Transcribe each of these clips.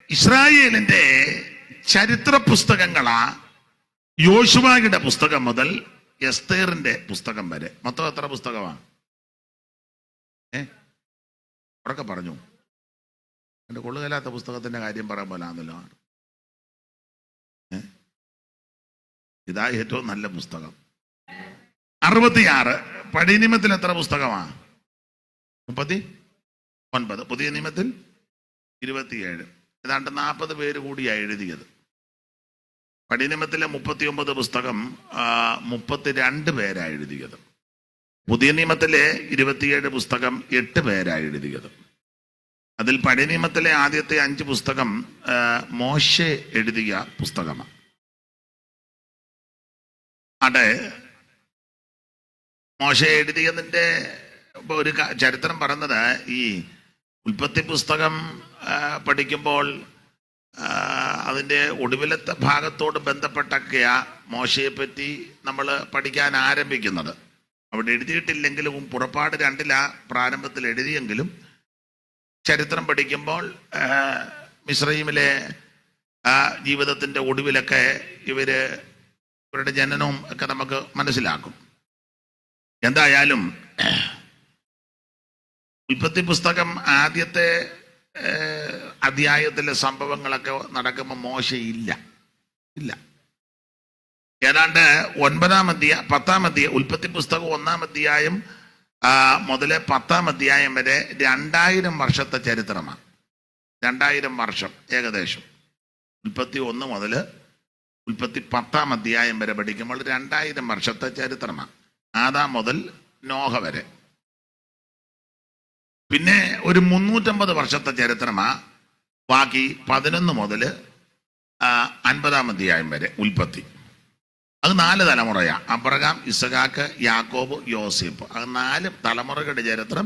ഇസ്രായേലിന്റെ ചരിത്ര പുസ്തകങ്ങളാ യോശുവയുടെ പുസ്തകം മുതൽ എസ്തേറിന്റെ പുസ്തകം വരെ. മൊത്തം എത്ര പുസ്തകമാണ്? ഉറക്കെ പറഞ്ഞു. എന്റെ കൊള്ളുകലാത്ത പുസ്തകത്തിന്റെ കാര്യം പറയാൻ പോലാന്നല്ലോ. ഇതാ ഏറ്റവും നല്ല പുസ്തകം. 66. പഴയ നിയമത്തിൽ എത്ര പുസ്തകമാണ്? 39. പുതിയ നിയമത്തിൽ 27. ഏതാണ്ട് 40 പേര് കൂടിയാണ് എഴുതിയത്. പഴയ നിയമത്തിലെ 39 പുസ്തകം 32 പേരാണ് എഴുതിയത്. പുതിയ നിയമത്തിലെ 27 പുസ്തകം 8 പേരാണ് എഴുതിയത്. അതിൽ പഴയ നിയമത്തിലെ ആദ്യത്തെ 5 പുസ്തകം മോശെ എഴുതിയ പുസ്തകമാണ്. അവിടെ മോശെ എഴുതിയതിൻ്റെ ഒരു ചരിത്രം പറയുന്നത്, ഈ ഉൽപ്പത്തി പുസ്തകം പഠിക്കുമ്പോൾ അതിൻ്റെ ഒടുവിലത്തെ ഭാഗത്തോട് ബന്ധപ്പെട്ടൊക്കെയാ മോശയെ പറ്റി നമ്മൾ പഠിക്കാൻ ആരംഭിക്കുന്നത്. അവിടെ എഴുതിയിട്ടില്ലെങ്കിലും പുറപ്പാട് 2 പ്രാരംഭത്തിൽ എഴുതിയെങ്കിലും ചരിത്രം പഠിക്കുമ്പോൾ മിസ്രൈമിലെ ജീവിതത്തിൻ്റെ ഒടുവിലൊക്കെ ഇവരുടെ ജനനവും ഒക്കെ നമുക്ക് മനസ്സിലാക്കും. എന്തായാലും ഉൽപ്പത്തി പുസ്തകം ആദ്യത്തെ അധ്യായത്തിലെ സംഭവങ്ങളൊക്കെ നടക്കുമ്പോൾ മോശ ഇല്ല. ഏതാണ്ട് 9-ാം അധ്യായം 10-ാം അധ്യായം ഉൽപ്പത്തി പുസ്തകം 1-ാം അധ്യായം മുതൽ 10-ാം അധ്യായം വരെ 2000 വർഷത്തെ ചരിത്രമാണ്. 2000 വർഷം ഏകദേശം. ഉൽപ്പത്തി 1 മുതൽ ഉൽപ്പത്തി 10-ാം അധ്യായം വരെ പഠിക്കുമ്പോൾ 2000 വർഷത്തെ ചരിത്രമാണ്. ആദാം മുതൽ നോഹ വരെ. പിന്നെ ഒരു 350 വർഷത്തെ ചരിത്രമാണ് ബാക്കി 11 മുതൽ 50-ാം അധ്യായം വരെ ഉൽപ്പത്തി. അത് 4 തലമുറയാണ്. അബ്രഹാം, ഇസഹാക്ക്, യാക്കോബ്, യോസേപ്പ്. അത് 4 തലമുറകളുടെ ചരിത്രം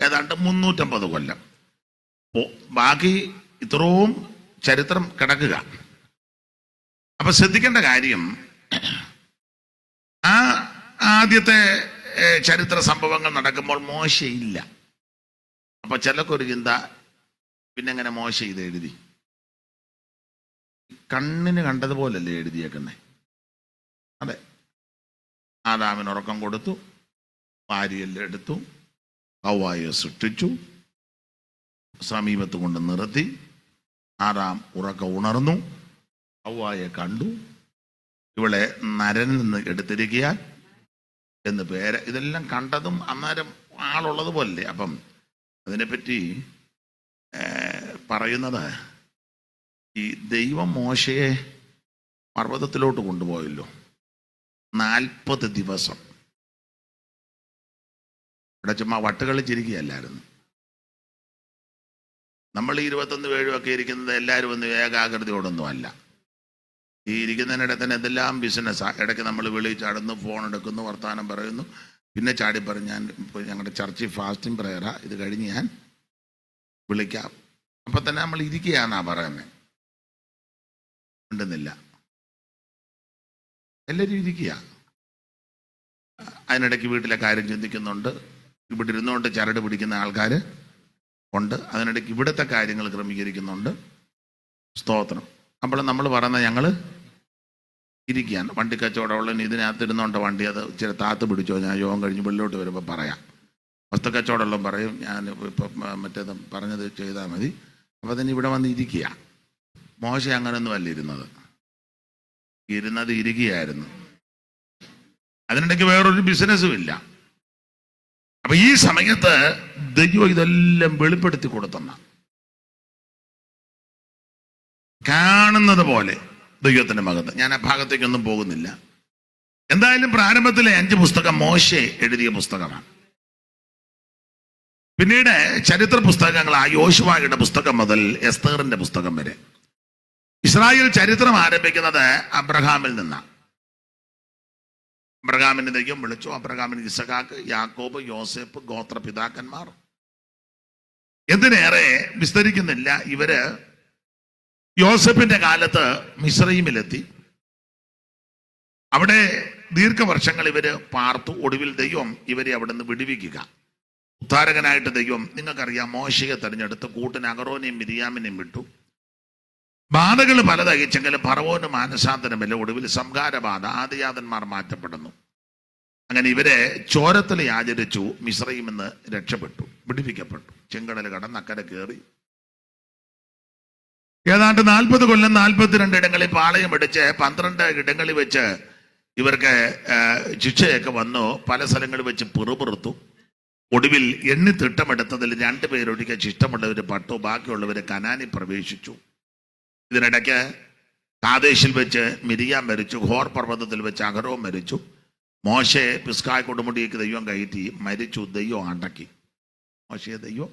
ഏതാണ്ട് 350 കൊല്ലം. ബാക്കി ഇത്രയും ചരിത്രം കിടക്കുക. അപ്പൊ ശ്രദ്ധിക്കേണ്ട കാര്യം, ആ ആദ്യത്തെ ചരിത്ര സംഭവങ്ങൾ നടക്കുമ്പോൾ മോശയില്ല. അപ്പൊ ചിലക്കൊരു ചിന്ത, പിന്നെ എങ്ങനെ മോശ ഇത് എഴുതി? കണ്ണിന് കണ്ടതുപോലല്ലേ എഴുതിയേക്കുന്നേ? അതെ, ആദാമിന് ഉറക്കം കൊടുത്തു, ഭാര്യയെല്ലാം എടുത്തു, ഹവ്വായെ സൃഷ്ടിച്ചു, സമീപത്ത് കൊണ്ട് നിർത്തി, ആദാം ഉറക്കം ഉണർന്നു, ഹവ്വായെ കണ്ടു, ഇവളെ നരനിൽ നിന്ന് എടുത്തിരിക്കുക എന്ന് പേര്. ഇതെല്ലാം കണ്ടതും അന്നേരം ആളുള്ളത് പോലെ. അപ്പം അതിനെപ്പറ്റി പറയുന്നത്, ഈ ദൈവം മോശയെ പർവ്വതത്തിലോട്ട് കൊണ്ടുപോയല്ലോ 40 ദിവസം. ഇവിടെ ചുമ്മാ വട്ടുകളിച്ചിരിക്കുകയല്ലായിരുന്നു. നമ്മൾ ഈ 21 പേഴുമൊക്കെ ഇരിക്കുന്നത് എല്ലാവരും ഒന്ന് ഏകാഗ്രതയോടൊന്നും അല്ല. ഈ ഇരിക്കുന്നതിനിടെ തന്നെ എന്തെല്ലാം ബിസിനസ്സാണ്. ഇടയ്ക്ക് നമ്മൾ വിളിച്ചാടുന്നു, ഫോൺ എടുക്കുന്നു, വർത്തമാനം പറയുന്നു, പിന്നെ ചാടി പറഞ്ഞ് ഞാൻ ഇപ്പോൾ ഞങ്ങളുടെ ചർച്ചിൽ ഫാസ്റ്റിംഗ് പ്രയറാ, ഇത് കഴിഞ്ഞ് ഞാൻ വിളിക്കാം. അപ്പം തന്നെ നമ്മൾ ഇരിക്കുകയാണെന്നാണ് പറയുന്നത്. ഉണ്ടെന്നില്ല, എല്ലാവരും ഇരിക്കുക. അതിനിടയ്ക്ക് വീട്ടിലെ കാര്യം ചിന്തിക്കുന്നുണ്ട്. ഇവിടെ ഇരുന്നുകൊണ്ട് ചരട് പിടിക്കുന്ന ആൾക്കാർ ഉണ്ട്. അതിനിടയ്ക്ക് ഇവിടുത്തെ കാര്യങ്ങൾ ക്രമീകരിക്കുന്നുണ്ട്. സ്തോത്രം. അപ്പോൾ നമ്മൾ പറയുന്നത്, ഞങ്ങൾ ഇരിക്കുകയാണ്. വണ്ടി കച്ചവടമുള്ള ഇതിനകത്ത് ഇരുന്നുകൊണ്ട് വണ്ടി അത് ഇച്ചിരി താത്ത് പിടിച്ചോ, ഞാൻ യോഗം കഴിഞ്ഞ് വെള്ളിലോട്ട് വരുമ്പോൾ പറയാം. വസ്തു കച്ചവടമുള്ള പറയും, ഞാൻ ഇപ്പം മറ്റേത് പറഞ്ഞത് ചെയ്താൽ മതി. അപ്പോൾ അതിന് ഇവിടെ വന്ന് ഇരിക്കുക. മോശ അങ്ങനെയൊന്നും അല്ല ഇരുന്നത് ഇരിക്കുകയായിരുന്നു. അതിനിടയ്ക്ക് വേറൊരു ബിസിനസ്സും ഇല്ല. അപ്പൊ ഈ സമയത്ത് ദൈവം ഇതെല്ലാം വെളിപ്പെടുത്തി കൊടുത്തെന്ന കാണുന്നത് പോലെ ദൈവത്തിന്റെ മകത്ത്. ഞാൻ ആ ഭാഗത്തേക്കൊന്നും പോകുന്നില്ല. എന്തായാലും പ്രാരംഭത്തിലെ 5 പുസ്തകം മോശെ എഴുതിയ പുസ്തകമാണ്. പിന്നീട് ചരിത്ര പുസ്തകങ്ങൾ യോശുവയുടെ പുസ്തകം മുതൽ എസ്തേറിന്റെ പുസ്തകം വരെ. ഇസ്രായേൽ ചരിത്രം ആരംഭിക്കുന്നത് അബ്രഹാമിൽ നിന്നാണ്. അബ്രഹാമിനെ ദൈവം വിളിച്ചു. അബ്രഹാമിന് ഇസഹാക്ക്, യാക്കോബ്, യോസേപ്പ് ഗോത്രപിതാക്കന്മാർ. എന്തിനേറെ വിസ്തരിക്കുന്നില്ല. ഇവര് യോസേപ്പിന്റെ കാലത്ത് മിസ്രയീമിലെത്തി. അവിടെ ദീർഘവർഷങ്ങൾ ഇവര് പാർത്തു. ഒടുവിൽ ദൈവം ഇവരെ അവിടെ നിന്ന് വിടുവിക്കുക. ഉദ്ധാരകനായിട്ട് ദൈവം, നിങ്ങൾക്കറിയാം, മോശയെ തെരഞ്ഞെടുത്ത് കൂട്ടിന് അഹരോനെയും മിരിയാമിനെയും വിട്ടു. ബാധകൾ പലതയച്ചെങ്കിലും ഫറവോന് മാനസാന്തരമില്ല. ഒടുവിൽ സംഹാരബാധ, ആദിയാതന്മാർ മാറ്റപ്പെടുന്നു. അങ്ങനെ ഇവരെ ചോരത്തിൽ ആചരിച്ചു. മിസ്രയീമിൽ നിന്ന് രക്ഷപ്പെട്ടു, വിടുവിക്കപ്പെട്ടു. ചെങ്കടൽ കടന്ന് അക്കരെ കയറി. ഏതാണ്ട് 40 കൊല്ലം 42 ഇടങ്ങളിൽ പാളയം അടിച്ച് 12 ഇടങ്ങളിൽ വെച്ച് ഇവർക്ക് ശിക്ഷയൊക്കെ വന്നു. പല സ്ഥലങ്ങളിൽ വെച്ച് പിറുപിറുത്തു. ഒടുവിൽ എണ്ണി തിട്ടമെടുത്തതിൽ 2 പേരൊഴികെ ശിഷ്ടമുള്ളവർ പട്ടു, ബാക്കിയുള്ളവർ കനാനിൽ പ്രവേശിച്ചു. ഇതിനിടയ്ക്ക് കാദേശിൽ വെച്ച് മിരിയാം മരിച്ചു. ഹോർ പർവ്വതത്തിൽ വെച്ച് അഹരോൻ മരിച്ചു. മോശയെ പിസ്കായ കൊടുമുടിയേക്ക് ദൈവം കയറ്റി മരിച്ചു. ദൈവം അടക്കി. മോശയെ ദൈവം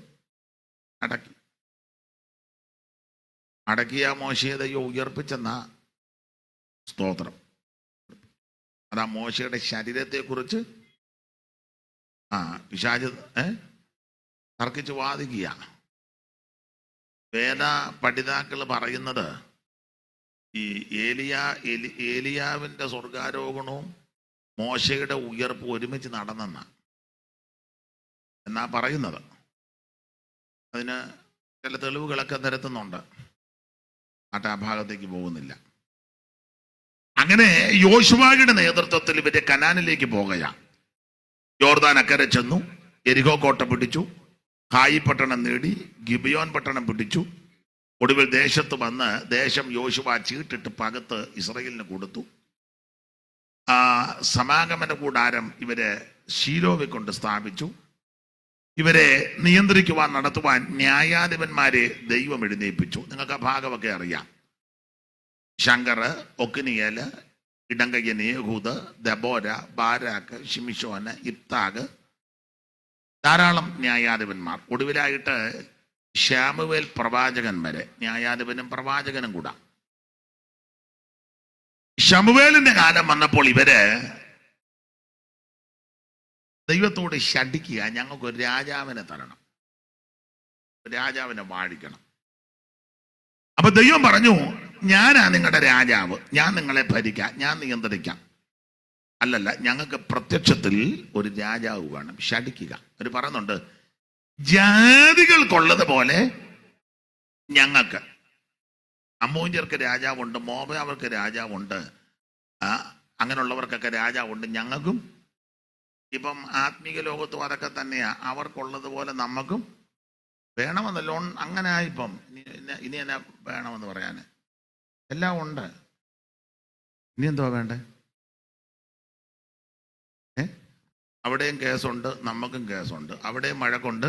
അടക്കിയ മോശയെ ദൈവം ഉയർപ്പിച്ചെന്ന സ്തോത്രം. അതാ മോശയുടെ ശരീരത്തെക്കുറിച്ച് പിശാച് തർക്കിച്ച് വാദിക്കുക. വേദ പഠിതാക്കൾ പറയുന്നത് ഈ ഏലിയാവിൻ്റെ സ്വർഗാരോഹണവും മോശയുടെ ഉയർപ്പ് ഒരുമിച്ച് നടന്നെന്ന എന്നാ പറയുന്നത്. അതിന് ചില തെളിവുകളൊക്കെ നിരത്തുന്നുണ്ട്. ആ ഭാഗത്തേക്ക് പോകുന്നില്ല. അങ്ങനെ യോശുവയുടെ നേതൃത്വത്തിൽ ഇവരെ കനാനിലേക്ക് പോകുകയാണ്. യോർദാൻ അക്കരെ ചെന്നു. എരിഹോ കോട്ട പിടിച്ചു. ഹായി പട്ടണം നേടി. ഗിബിയോൻ പട്ടണം പിടിച്ചു. ഒടുവിൽ ദേശത്ത് വന്ന് ദേശം യോശുവ ചീട്ടിട്ട് പകത്ത് ഇസ്രായേലിന് കൊടുത്തു. സമാഗമന കൂടാരം ഇവരെ ശീലോവിൽ കൊണ്ട് സ്ഥാപിച്ചു. ഇവരെ നിയന്ത്രിക്കുവാൻ, നടത്തുവാൻ ന്യായാധിപന്മാരെ ദൈവം എഴുന്നേൽപ്പിച്ചു. നിങ്ങൾക്ക് ആ ഭാഗമൊക്കെ അറിയാം. ശങ്കർ, ഒക്നിയേല്, ഇടങ്കയ്യൻ, യേഹൂദ്, ദബോര, ബാരാക്ക്, ഷിമിഷോന്, ഇപ്താഗ്, ധാരാളം ന്യായാധിപന്മാർ. ഒടുവിലായിട്ട് ശാമുവേൽ പ്രവാചകൻ വരെ, ന്യായാധിപനും പ്രവാചകനും കൂടാ. ശമുവേലിന്റെ കാലം വന്നപ്പോൾ ഇവര് ദൈവത്തോട് ശഠിക്കുക, ഞങ്ങൾക്കൊരു രാജാവിനെ തരണം, രാജാവിനെ വാഴിക്കണം. അപ്പൊ ദൈവം പറഞ്ഞു, ഞാനാ നിങ്ങളുടെ രാജാവ്, ഞാൻ നിങ്ങളെ ഭരിക്കാം, ഞാൻ നിയന്ത്രിക്കാം. അല്ലല്ല, ഞങ്ങൾക്ക് പ്രത്യക്ഷത്തിൽ ഒരു രാജാവ് വേണം. ശഠിക്കുക. അവർ പറയുന്നുണ്ട്, ജാതികൾക്കുള്ളത് പോലെ ഞങ്ങൾക്ക്, അമ്മൂന്യർക്ക് രാജാവുണ്ട്, മോബാവർക്ക് രാജാവുണ്ട്, അങ്ങനെയുള്ളവർക്കൊക്കെ രാജാവുണ്ട്, ഞങ്ങൾക്കും. ഇപ്പം ആത്മീക ലോകത്തും അതൊക്കെ തന്നെയാ. അവർക്കുള്ളത് പോലെ നമുക്കും വേണമെന്നല്ലോ. അങ്ങനെ ആയിപ്പം ഇനി എന്നാ വേണമെന്ന് പറയാൻ എല്ലാം ഉണ്ട്. ഇനി എന്തുവാ വേണ്ടേ? അവിടെയും കേസുണ്ട്, നമുക്കും കേസുണ്ട്. അവിടെയും മഴക്കുണ്ട്,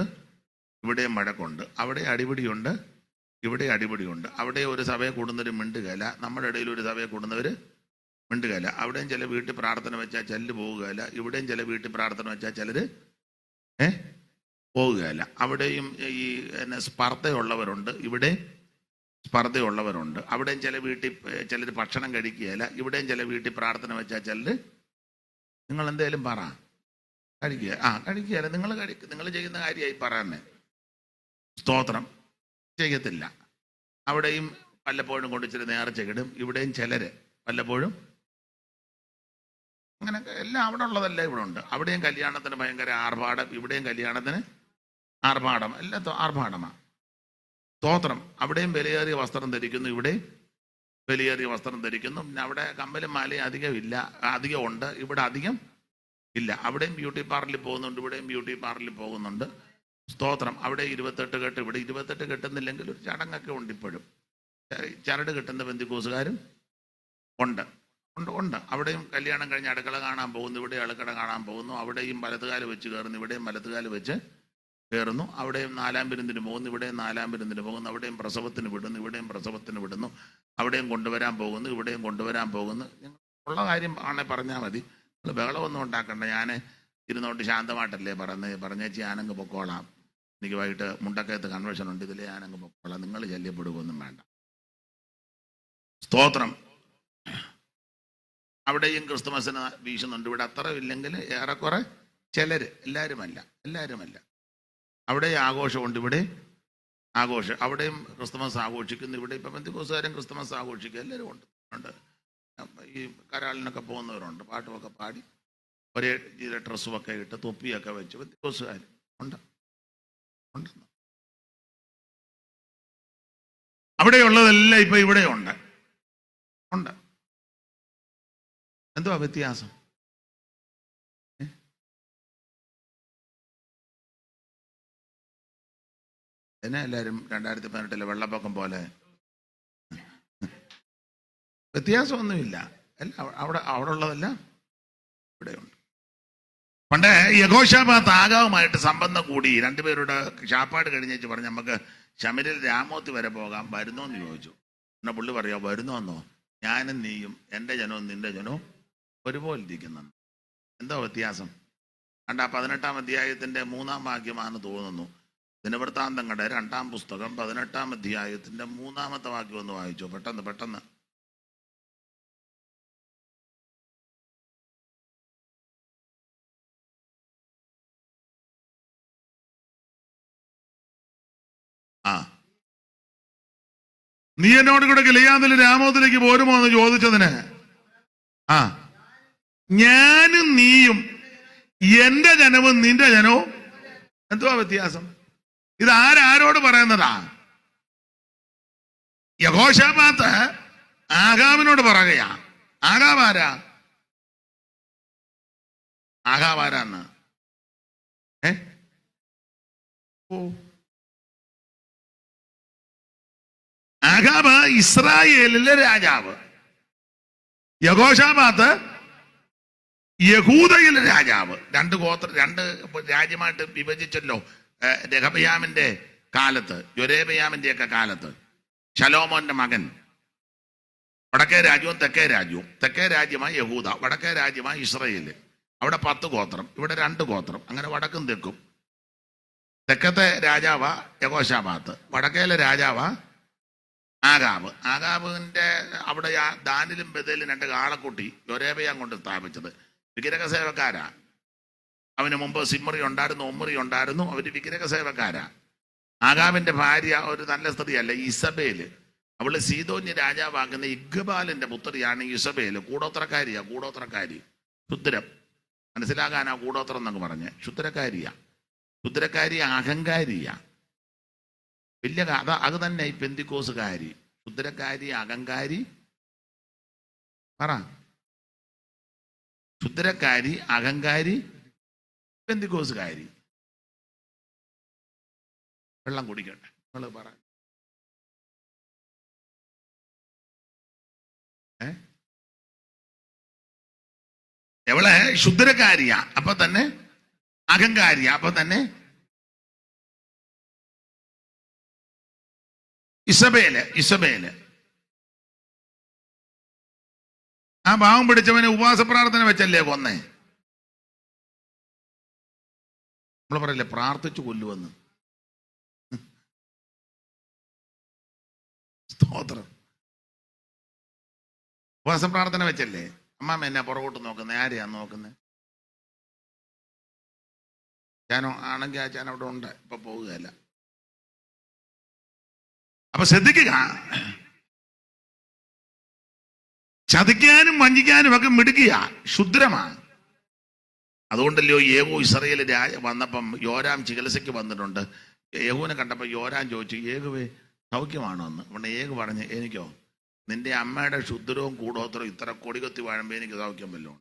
ഇവിടെയും മഴക്കുണ്ട്. അവിടെ അടിപിടിയുണ്ട്, ഇവിടെ അടിപിടിയുണ്ട്. അവിടെ ഒരു സഭയെ കൂടുന്നവർ മിണ്ടുകയില്ല, നമ്മുടെ ഇടയിൽ ഒരു സഭയെ കൂടുന്നവർ മിണ്ടുകയില്ല. അവിടെയും ചില വീട്ടിൽ പ്രാർത്ഥന വെച്ചാൽ ചിലർ പോവുകയില്ല, ഇവിടെയും ചില വീട്ടിൽ പ്രാർത്ഥന വെച്ചാൽ ചിലർ പോവുകയില്ല. അവിടെയും ഈ സ്പർദ്ധയുള്ളവരുണ്ട്, ഇവിടെ സ്പർദ്ധയുള്ളവരുണ്ട്. അവിടെയും ചില വീട്ടിൽ ചിലർ ഭക്ഷണം കഴിക്കുകയില്ല, ഇവിടെയും ചില വീട്ടിൽ പ്രാർത്ഥന വെച്ചാൽ ചിലർ നിങ്ങൾ എന്തേലും പറ കഴിക്കുകയില്ല. നിങ്ങൾ ചെയ്യുന്ന കാര്യമായി പറയാനേ സ്തോത്രം ചെയ്യത്തില്ല. അവിടെയും വല്ലപ്പോഴും കൊണ്ടിച്ചിട്ട് നേർച്ച കിടും, ഇവിടെയും ചിലര് വല്ലപ്പോഴും. അങ്ങനെ എല്ലാം അവിടെ ഉള്ളതല്ല ഇവിടെ ഉണ്ട്. അവിടെയും കല്യാണത്തിന് ഭയങ്കര ആർഭാടം, ഇവിടെയും കല്യാണത്തിന് ആർഭാടം, എല്ലാം ആർഭാടമാണ്. സ്തോത്രം. അവിടെയും വിലയേറിയ വസ്ത്രം ധരിക്കുന്നു, ഇവിടെയും വിലയേറിയ വസ്ത്രം ധരിക്കുന്നു. പിന്നെ അവിടെ കമ്മലും മാലയും അധികം ഉണ്ട്, ഇവിടെ അധികം ഇല്ല. അവിടെയും ബ്യൂട്ടി പാർലറിൽ പോകുന്നുണ്ട്, ഇവിടെയും ബ്യൂട്ടി പാർലറിൽ പോകുന്നുണ്ട്. സ്തോത്രം. അവിടെ 28 കെട്ട്, ഇവിടെ 28 കെട്ടുന്നില്ലെങ്കിൽ ഒരു ചടങ്ങൊക്കെ ഉണ്ട്. ഇപ്പോഴും ചരട് കെട്ടുന്ന ബന്ധുക്കോസുകാരും ഉണ്ട്. അവിടെയും കല്യാണം കഴിഞ്ഞ് അടുക്കള കാണാൻ പോകുന്നു, ഇവിടെ അടുക്കള കാണാൻ പോകുന്നു. അവിടെയും വലത്തുകാല് വെച്ച് കയറുന്നു, ഇവിടെയും വലത്തുകാല് വെച്ച് കയറുന്നു. അവിടെയും 4-ാം വിരുന്നിന് പോകുന്നു, ഇവിടെയും 4-ാം വിരുന്നിന് പോകുന്നു. അവിടെയും പ്രസവത്തിന് വിടുന്നു, ഇവിടെയും പ്രസവത്തിന് വിടുന്നു. അവിടെയും കൊണ്ടുവരാൻ പോകുന്നു, ഇവിടെയും കൊണ്ടുവരാൻ പോകുന്നു. ഉള്ള കാര്യം ആണെ പറഞ്ഞാൽ മതി. നിങ്ങൾ ബഹളമൊന്നും ഉണ്ടാക്കണ്ട. ഞാൻ ഇരുന്നോണ്ട് ശാന്തമായിട്ടല്ലേ പറഞ്ഞേച്ച് ഞാനങ്ങ് പൊക്കോളാം. എനിക്ക് വൈകിട്ട് മുണ്ടക്കയത്ത് കൺവെൻഷൻ ഉണ്ട്, ഇതിൽ ഞാനങ്ങ് പൊക്കോളാം, നിങ്ങൾ ശല്യപ്പെടുകയൊന്നും വേണ്ട. സ്തോത്രം. അവിടെയും ക്രിസ്തുമസിന് വീശുന്നുണ്ട്, ഇവിടെ അത്ര ഇല്ലെങ്കിൽ ഏറെക്കുറെ ചിലര്, എല്ലാവരുമല്ല. അവിടെ ആഘോഷമുണ്ട്, ഇവിടെ ആഘോഷം. അവിടെയും ക്രിസ്തുമസ് ആഘോഷിക്കുന്നു, ഇവിടെ ഇപ്പം പെന്തിക്കോസുകാരും ക്രിസ്തുമസ് ആഘോഷിക്കുക, എല്ലാവരും ഉണ്ട്. ഈ കരാളിനൊക്കെ പോകുന്നവരുണ്ട്, പാട്ടുമൊക്കെ പാടി ഒരേ ഡ്രസ്സുമൊക്കെ ഇട്ട് തൊപ്പിയൊക്കെ വെച്ച് പെന്തിക്കോസുകാർ ഉണ്ട്. അവിടെയുള്ളതെല്ലാം ഇപ്പൊ ഇവിടെ ഉണ്ട്. എന്തുവാ വ്യത്യാസം? എന്നെ എല്ലാവരും 2018 വെള്ളപ്പൊക്കം പോലെ വ്യത്യാസമൊന്നുമില്ല. എല്ലാം അവിടെ ഉള്ളതെല്ലാം ഇവിടെയുണ്ട്. പണ്ട് യഹോശാഫാത്ത് ആഗാവുമായിട്ട് സംബന്ധം കൂടി രണ്ടുപേരുടെ ശാപ്പാട് കഴിഞ്ഞേച്ച് പറഞ്ഞ് നമുക്ക് ശമരിൽ രാമോത്ത് വരെ പോകാം, വരുന്നോന്ന് ചോദിച്ചു. എന്നാ പുള്ളി പറയാ, വരുന്നോന്നോ? ഞാനും നീയും എൻ്റെ ജനവും നിന്റെ ജനവും ഒരുപോലെ ഇരിക്കുന്നു. എന്താ വ്യത്യാസം? കണ്ട 18-ാം അധ്യായത്തിന്റെ 3-ാം വാക്യമാണെന്ന് തോന്നുന്നു. ദിനവൃത്താന്തങ്ങളുടെ 2-ാം പുസ്തകം 18-ാം അധ്യായത്തിന്റെ 3-ാമത്തെ വാക്യം ഒന്ന് വായിച്ചു പെട്ടെന്ന്. നീ എന്നോട് കൂടെ ഗിലെയാദിൽ രാമോത്തിലേക്ക് പോരുമോ എന്ന് ചോദിച്ചതിന് ഞാനും നീയും എന്റെ ജനവും നിന്റെ ജനവും. എന്തുവാ വ്യത്യാസം? ഇത് ആരോട് പറയുന്നതാ? യഹോശാഫാത്ത് ആഗാവിനോട് പറയുകയാ. ആഗാവാരാന്ന് ആഗാബ് ഇസ്രായേലിലെ രാജാവ്, യഹോശാഫാത്ത് യഹൂദയിലെ രാജാവ്. രണ്ട് രാജ്യമായിട്ട് വിഭജിച്ചല്ലോ രെഹബയാമിന്റെ കാലത്ത്, യൊരേബയാമിന്റെ ഒക്കെ കാലത്ത്. ശലോമോന്റെ മകൻ. വടക്കേ രാജ്യവും തെക്കേ രാജ്യവും. തെക്കേ രാജ്യമായി യഹൂദ, വടക്കേ രാജ്യമായി ഇസ്രായേൽ. അവിടെ 10 ഗോത്രം, ഇവിടെ 2 ഗോത്രം. അങ്ങനെ വടക്കും തെക്കും. തെക്കത്തെ രാജാവ യഹോശാഫാത്ത്, വടക്കേലെ രാജാവ ആഗാബിന്റെ അവിടെ ദാനിലും ബദലും 2 കാളക്കുട്ടി യൊരേബയാം കൊണ്ട് സ്ഥാപിച്ചത്. വിഗ്രഹ സേവക്കാരാ. അവന് മുമ്പ് സിമ്രി ഉണ്ടായിരുന്നു, ഒമ്രി ഉണ്ടായിരുന്നു. അവര് വിഗ്രഹ സേവക്കാരാ. ആഗാബിന്റെ ഭാര്യ ഒരു നല്ല സ്ത്രീയല്ല, ഇസബേല്. അവള് സീദോന്യ രാജാവാകുന്ന ഇഗ്ബാലിന്റെ പുത്രിയാണ് ഇസബേല്. കൂടോത്രക്കാരി. ശുദ്രം മനസ്സിലാകാനാ കൂടോത്രം എന്നൊക്കെ പറഞ്ഞ്. ശുദ്രക്കാരി അഹങ്കാരിയാ. വലിയ അത് തന്നെ ഈ പെന്തിക്കോസുകാരി. ശുദ്രക്കാരി അഹങ്കാരി. പറ. ശുദ്രക്കാരി അഹങ്കാരി പെന്തിക്കോസുകാരി. വെള്ളം കുടിക്കട്ടെ, നിങ്ങൾ പറ. എവളെ ശുദ്രക്കാരിയാ, അപ്പൊ തന്നെ അഹങ്കാരിയാ, അപ്പൊ തന്നെ ഇസബേല്. ആ പാവം പിടിച്ചവനെ ഉപവാസ പ്രാർത്ഥന വെച്ചല്ലേ കൊന്നേ. നമ്മൾ പറയില്ലേ പ്രാർത്ഥിച്ചു കൊല്ലുവെന്ന്. സ്തോത്രം. ഉപവാസ പ്രാർത്ഥന വെച്ചല്ലേ. അമ്മാമ്മ എന്നെ പുറകോട്ട് നോക്കുന്നത്? ആരെയാ നോക്കുന്നത്? ഞാനോ ആണെങ്കിൽ ആ ഞാൻ അവിടെ ഉണ്ട്, ഇപ്പൊ പോവുകയല്ല. അപ്പൊ ശ്രദ്ധിക്കുക, ചതിക്കാനും വഞ്ചിക്കാനും ഒക്കെ മിടുക്കിയ ശുദ്രമാണ്. അതുകൊണ്ടല്ലോ യേഹൂ ഇസ്രായേൽ വന്നപ്പം യോരാം ചികിത്സയ്ക്ക് വന്നിട്ടുണ്ട്. യേഹൂവിനെ കണ്ടപ്പോൾ യോരാം ചോദിച്ചു, യേഹുവേ സൗഖ്യമാണോ എന്ന്. ഉടനെ യേഹു പറഞ്ഞ്, എനിക്കോ നിന്റെ അമ്മയുടെ ശുദ്രവും കൂടോത്രവും ഇത്ര കൊടികൊത്തി വാഴുമ്പോൾ എനിക്ക് സൗഖ്യം വല്ലതും.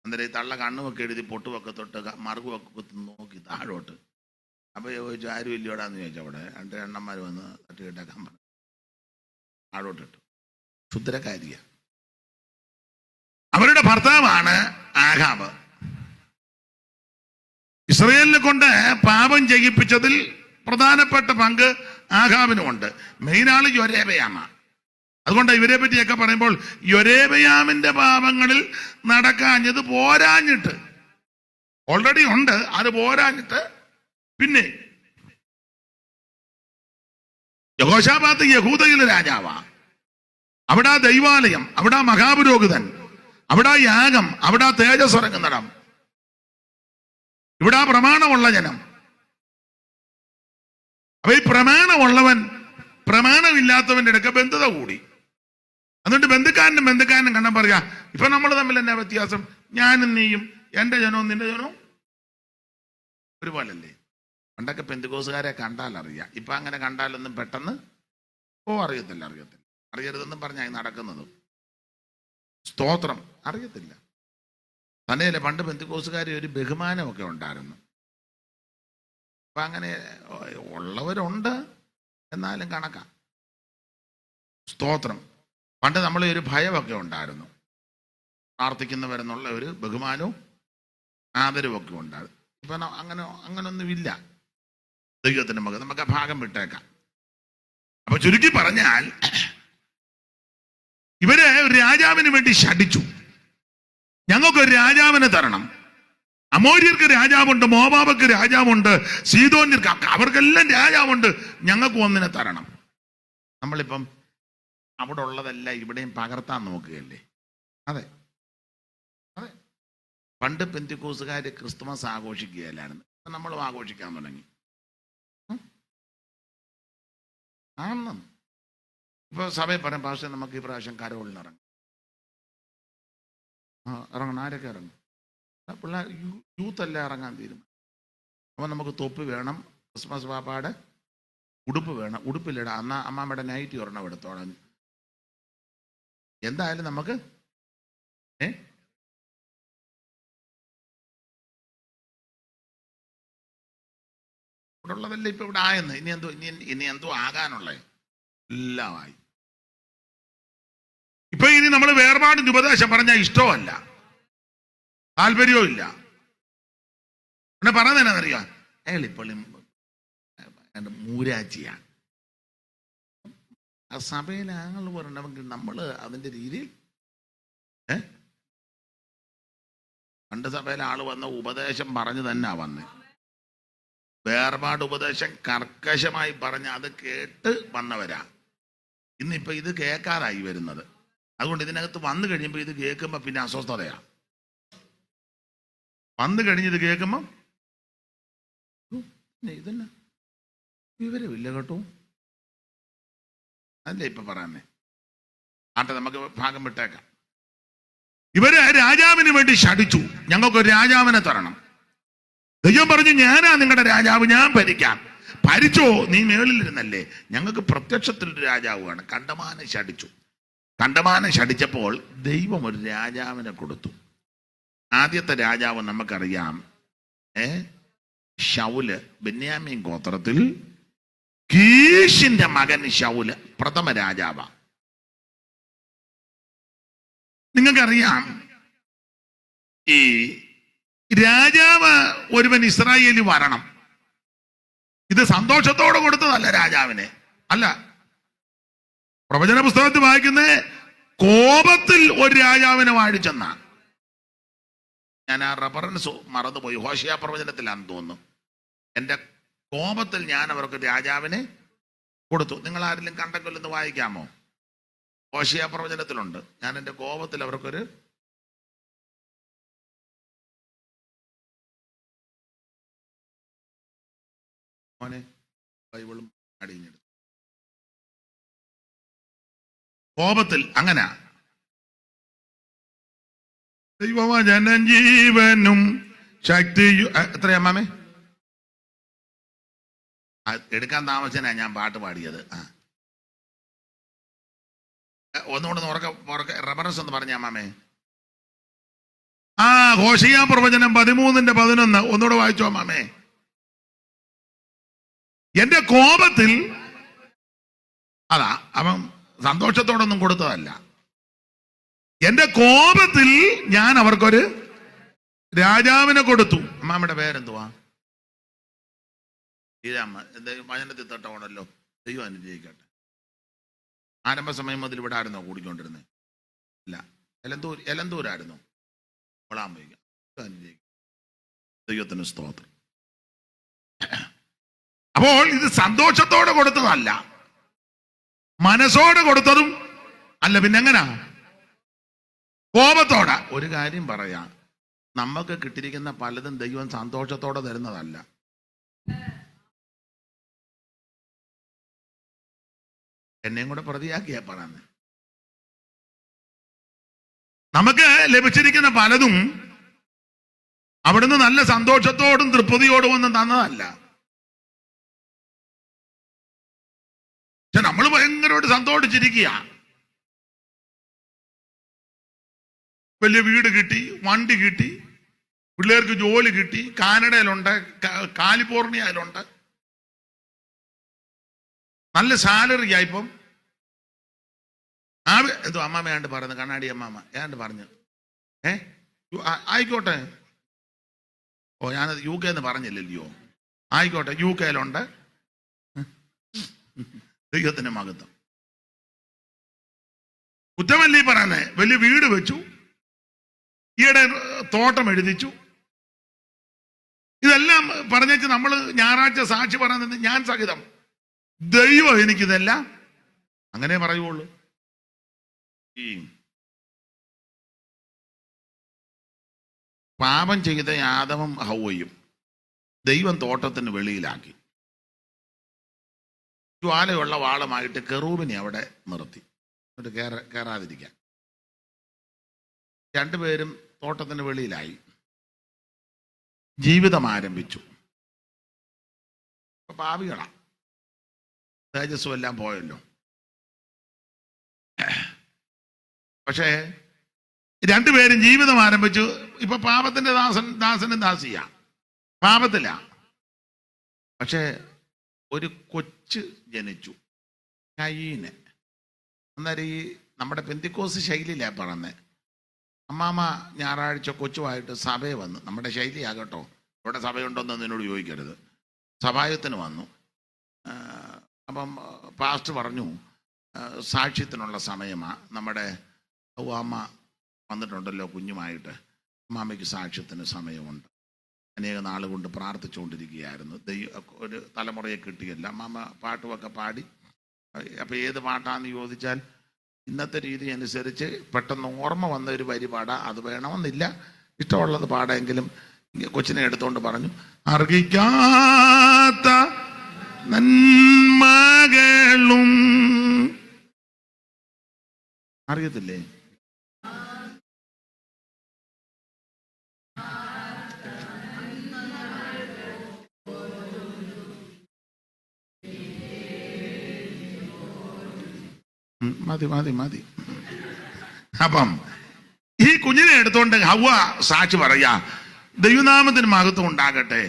അന്നേരം ഈ തള്ള കണ്ണുമൊക്കെ എഴുതി പൊട്ടുമൊക്കെ തൊട്ട് മറുകുമൊക്കെ കുത്തി നോക്കി താഴോട്ട്. അപ്പൊ ചോദിച്ചു, ആരും ഇല്ലയോടാന്ന് ചോദിച്ചു. അവിടെ 2 എണ്ണന്മാർ വന്ന് തട്ടുകെട്ടാക്കാൻ പറഞ്ഞു. താഴോട്ടിട്ടു. ശുദ്രക്കാരിയ. അവരുടെ ഭർത്താവാണ് ആഹാബ്. ഇസ്രായേലിനെ കൊണ്ട് പാപം ചെയ്യിപ്പിച്ചതിൽ പ്രധാനപ്പെട്ട പങ്ക് ആഹാബിനുമുണ്ട്. മെയിനാള് യൊരേബയാമ. അതുകൊണ്ട് ഇവരെ പറ്റിയൊക്കെ പറയുമ്പോൾ യൊരേബയാമിന്റെ പാപങ്ങളിൽ നടക്കാഞ്ഞത് പോരാഞ്ഞിട്ട്, ഓൾറെഡി ഉണ്ട്, അത് പോരാഞ്ഞിട്ട് പിന്നെ യഹോശാഫാത്ത് യഹൂദയിലെ രാജാവാ. അവിടെ ദൈവാലയം, അവിടെ മഹാപുരോഹിതൻ, അവിടെ യാഗം, അവിടെ തേജസ് ഇറങ്ങുന്നിടം, ഇവിടെ പ്രമാണമുള്ള ജനം. അപ്പൊ ഈ പ്രമാണമുള്ളവൻ പ്രമാണമില്ലാത്തവന്റെ അടുക്ക ബന്ധുത കൂടി. എന്നിട്ട് ബന്ധുക്കാരനും കണ്ടാൻ പറയാ, ഇപ്പൊ നമ്മൾ തമ്മിൽ എന്നാ വ്യത്യാസം? ഞാനും നീയും എന്റെ ജനവും നിന്റെ ജനവും ഒരുപോലല്ലേ. പണ്ടൊക്കെ പെന്തുകോസുകാരെ കണ്ടാൽ അറിയാം. ഇപ്പൊ അങ്ങനെ കണ്ടാലൊന്നും പെട്ടെന്ന് അറിയത്തില്ല. അറിയരുതെന്നും പറഞ്ഞാൽ നടക്കുന്നത്. സ്തോത്രം. അറിയത്തില്ല. തന്നെയല്ലേ പണ്ട് പെന്തിക്കോസുകാർ ഒരു ബഹുമാനമൊക്കെ ഉണ്ടായിരുന്നു. അപ്പൊ അങ്ങനെ ഉള്ളവരുണ്ട്, എന്നാലും കണക്കാം. സ്തോത്രം. പണ്ട് നമ്മളെ ഒരു ഭയമൊക്കെ ഉണ്ടായിരുന്നു. പ്രാർത്ഥിക്കുന്നവരെന്നുള്ള ഒരു ബഹുമാനവും ആദരവൊക്കെ ഉണ്ടായിരുന്നു. ഇപ്പൊ അങ്ങനൊന്നുമില്ല. ദൈവത്തിന്റെ മകൻ നമുക്ക് ആ ഭാഗം വിട്ടേക്കാം. അപ്പൊ ചുരുക്കി പറഞ്ഞാൽ ഇവര് ഒരു രാജാവിന് വേണ്ടി ശഠിച്ചു. ഞങ്ങൾക്കൊരു രാജാവിനെ തരണം. അമോര്യർക്ക് രാജാവുണ്ട്, മോവാബക്ക് രാജാവുണ്ട്, സീദോന്യർക്ക്, അവർക്കെല്ലാം രാജാവുണ്ട്, ഞങ്ങൾക്ക് ഒന്നിനെ തരണം. നമ്മളിപ്പം അവിടെ ഉള്ളതല്ല ഇവിടെയും പകർത്താൻ നോക്കുകയല്ലേ? അതെ. പണ്ട് പെന്തിക്കോസുകാര് ക്രിസ്തുമസ് ആഘോഷിക്കുകയല്ലായിരുന്നു. നമ്മളും ആഘോഷിക്കാൻ തുടങ്ങി. ഇപ്പൊ സഭയിൽ പറയാം, പക്ഷേ നമുക്ക് ഈ പ്രാവശ്യം കരോളിന് ഇറങ്ങും. ഇറങ്ങണം. ആരൊക്കെ ഇറങ്ങും? പിള്ളേർ, യൂത്ത് എല്ലാം ഇറങ്ങാൻ തീരുമാനം. അപ്പൊ നമുക്ക് തൊപ്പി വേണം, ക്രിസ്മസ് പാപ്പാടെ ഉടുപ്പ് വേണം. ഉടുപ്പിലിട അന്നാ അമ്മാമ്മയുടെ നൈറ്റി ഒരെണ്ണം എടുത്തോളാം. എന്തായാലും നമുക്ക് ഇവിടെ ഉള്ളതല്ല ഇപ്പൊ ഇവിടെ ആയെന്ന്. ഇനി എന്തോ ആകാനുള്ളേ എല്ലാമായി. ഇപ്പൊ ഇനി നമ്മൾ വേർപാടിന്റെ ഉപദേശം പറഞ്ഞാൽ ഇഷ്ടമല്ല, താല്പര്യവും ഇല്ല. പിന്നെ പറഞ്ഞതെന്നറിയാം, അയാൾ ഇപ്പോൾ മൂരാച്ചിയാണ്. ആ സഭയിൽ ആങ്ങൾ പറയണമെങ്കിൽ നമ്മൾ അതിന്റെ രീതിയിൽ പണ്ട് സഭയിലെ ആള് വന്ന ഉപദേശം പറഞ്ഞു തന്നെ വന്നേ. വേർപാട് ഉപദേശം കർക്കശമായി പറഞ്ഞ് അത് കേട്ട് വന്നവരാ. ഇന്നിപ്പോ ഇത് കേൾക്കാതായി വരുന്നത്. അതുകൊണ്ട് ഇതിനകത്ത് വന്നു കഴിയുമ്പോൾ ഇത് കേൾക്കുമ്പോ പിന്നെ അസ്വസ്ഥതയാ. വന്നു കഴിഞ്ഞത് കേൾക്കുമ്പോ ഇതന്നെ വിവരമില്ല കേട്ടോ, അല്ലേ ഇപ്പൊ പറയാന്നേ. ആട്ടെ, നമുക്ക് ഭാഗം വിട്ടേക്കാം. ഇവര് രാജാവിന് വേണ്ടി ശഠിച്ചു. ഞങ്ങൾക്കൊരു രാജാവിനെ തരണം. ദൈവം പറഞ്ഞു, ഞാനാ നിങ്ങളുടെ രാജാവ്, ഞാൻ ഭരിക്കാം. ഭരിച്ചോ, നീ മേളിലിരുന്നല്ലേ. ഞങ്ങൾക്ക് പ്രത്യക്ഷത്തിൽ ഒരു രാജാവാണ്. കണ്ടമാനം ശഠിച്ചു. കണ്ടമാനം ശഠിച്ചപ്പോൾ ദൈവം ഒരു രാജാവിനെ കൊടുത്തു. ആദ്യത്തെ രാജാവ് നമുക്കറിയാം, ശൗല്. ബെന്യാമീൻ ഗോത്രത്തിൽ കീശിന്റെ മകൻ ശൗല് പ്രഥമ രാജാവാ. നിങ്ങൾക്കറിയാം, ഈ രാജാവ് ഒരുവൻ ഇസ്രായേലിൽ വരണം. ഇത് സന്തോഷത്തോടെ കൊടുത്തതല്ല രാജാവിനെ, അല്ല. പ്രവചന പുസ്തകത്തിൽ വായിക്കുന്ന കോപത്തിൽ ഒരു രാജാവിനെ വാഴിച്ചെന്ന. ഞാൻ ആ റെഫറൻസ് മറന്നുപോയി, ഹോശിയ പ്രവചനത്തിലാണെന്ന് തോന്നുന്നു. എൻ്റെ കോപത്തിൽ ഞാൻ അവർക്ക് രാജാവിനെ കൊടുത്തു. നിങ്ങൾ ആരെങ്കിലും കണ്ടെങ്കിലൊന്ന് വായിക്കാമോ? ഹോശിയ പ്രവചനത്തിലുണ്ട്, ഞാൻ എൻ്റെ കോപത്തിൽ അവർക്കൊരു മോനെ ബൈബിളും അടിഞ്ഞെടുത്തു. കോപത്തിൽ അങ്ങനെ ദൈവവചനം ജീവനും ശക്തിയും. എത്രയാ മാമേ? എടുക്കാൻ താമസിച്ചാ ഞാൻ പാട്ട് പാടിയത്. ഒന്നുകൂടെ ഉറക്കെ റെഫറൻസ് ഒന്ന് പറഞ്ഞാ മാമേ. ഹോശിയ പ്രവചനം 13:11 ഒന്നുകൂടെ വായിച്ചോ മാമേ. എന്റെ കോപത്തിൽ, അതാ അവൻ സന്തോഷത്തോടൊന്നും കൊടുത്തതല്ല. എന്റെ കോപത്തിൽ ഞാൻ അവർക്കൊരു രാജാവിനെ കൊടുത്തു. അമ്മാമ്മയുടെ പേരെന്തുവാ? ശ്രീരാമ. എന്തായാലും വചനത്തിൽ തൊട്ടോണല്ലോ. ദൈവം അനുഗ്രഹിക്കട്ടെ. ആരംഭ സമയം മുതൽ ഇവിടെ ആയിരുന്നോ കൂടിക്കൊണ്ടിരുന്നത്? ഇല്ല, എലന്തൂരായിരുന്നു. ദൈവത്തിന് സ്തോത്രം. അപ്പോൾ ഇത് സന്തോഷത്തോടെ കൊടുത്തതല്ല, മനസ്സോടെ കൊടുത്തതും അല്ല. പിന്നെ എങ്ങനാ? കോപത്തോടെ. ഒരു കാര്യം പറയാം, നമുക്ക് കിട്ടിയിരിക്കുന്ന പലതും ദൈവം സന്തോഷത്തോടെ തരുന്നതല്ല. എന്നെയും കൂടെ പ്രതിയാക്കിയാ പറയുന്നത്. നമുക്ക് ലഭിച്ചിരിക്കുന്ന പലതും അവിടുന്ന് നല്ല സന്തോഷത്തോടും തൃപ്തിയോടും ഒന്നും തന്നതല്ല. പക്ഷെ നമ്മൾ നമ്മൾ ഭയങ്കരമായിട്ട് സന്തോഷിച്ചിരിക്കുക. വലിയ വീട് കിട്ടി, വണ്ടി കിട്ടി, പിള്ളേർക്ക് ജോലി കിട്ടി, കാനഡയിലുണ്ട്, കാലിഫോർണിയയിലുണ്ട്, നല്ല സാലറി ആയിപ്പം. എന്തോ അമ്മാമ്മ ഏണ്ട് പറയുന്നത്, കണ്ണാടി അമ്മാമ്മ ഏണ്ട് പറഞ്ഞു, ആയിക്കോട്ടെ. ഓ, ഞാനത് UK എന്ന് പറഞ്ഞില്ലല്ലോ. ആയിക്കോട്ടെ, UK ദൈവത്തിന്റെ മഹത്വം. കുറ്റമല്ലീ പറയുന്നേ. വലിയ വീട് വെച്ചു, ഈയിടെ തോട്ടം എഴുതിച്ചു. ഇതെല്ലാം പറഞ്ഞേച്ച് നമ്മൾ ഞായറാഴ്ച സാക്ഷി പറയുന്നത് ഞാൻ സഹിതം. ദൈവം എനിക്കിതെല്ലാം അങ്ങനെ പറയുള്ളൂ. ഈ പാപം ചെയ്ത ആദമും ഹവ്വയും ദൈവം തോട്ടത്തിന് വെളിയിലാക്കി. ജ്വാലയുള്ള വാളുമായിട്ട് കെറൂബിനെ അവിടെ നിർത്തി, എന്നിട്ട് കയറാതിരിക്കാൻ. രണ്ടുപേരും തോട്ടത്തിന് വെളിയിലായി, ജീവിതം ആരംഭിച്ചു. പാപികളാ, തേജസ്സും എല്ലാം പോയല്ലോ. പക്ഷേ രണ്ടുപേരും ജീവിതം ആരംഭിച്ചു. ഇപ്പൊ പാപത്തിന്റെ ദാസനും ദാസിയാ, പാപത്തില. പക്ഷെ ഒരു കൊച്ച് ജനിച്ചു, കയീന്. അന്നേരം ഈ നമ്മുടെ പെന്തിക്കോസ് ശൈലിയിലാ പറഞ്ഞേ. അമ്മാമ്മ ഞായറാഴ്ച കൊച്ചുമായിട്ട് സഭയെ വന്നു. നമ്മുടെ ശൈലിയാകട്ടോ, ഇവിടെ സഭയുണ്ടോന്ന് എന്നോട് ചോദിക്കരുത്. സഭായത്തിന് വന്നു. അപ്പം പാസ്റ്റർ പറഞ്ഞു, സാക്ഷ്യത്തിനുള്ള സമയമാ, നമ്മുടെ അമ്മ വന്നിട്ടുണ്ടല്ലോ കുഞ്ഞുമായിട്ട്, അമ്മാമ്മയ്ക്ക് സാക്ഷ്യത്തിന് സമയമുണ്ട്. അനേക നാളുകൊണ്ട് പ്രാർത്ഥിച്ചുകൊണ്ടിരിക്കുകയായിരുന്നു. ഒരു തലമുറയെ കിട്ടിയല്ല. അമ്മാമ്മ പാട്ടുമൊക്കെ പാടി. അപ്പം ഏത് പാട്ടാന്ന് ചോദിച്ചാൽ ഇന്നത്തെ രീതി അനുസരിച്ച് പെട്ടെന്ന് ഓർമ്മ വന്ന ഒരു വരി പാടാ. അത് വേണമെന്നില്ല, ഇഷ്ടമുള്ളത് പാടെങ്കിലും. കൊച്ചിനെ എടുത്തുകൊണ്ട് പറഞ്ഞു, അർഹിക്കാത്ത നന്മകളും. അറിയത്തില്ലേ? മതി മതി മതി. അപ്പം ഈ കുഞ്ഞിനെ എടുത്തോണ്ട് ഹവ്വ സാക്ഷി പറയാ, ദൈവനാമത്തിന് മഹത്വം ഉണ്ടാകട്ടെ.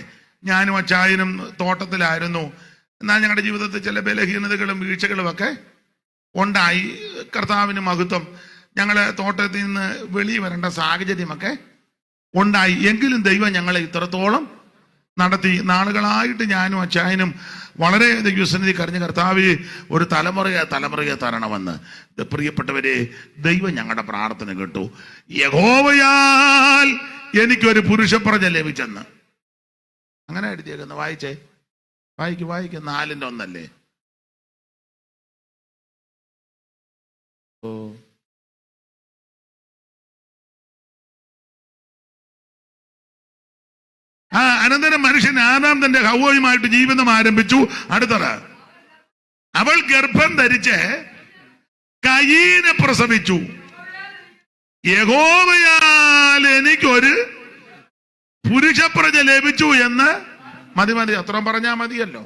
ഞാനും അച്ചായനും തോട്ടത്തിലായിരുന്നു. എന്നാൽ ഞങ്ങളുടെ ജീവിതത്തിൽ ചില ബലഹീനതകളും വീഴ്ചകളും ഒക്കെ ഉണ്ടായി. കർത്താവിന് മഹത്വം. ഞങ്ങളെ തോട്ടത്തിൽ നിന്ന് വെളിയിൽ വരേണ്ട സാഹചര്യമൊക്കെ ഉണ്ടായി. എങ്കിലും ദൈവം ഞങ്ങളെ ഇത്രത്തോളം നടത്തി. നാളുകളായിട്ട് ഞാനും അച്ചായനും വളരെ ദൈവസന്നിധി കരഞ്ഞ്, കർത്താവേ ഒരു തലമുറയെ തരണമെന്ന്. പ്രിയപ്പെട്ടവരെ, ദൈവം ഞങ്ങളുടെ പ്രാർത്ഥന കേട്ടു. യഹോവയാൽ എനിക്കൊരു പുരുഷപ്രജ ലഭിച്ചെന്ന് അങ്ങനെ എഴുതിയേക്കുന്നു. വായിച്ചേ, വായിക്കും 4:1. ഓ, അനന്തരം മനുഷ്യൻ ആദാം തന്റെ ഹവ്വയുമായിട്ട് ജീവിതം ആരംഭിച്ചു. അടുത്തത്, അവൾ ഗർഭം ധരിച്ച് കയീനെ പ്രസവിച്ചു. യഹോവയാൽ എനിക്കൊരു പുരുഷപ്രജ ലഭിച്ചു എന്ന്. മതി, അത്രയും പറഞ്ഞാൽ മതിയല്ലോ.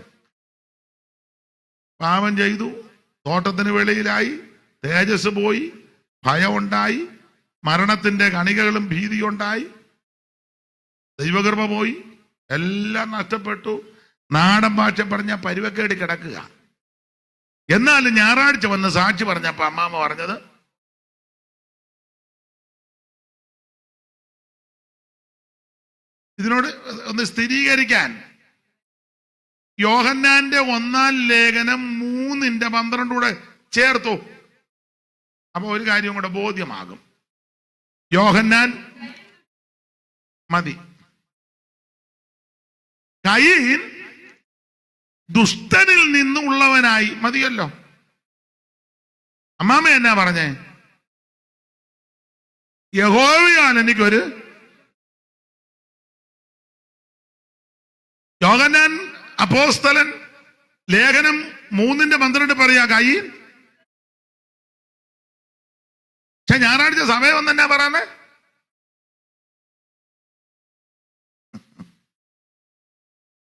പാപം ചെയ്തു, തോട്ടത്തിന് വെളിയിലായി, തേജസ് പോയി, ഭയം ഉണ്ടായി, മരണത്തിന്റെ കണികകളും ഭീതിയുണ്ടായി, ദൈവകൃപ പോയി, എല്ലാം നഷ്ടപ്പെട്ടു. നാടൻ ഭാഷ പറഞ്ഞ പരുവക്കേടി കിടക്കുക. എന്നാലും ഞായറാഴ്ച വന്ന് സാക്ഷി പറഞ്ഞപ്പോ അമ്മാമ്മ പറഞ്ഞത്, ഇതിനോട് ഒന്ന് സ്ഥിരീകരിക്കാൻ യോഹന്നാന്റെ 1-ാം ലേഖനം 3:12 കൂടെ ചേർത്തു. അപ്പൊ ഒരു കാര്യം കൂടെ ബോധ്യമാകും. യോഹന്നാൻ മതി. കയീൻ ദുഷ്ടനിൽ നിന്നുള്ളവനായി. മതിയല്ലോ. അമ്മാമ്മ എന്നാ പറഞ്ഞേ? യഹോവയാൽ എനിക്കൊരു. യോഹന്നാൻ അപ്പോസ്തലൻ ലേഖനം 3:12 പറയാ കയീൻ. പക്ഷെ ഞായറാഴ്ച സമയം വന്നെന്നാ പറയുന്നേ?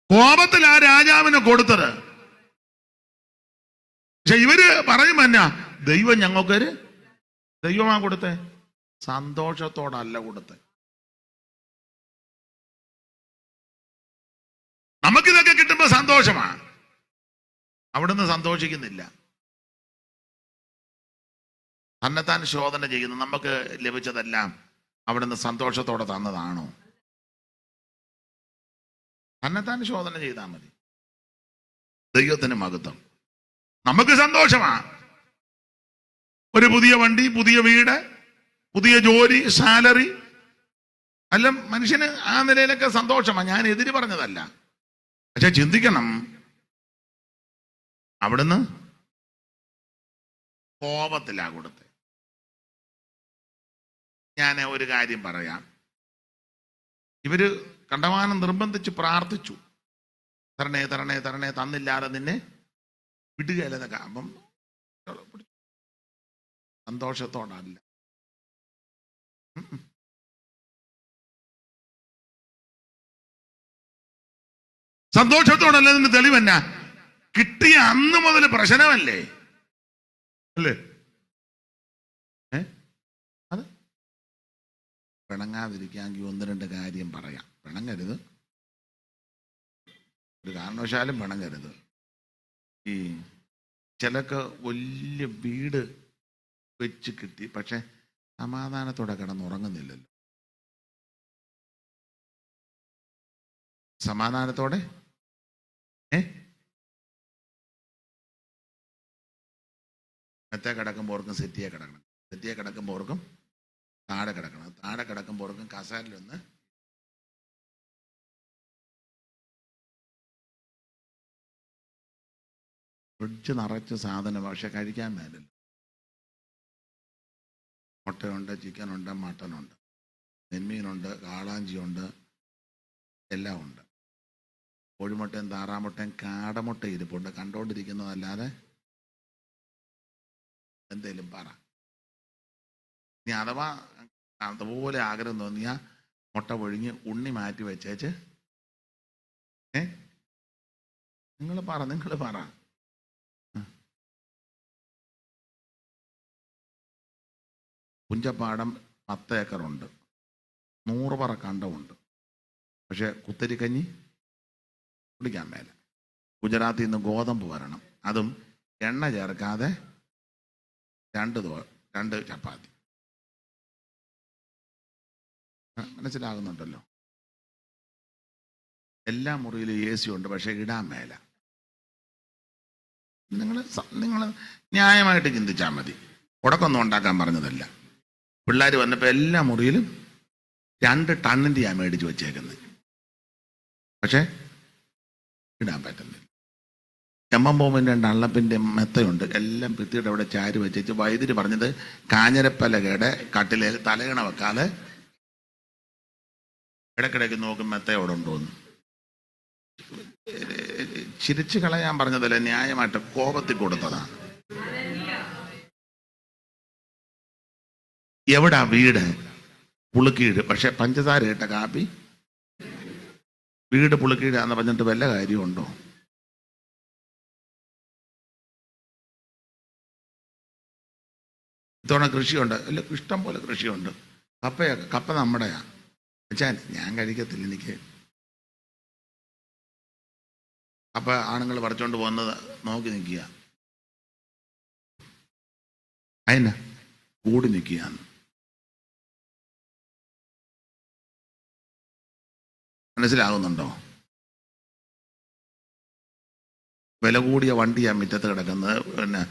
കോപത്തിൽ ആ രാജാവിന് കൊടുത്തത്. പക്ഷെ ഇവര് പറയും എന്നാ, ദൈവം ഞങ്ങൾക്കൊരു ദൈവമാ കൊടുത്തേ, സന്തോഷത്തോടല്ല കൊടുത്തേ. നമുക്കിതൊക്കെ കിട്ടുമ്പോ സന്തോഷമാ, അവിടുന്ന് സന്തോഷിക്കുന്നില്ല. തന്നെത്താൻ ശോധന ചെയ്യുന്നു. നമുക്ക് ലഭിച്ചതെല്ലാം അവിടുന്ന് സന്തോഷത്തോടെ തന്നതാണോ? തന്നെത്താൻ ശോധന ചെയ്താൽ മതി. ദൈവത്തിന് മഹത്വം. നമുക്ക് സന്തോഷമാ. ഒരു പുതിയ വണ്ടി, പുതിയ വീട്, പുതിയ ജോലി, സാലറി, അല്ല മനുഷ്യന് ആ നിലയിലൊക്കെ സന്തോഷമാ. ഞാൻ എതിര് പറഞ്ഞതല്ല. പക്ഷെ ചിന്തിക്കണം, അവിടുന്ന് കോപത്തിലാ കൊടുത്തത്. ഞാൻ ഒരു കാര്യം പറയാം. ഇവര് കണ്ടമാനം നിർബന്ധിച്ച് പ്രാർത്ഥിച്ചു, തരണേ തരണേ തരണേ, തന്നില്ലാതെ നിന്നെ വിടുകയല്ലെന്നൊക്കെ. അപ്പം സന്തോഷത്തോടല്ല. സന്തോഷത്തോടല്ല. ഇതിന് തെളിവെന്നാ? കിട്ടിയ അന്ന് മുതൽ പ്രശ്നമല്ലേ അല്ലേ? അത് പിണങ്ങാതിരിക്കാമെങ്കിൽ ഒന്ന് രണ്ട് കാര്യം പറയാം. പിണങ്ങരുത്, ഒരു കാരണവശാലും പിണങ്ങരുത്. ഈ ചിലക്ക് വലിയ വീട് വെച്ച് കിട്ടി, പക്ഷെ സമാധാനത്തോടെ കിടന്നുറങ്ങുന്നില്ലല്ലോ. സമാധാനത്തോടെ മെത്തേ കിടക്കുമ്പോർക്കും സെറ്റിയെ കിടക്കണം, സെറ്റിയെ കിടക്കുമ്പോർക്കും താഴെ കിടക്കണം, താഴെ കിടക്കുമ്പോർക്കും കസാലിലൊന്ന്. ഫ്രിഡ്ജ് നിറച്ച് സാധനം, പക്ഷെ കഴിക്കാൻ മേലല്ലോ. മുട്ടയുണ്ട്, ചിക്കനുണ്ട്, മട്ടനുണ്ട്, നെന്മീനുണ്ട്, കാളാഞ്ചിയുണ്ട്, എല്ലാം ഉണ്ട്. കോഴിമുട്ടയും താറാമുട്ടയും കാടമുട്ട ഇരിപ്പുണ്ട്. കണ്ടോണ്ടിരിക്കുന്നതല്ലാതെ എന്തേലും പറ. ഇനി അഥവാ അതുപോലെ ആഗ്രഹം തോന്നിയാ മുട്ട പൊഴിഞ്ഞ് ഉണ്ണി മാറ്റി വെച്ചേച്ച് നിങ്ങൾ പറ. പുഞ്ചപ്പാടം 10 ഏക്കറുണ്ട്, 100 പറ കണ്ടമുണ്ട്. പക്ഷെ കുത്തരിക്കഞ്ഞി കുടിക്കാൻ മേല. ഗുജറാത്തിൽ നിന്ന് ഗോതമ്പ് വരണം, അതും എണ്ണ ചേർക്കാതെ 2 ചപ്പാത്തി. മനസ്സിലാകുന്നുണ്ടല്ലോ? എല്ലാ മുറിയിലും AC ഉണ്ട്, പക്ഷെ ഇടാൻ മേല. നിങ്ങൾ ന്യായമായിട്ട് ചിന്തിച്ചാൽ മതി. ഉടക്കൊന്നും ഉണ്ടാക്കാൻ പറഞ്ഞതല്ല. പിള്ളേർ വന്നപ്പോൾ എല്ലാ മുറിയിലും 2 ടണ്ണിൻ്റെയാണ് മേടിച്ച് വെച്ചേക്കുന്നത്, പക്ഷെ ഇടാൻ പറ്റുന്നില്ല. എമ്മമ്പോമിൻ്റെ അള്ളപ്പിൻ്റെ മെത്തയുണ്ട്, എല്ലാം ഭിത്തിയുടെ അവിടെ ചാരി വെച്ചേച്ച് വൈദ്യുതി പറഞ്ഞത് കാഞ്ഞിരപ്പലകയുടെ കട്ടിലേൽ തലയണ വെക്കാതെ ഇടയ്ക്കിടയ്ക്ക് നോക്കും മെത്തയോടെ ഉണ്ടോന്ന്. ചിരിച്ചു കളയാൻ പറഞ്ഞതല്ല, ന്യായമായിട്ട് കോപത്തിൽ കൊടുത്തതാണ്. എവിടാ വീട്? പുളുക്കീട്. പക്ഷെ പഞ്ചസാര ഇട്ട കാപ്പി. വീട് പുളുക്കീടാന്ന് പറഞ്ഞിട്ട് വല്ല കാര്യമുണ്ടോ? ഇത്തവണ കൃഷിയുണ്ട്, അല്ല ഇഷ്ടം പോലെ കൃഷിയുണ്ട്. കപ്പ നമ്മുടെയാ. പക്ഷേ ഞാൻ കഴിക്കത്തില്ല. എനിക്ക് കപ്പ ആണുങ്ങൾ പറിച്ചോണ്ട് പോകുന്നത് നോക്കി നിൽക്കുക, അതിനാ കൂടി നിൽക്കുകയാണ്. മനസ്സിലാകുന്നുണ്ടോ? വില കൂടിയ വണ്ടിയാണ് മുറ്റത്ത് കിടക്കുന്നത്. പിന്നെ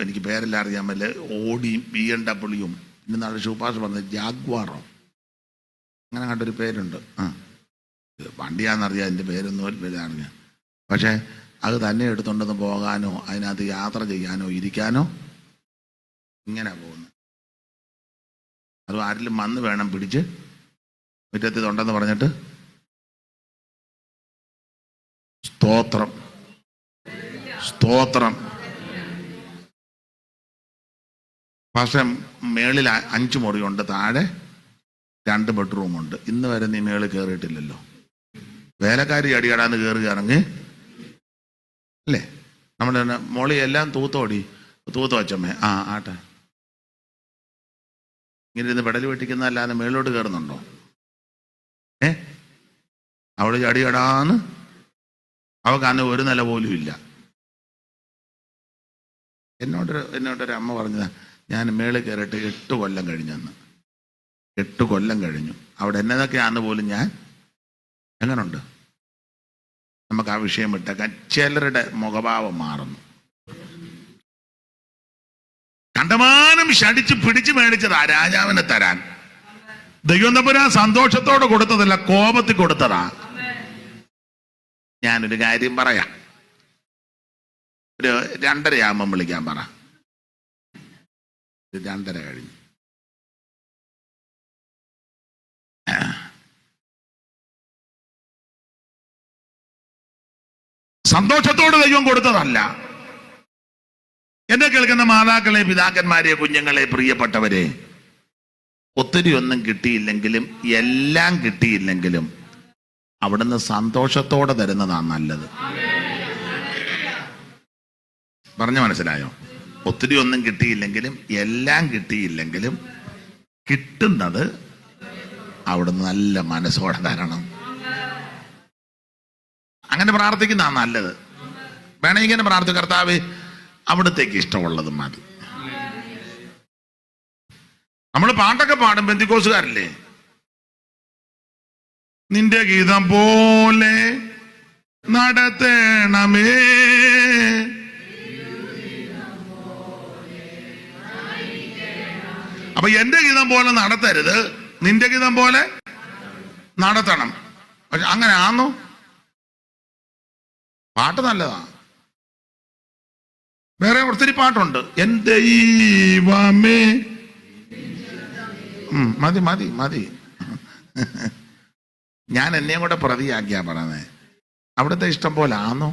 എനിക്ക് പേരെല്ലാം അറിയാൻ പറ്റില്ല. ഓഡിയും BMW ഇന്ന് നാളെ ഷൂപ്പാസ് പറഞ്ഞത് ജാഗ്വാറോ അങ്ങനെ കണ്ടൊരു പേരുണ്ട്. വണ്ടിയാണെന്നറിയാം, എൻ്റെ പേരൊന്നും അറിയാം. പക്ഷേ അത് തന്നെ എടുത്തുകൊണ്ടൊന്ന് പോകാനോ അതിനകത്ത് യാത്ര ചെയ്യാനോ ഇരിക്കാനോ ഇങ്ങനെ പോകുന്നു. അത് ആരിലും വന്ന് വേണം പിടിച്ച് മുറ്റത്ത് ഇതുണ്ടെന്ന് പറഞ്ഞിട്ട്. സ്തോത്രം സ്തോത്രം. പക്ഷെ മേളിൽ 5 മുറിയുണ്ട്, താഴെ 2 ബെഡ്റൂമുണ്ട്. ഇന്ന് വരെ നീ മേളിൽ കയറിയിട്ടില്ലല്ലോ. വേലക്കാരി അടിയാടാന്ന് കയറി ഇറങ്ങി അല്ലേ? നമ്മുടെ മോളി എല്ലാം തൂത്തോ അച്ചമ്മേ? ആ ആട്ടെ. ഇങ്ങനെ ഇരുന്ന് പെടൽ വെട്ടിക്കുന്നതല്ലാതെ മേളിലോട്ട് കയറുന്നുണ്ടോ? അവള് ചടികടാന്ന് അവൾക്ക് ഒരു നില പോലും ഇല്ല. എന്നോടൊരു അമ്മ പറഞ്ഞതാ, ഞാൻ മേളിൽ കയറിയിട്ട് 8 കൊല്ലം കഴിഞ്ഞെന്ന്. 8 കൊല്ലം കഴിഞ്ഞു. അവിടെ എന്നതൊക്കെയാന്ന് പോലും ഞാൻ. എങ്ങനുണ്ട്? നമുക്ക് ആ വിഷയം വിട്ടേക്കാൻ. ചിലരുടെ മുഖഭാവം മാറുന്നു. കണ്ടമാനം ശടിച്ച് പിടിച്ചു മേടിച്ചതാ രാജാവിനെ തരാൻ. ദൈവം തമ്പുരാൻ സന്തോഷത്തോടെ കൊടുത്തതല്ല, കോപത്തിൽ കൊടുത്തതാ. ഞാനൊരു കാര്യം പറയാം. ഒരു 2:30 വിളിക്കാൻ പറ. 2:30 കഴിഞ്ഞു. സന്തോഷത്തോടെ ദൈവം കൊടുത്തതല്ല. എന്നെ കേൾക്കുന്ന മാതാക്കളെ, പിതാക്കന്മാരെ, കുഞ്ഞുങ്ങളെ, പ്രിയപ്പെട്ടവരെ, ഒത്തിരി ഒന്നും കിട്ടിയില്ലെങ്കിലും എല്ലാം കിട്ടിയില്ലെങ്കിലും അവിടുന്ന് സന്തോഷത്തോടെ തരുന്നതാണ് നല്ലത്. പറഞ്ഞു മനസ്സിലായോ? ഒത്തിരി ഒന്നും കിട്ടിയില്ലെങ്കിലും എല്ലാം കിട്ടിയില്ലെങ്കിലും കിട്ടുന്നത് അവിടുന്ന് നല്ല മനസ്സോടെ തരണം. അങ്ങനെ പ്രാർത്ഥിക്കുന്നതാണ് നല്ലത്. വേണമെങ്കിൽ ഇങ്ങനെ പ്രാർത്ഥിക്കും, കർത്താവേ അവിടത്തേക്ക് ഇഷ്ടമുള്ളത് മതി. നമ്മൾ പാട്ടൊക്കെ പാടും, പെന്തിക്കോസുകാരല്ലേ? നിന്റെ ഗീതം പോലെ നടത്തണമേ, അപ്പൊ എന്റെ ഗീതം പോലെ നടത്തരുത്, നിന്റെ ഗീതം പോലെ നടത്തണം. പക്ഷെ അങ്ങനെ ആന്നോ? പാട്ട് നല്ലതാ. വേറെ ഒത്തിരി പാട്ടുണ്ട്. എൻ ദൈവമേ, മതി മതി മതി. ഞാൻ എന്നെയും കൂടെ പ്രതിയാക്കിയാ പറഞ്ഞത്. അവിടുത്തെ ഇഷ്ടം പോലെ ആന്നോ?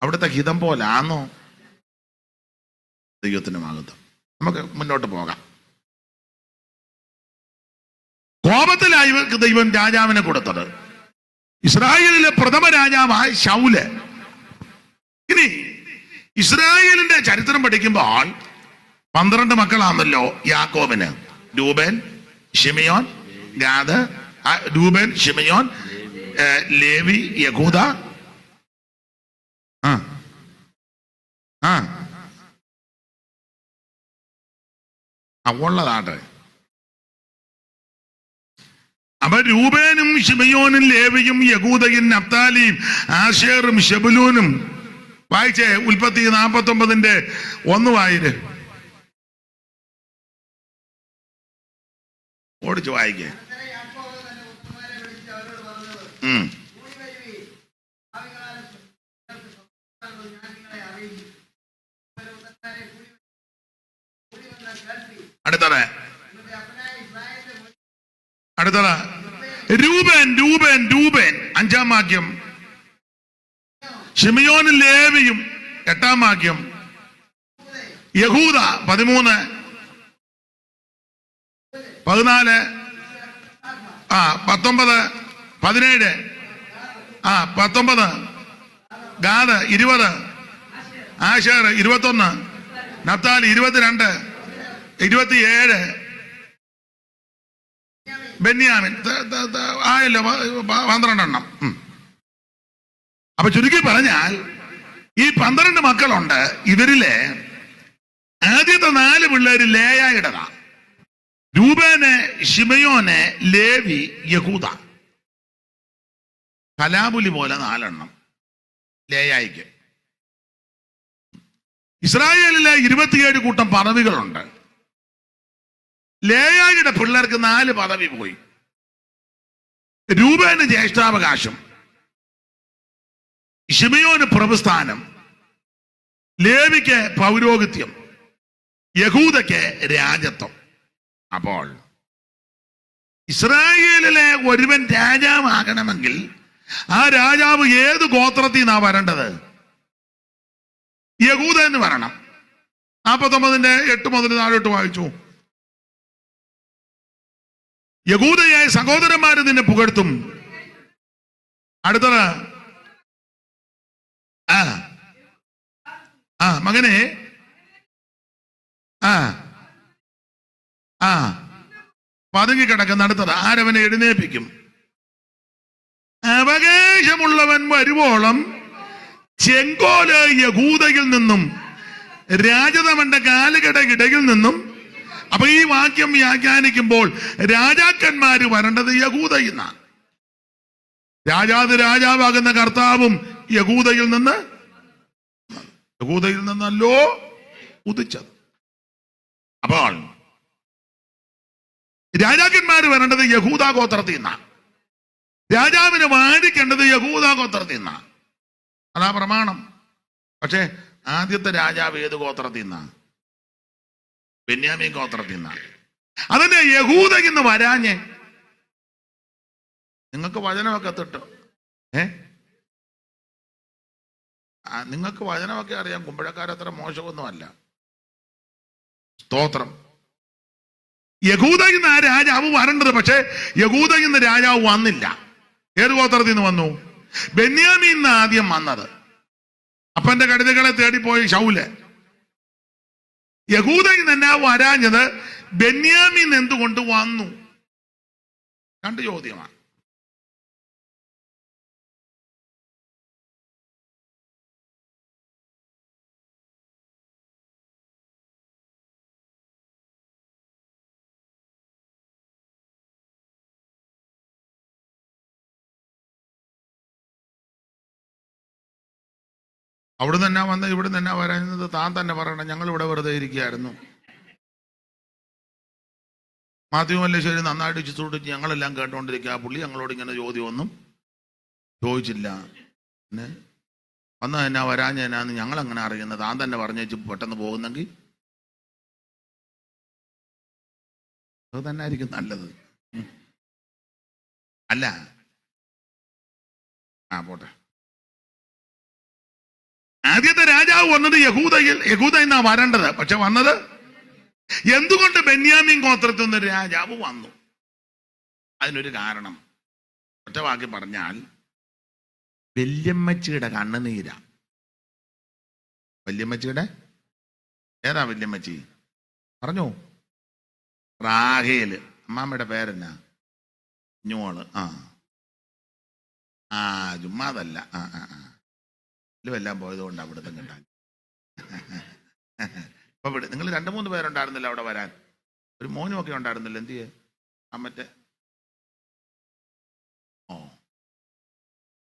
അവിടുത്തെ ഹിതം പോലെ ആന്നോ? ദൈവത്തിന് മഹത്വം. നമുക്ക് മുന്നോട്ട് പോകാം. കോപത്തിലായി ദൈവം രാജാവിനെ കൊടുത്തത്. ഇസ്രായേലിലെ പ്രഥമ രാജാവായ ശൗല്. ഇനി ഇസ്രായേലിന്റെ ചരിത്രം പഠിക്കുമ്പോൾ 12 മക്കളാണല്ലോ യാക്കോബിന്. രൂബേൻ, ശിമെയോൻ, ഗാദ്, രൂബേൻ, ശിമെയോൻ, ലേവി, യഹൂദ. ഉള്ളതാട്ടെ. അപ്പൊ രൂബേനും ശിമെയോനും ലേവിയും യഹൂദയും നഫ്താലിയും ആശേറും ശെബുലൂനും. വായിച്ചേ ഉൽപ്പത്തി 49:1 വായിര്. ഓടിച്ചു വായിക്കേ. അടുത്തത് രൂബേൻ രൂബേൻ രൂബേൻ 5-ാം വാക്യം. ശിമെയോനും ലേവിയും 8-ാം വാക്യം. യഹൂദ 13, 14, 19, 17, 19, ഗാദ് 20, ആശേർ 21, നഫ്താലി 22, 27, ബെന്യാമിൻ ആയല്ലോ 12 എണ്ണം. അപ്പൊ ചുരുക്കി പറഞ്ഞാൽ ഈ 12 മക്കളുണ്ട്. ഇവരിലെ ആദ്യത്തെ 4 പിള്ളേര് ലേയായിടതാ. രൂബേന്, ശിമെയോന്, ലേവി, യഹൂദ. കലാപുലി പോലെ 4 എണ്ണം ലേയായിക്ക്. ഇസ്രായേലിലെ 27 കൂട്ടം പദവികളുണ്ട്. ലേയായിയുടെ പിള്ളേർക്ക് 4 പദവി പോയി. രൂബേന് ജ്യേഷ്ഠാവകാശം, ശിമെയോന് പ്രഭുസ്ഥാനം, ലേവിക്ക് പൗരോഹിത്യം, യഹൂദയ്ക്ക് രാജത്വം. അപ്പോൾ ഇസ്രായേലിലെ ഒരുവൻ രാജാവാകണമെങ്കിൽ ആ രാജാവ് ഏത് ഗോത്രത്തിൽ നിന്നാ വരേണ്ടത്? യഹൂദ എന്ന് വരണം. 49:8 മുതൽ താഴോട്ട് വായിച്ചു. യഹൂദയായ സഹോദരന്മാര് നിന്നെ പുകഴ്ത്തും. അടുത്തത് മകനെ പതുങ്ങിക്കിടക്കുന്ന അടുത്തത് ആരവനെ എഴുന്നേൽപ്പിക്കും. അവകാശമുള്ളവൻ വരുവോളം ചെങ്കോല് യഹൂദയിൽ നിന്നും രാജതവന്റെ കാലുകടയിടയിൽ നിന്നും. അപ്പൊ ഈ വാക്യം വ്യാഖ്യാനിക്കുമ്പോൾ രാജാക്കന്മാര് വരേണ്ടത് യഹൂദയിൽ നിന്നാണ്. രാജാവാകുന്ന കർത്താവും യഹൂദയിൽ നിന്നല്ലോ ഉദിച്ചത്. അപ്പോൾ രാജാക്കന്മാര് വരേണ്ടത് യഹൂദ ഗോത്രത്തിൽ നിന്നാണ്. രാജാവിന് വാഴിക്കേണ്ടത് യഹൂദ ഗോത്രത്തിൽ നിന്നാണ്. അതാ പ്രമാണം. പക്ഷെ ആദ്യത്തെ രാജാവ് ഏത് ഗോത്രത്തിൽ നിന്നാണ്? ബെന്യാമീൻ ഗോത്രത്തിൽ നിന്നാണ്. അതിന്റെ യഹൂദയിൽ നിന്ന് വരാഞ്ഞേ. നിങ്ങൾക്ക് വചനമൊക്കെ തിട്ടു. നിങ്ങൾക്ക് വചനമൊക്കെ അറിയാം. കുമ്പഴക്കാരത്ര മോശമൊന്നുമല്ല. സ്തോത്രം. യഹൂദയിൽ നിന്ന് ആ രാജാവ് വരേണ്ടത്. പക്ഷെ യഹൂദയിൽ നിന്ന് രാജാവ് വന്നില്ല. ഏത് ഗോത്രത്തിൽ നിന്ന് വന്നു? ബെന്യാമീൻ നിന്ന് ആദ്യം വന്നത്. അപ്പന്റെ കഴുതകളെ തേടിപ്പോയി ശൗല്. യഹൂദയിൽ നിന്ന് വരാഞ്ഞത് ബെന്യാമീൻ എന്തുകൊണ്ട് വന്നു? രണ്ട് ചോദ്യമാണ്. അവിടെ തന്നെ വന്ന് ഇവിടെ തന്നെ വരാഞ്ഞത് താൻ തന്നെ പറയണം. ഞങ്ങൾ ഇവിടെ വെറുതെ ഇരിക്കുകയായിരുന്നു. മാത്യു മല്ലേശ്വരി നന്നായിട്ട് ചുറ്റുപിടിച്ച് ഞങ്ങളെല്ലാം കേട്ടോണ്ടിരിക്കുക. പുള്ളി ഞങ്ങളോട് ഇങ്ങനെ ചോദ്യമൊന്നും ചോദിച്ചില്ല. പിന്നെ വന്ന എന്നാ വരാഞ്ഞ എന്നാന്ന് ഞങ്ങൾ അങ്ങനെ അറിയുന്നത്? താൻ തന്നെ പറഞ്ഞേച്ച് പെട്ടെന്ന് പോകുന്നെങ്കിൽ അത് തന്നെ ആയിരിക്കും നല്ലത്. അല്ല പോട്ടെ. ആദ്യത്തെ രാജാവ് വന്നത് യഹൂദയിൽ നിന്നാ വരേണ്ടത്. പക്ഷെ വന്നത് എന്തുകൊണ്ട് ബെന്യാമീൻ ഗോത്രത്തിൽ നിന്ന് രാജാവ് വന്നു? അതിനൊരു കാരണം ഒറ്റ വാക്കി പറഞ്ഞാൽ വല്യമ്മച്ചിയുടെ കണ്ണുനീര. വല്യമ്മച്ചിയുടെ ഏതാ വല്യമ്മച്ചി? പറഞ്ഞോ. റാഹേല്. അമ്മാമ്മയുടെ പേരെന്നാ? ഞോള്. ചുമ്മാതല്ല. എല്ലാം പോയതുകൊണ്ട് അവിടുത്തെ കിട്ടാൻ. ഇപ്പൊ നിങ്ങൾ 2-3 പേരുണ്ടായിരുന്നില്ല അവിടെ വരാൻ. ഒരു മോനും ഒക്കെ ഉണ്ടായിരുന്നില്ല. എന്ത് ചെയ്യേ? മറ്റേ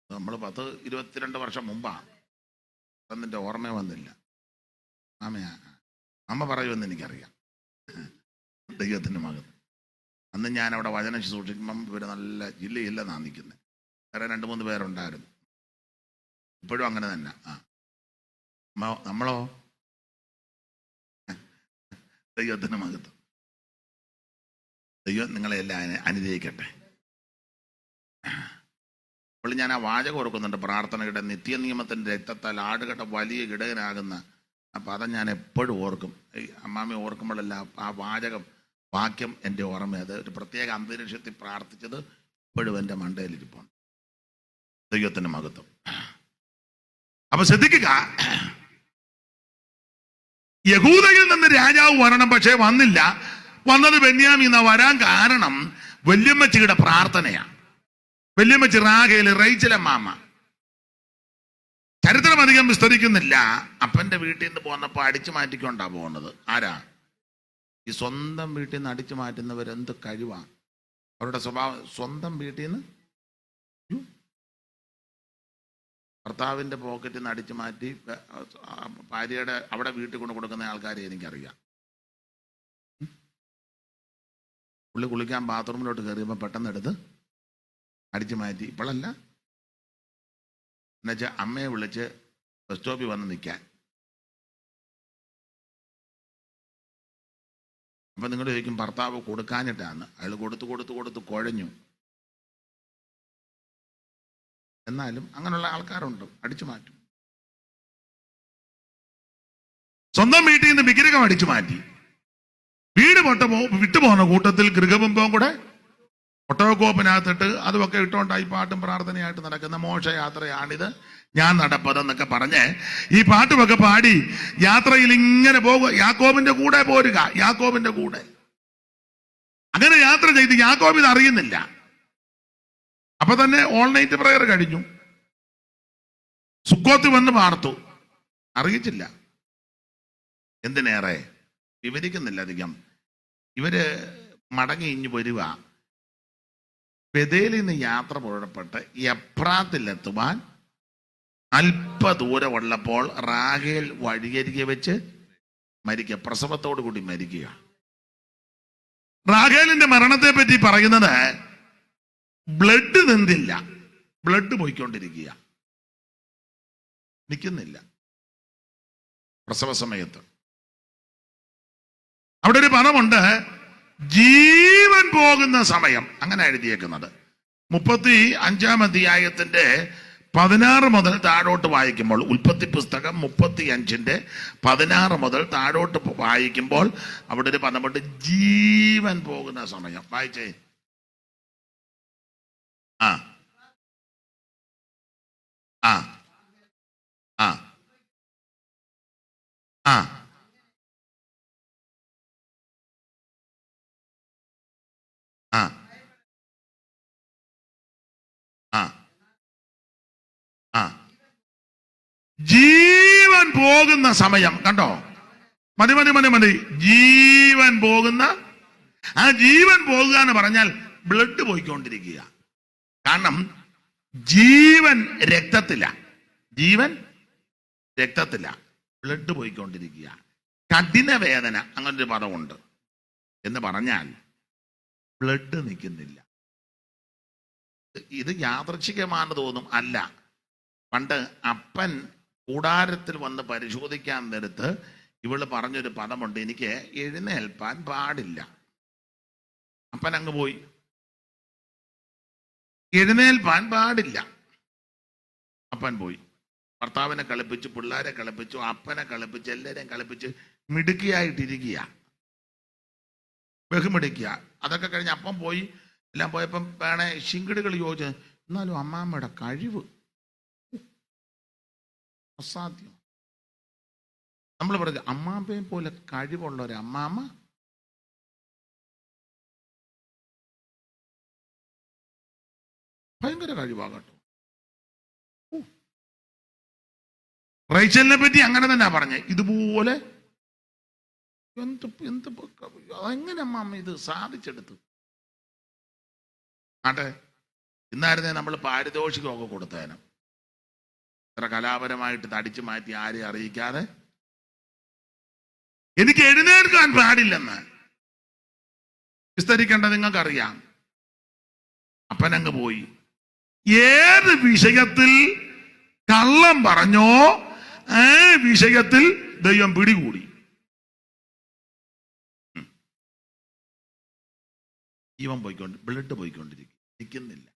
നമ്മൾ 10-22 വർഷം മുമ്പാ. അതിന്റെ ഓർമ്മ വന്നില്ല. അമ്മ പറയുമെന്ന് എനിക്കറിയാം. ദൈവത്തിന്റെ മകൻ. അന്ന് ഞാൻ അവിടെ വചനം സൂക്ഷിക്കുമ്പം ഇവര് നല്ല ജില്ലയില്ലെന്നാ നിൽക്കുന്നത്. വേറെ 2-3 പേരുണ്ടായിരുന്നു. ഇപ്പോഴും അങ്ങനെ തന്നെ. നമ്മളോ? ദൈവത്തിന് മഹത്വം. ദൈവം നിങ്ങളെ എല്ലാം അനുഗ്രഹിക്കട്ടെ. അപ്പോൾ ഞാൻ ആ വാചകം ഓർക്കുന്നുണ്ട്. പ്രാർത്ഥനയുടെ നിത്യനിയമത്തിന്റെ രക്തത്താൽ ആടുകെട്ട വലിയ ഇടയനാകുന്ന ആ പദം ഞാൻ എപ്പോഴും ഓർക്കും. അമ്മാമ്മ ഓർക്കുമ്പോഴല്ല ആ വാക്യം എൻ്റെ ഓർമ്മ. അത് ഒരു പ്രത്യേക അന്തരീക്ഷത്തിൽ പ്രാർത്ഥിച്ചത് ഇപ്പോഴും എൻ്റെ മണ്ടയിലിരിപ്പുണ്ട്. ദൈവത്തിന് മഹത്വം. അപ്പൊ ശ്രദ്ധിക്കുക, യഹൂദയിൽ നിന്ന് രാജാവ് വരണം. പക്ഷേ വന്നില്ല. വന്നത് ബെന്യാമീൻ. വരാൻ കാരണം വല്യമ്മച്ചിയുടെ പ്രാർത്ഥനയാണ്. വല്യമ്മച്ചി റാഹേല്, റേച്ചലെ മാമ. ചരിത്രം അധികം വിസ്തരിക്കുന്നില്ല. അപ്പന്റെ വീട്ടിൽ നിന്ന് പോന്നപ്പോ അടിച്ചു മാറ്റിക്കൊണ്ടാ പോകുന്നത്. ആരാ? ഈ സ്വന്തം വീട്ടിൽ നിന്ന് അടിച്ചു മാറ്റുന്നവരെന്ത് കഴിവാ അവരുടെ സ്വഭാവം. സ്വന്തം വീട്ടിൽ നിന്ന് ഭർത്താവിൻ്റെ പോക്കറ്റിൽ നിന്ന് അടിച്ചു മാറ്റി ഭാര്യയുടെ അവിടെ വീട്ടിൽ കൊണ്ട് കൊടുക്കുന്ന ആൾക്കാരെ എനിക്കറിയാം. പുള്ളി കുളിക്കാൻ ബാത്റൂമിലോട്ട് കയറിയപ്പോൾ പെട്ടെന്ന് എടുത്ത് അടിച്ചു മാറ്റി. ഇപ്പോഴല്ല, എന്നുവെച്ചാൽ അമ്മയെ വിളിച്ച് ബസ് സ്റ്റോപ്പിൽ വന്ന് നിൽക്കാൻ. അപ്പം നിങ്ങൾ ചോദിക്കും ഭർത്താവ് കൊടുക്കാഞ്ഞിട്ടാണ്. അയാൾ കൊടുത്ത് കുഴഞ്ഞു. എന്നാലും അങ്ങനെയുള്ള ആൾക്കാരുണ്ട്, അടിച്ചു മാറ്റും. സ്വന്തം വീട്ടിൽ നിന്ന് വിഗ്രഹം അടിച്ചു മാറ്റി. വീട് വിട്ടുപോകുന്ന കൂട്ടത്തിൽ ഗൃഹബിംബവും കൂടെ ഒട്ടകക്കോപ്പിനകത്തിട്ട് അതുമൊക്കെ ഇട്ടുകൊണ്ടായി പാട്ടും പ്രാർത്ഥനയായിട്ട് നടക്കുന്ന മോക്ഷയാത്രയാണിത്, ഞാൻ നടപ്പതെന്നൊക്കെ പറഞ്ഞ് ഈ പാട്ടുമൊക്കെ പാടി യാത്രയിൽ ഇങ്ങനെ പോകുക. യാക്കോബിന്റെ കൂടെ പോരുക, യാക്കോബിന്റെ കൂടെ. അങ്ങനെ യാത്ര ചെയ്ത് യാക്കോബ് ഇത് അറിയുന്നില്ല. അപ്പൊ തന്നെ ഓൾ നൈറ്റ് പ്രയർ കഴിഞ്ഞു. സുക്കോത്ത് വന്ന് പാർത്തു, അറിയിച്ചില്ല. എന്തിനേറെ വിവരിക്കുന്നില്ല അധികം. ഇവര് മടങ്ങി ഇഞ്ഞു വരിക. ബെഥേലിൽ നിന്ന് യാത്ര പുറപ്പെട്ട് എഫ്രാത്തിലെത്തുവാൻ അല്പ ദൂരമുള്ളപ്പോൾ റാഹേൽ വഴിയരികെ വെച്ച് മരിക്കുക, പ്രസവത്തോടു കൂടി മരിക്കുക. റാഹേലിന്റെ മരണത്തെ പറ്റി പറയുന്നത് ബ്ലഡ് നിന്നില്ല, ബ്ലഡ് പോയിക്കൊണ്ടിരിക്കുക, നിൽക്കുന്നില്ല പ്രസവ സമയത്ത്. അവിടെ ഒരു പദമുണ്ട്, ജീവൻ പോകുന്ന സമയം, അങ്ങനെ എഴുതിയേക്കുന്നത്. 35-ാം അധ്യായത്തിന്റെ 16 മുതൽ താഴോട്ട് വായിക്കുമ്പോൾ, ഉൽപ്പത്തി പുസ്തകം 35-ന്റെ 16 മുതൽ താഴോട്ട് വായിക്കുമ്പോൾ അവിടെ ഒരു പദമുണ്ട്, ജീവൻ പോകുന്ന സമയം. വായിച്ചേ. ആ ആ ആ ആ ആ ആ ആ ജീവൻ പോകുന്ന സമയം. കണ്ടോ? മതി മതി മതി മതി. ജീവൻ പോകുന്ന, ആ ജീവൻ പോകുക എന്ന് പറഞ്ഞാൽ ബ്ലഡ് പോയിക്കൊണ്ടിരിക്കുക. കാരണം ജീവൻ രക്തത്തില, ജീവൻ രക്തത്തില, ബ്ലഡ് പോയിക്കൊണ്ടിരിക്കുക. കഠിന വേദന, അങ്ങനൊരു പദമുണ്ട്. എന്ന് പറഞ്ഞാൽ ബ്ലഡ് നിൽക്കുന്നില്ല. ഇത് യാദൃച്ഛികമാണെന്ന് തോന്നും, അല്ല. പണ്ട് അപ്പൻ കൂടാരത്തിൽ വന്ന് പരിശോധിക്കാൻ നേരത്ത് ഇവള് പറഞ്ഞൊരു പദമുണ്ട്, എനിക്ക് എഴുന്നേൽപ്പാൻ പാടില്ല. അപ്പൻ അങ്ങ് പോയി, എഴുന്നേൽപ്പാൻ പാടില്ല. അപ്പൻ പോയി, ഭർത്താവിനെ കളിപ്പിച്ചു, പിള്ളേരെ കളിപ്പിച്ചു, അപ്പനെ കളിപ്പിച്ച്, എല്ലാരെയും കളിപ്പിച്ച് മിടുക്കിയായിട്ടിരിക്കുക, ബഹുമിടിക്കുക. അതൊക്കെ കഴിഞ്ഞ് അപ്പം പോയി, എല്ലാം പോയപ്പം വേണേ ശിങ്കിടികൾ ചോദിച്ചു. എന്നാലും അമ്മാമ്മയുടെ കഴിവ് അസാധ്യം. നമ്മൾ പറഞ്ഞു, അമ്മാമ്മയെ പോലെ കഴിവുള്ള ഒരു അമ്മാമ്മ ഭയങ്കര കഴിവാകട്ടോ. റൈച്ചലിനെ പറ്റി അങ്ങനെ തന്നെ പറഞ്ഞേ, ഇതുപോലെ എങ്ങനെ അമ്മാമ്മ ഇത് സാധിച്ചെടുത്തു. ആട്ടെ, ഇന്നായിരുന്നേ നമ്മൾ പാരിതോഷികമൊക്കെ കൊടുത്തേനും. ഇത്ര കലാപരമായിട്ട് തടിച്ചു മാറ്റി ആരെയും അറിയിക്കാതെ. എനിക്ക് എഴുന്നേൽക്കാൻ പാടില്ലെന്ന് വിസ്തരിക്കേണ്ട നിങ്ങൾക്കറിയാം. അപ്പനങ്ങ് പോയി. ഏത് വിഷയത്തിൽ കള്ളം പറഞ്ഞോ ആ വിഷയത്തിൽ ദൈവം പിടികൂടി. ജീവൻ പോയിക്കൊണ്ട്, ബ്ലഡ് പോയിക്കൊണ്ടിരിക്കും, നിൽക്കുന്നില്ല.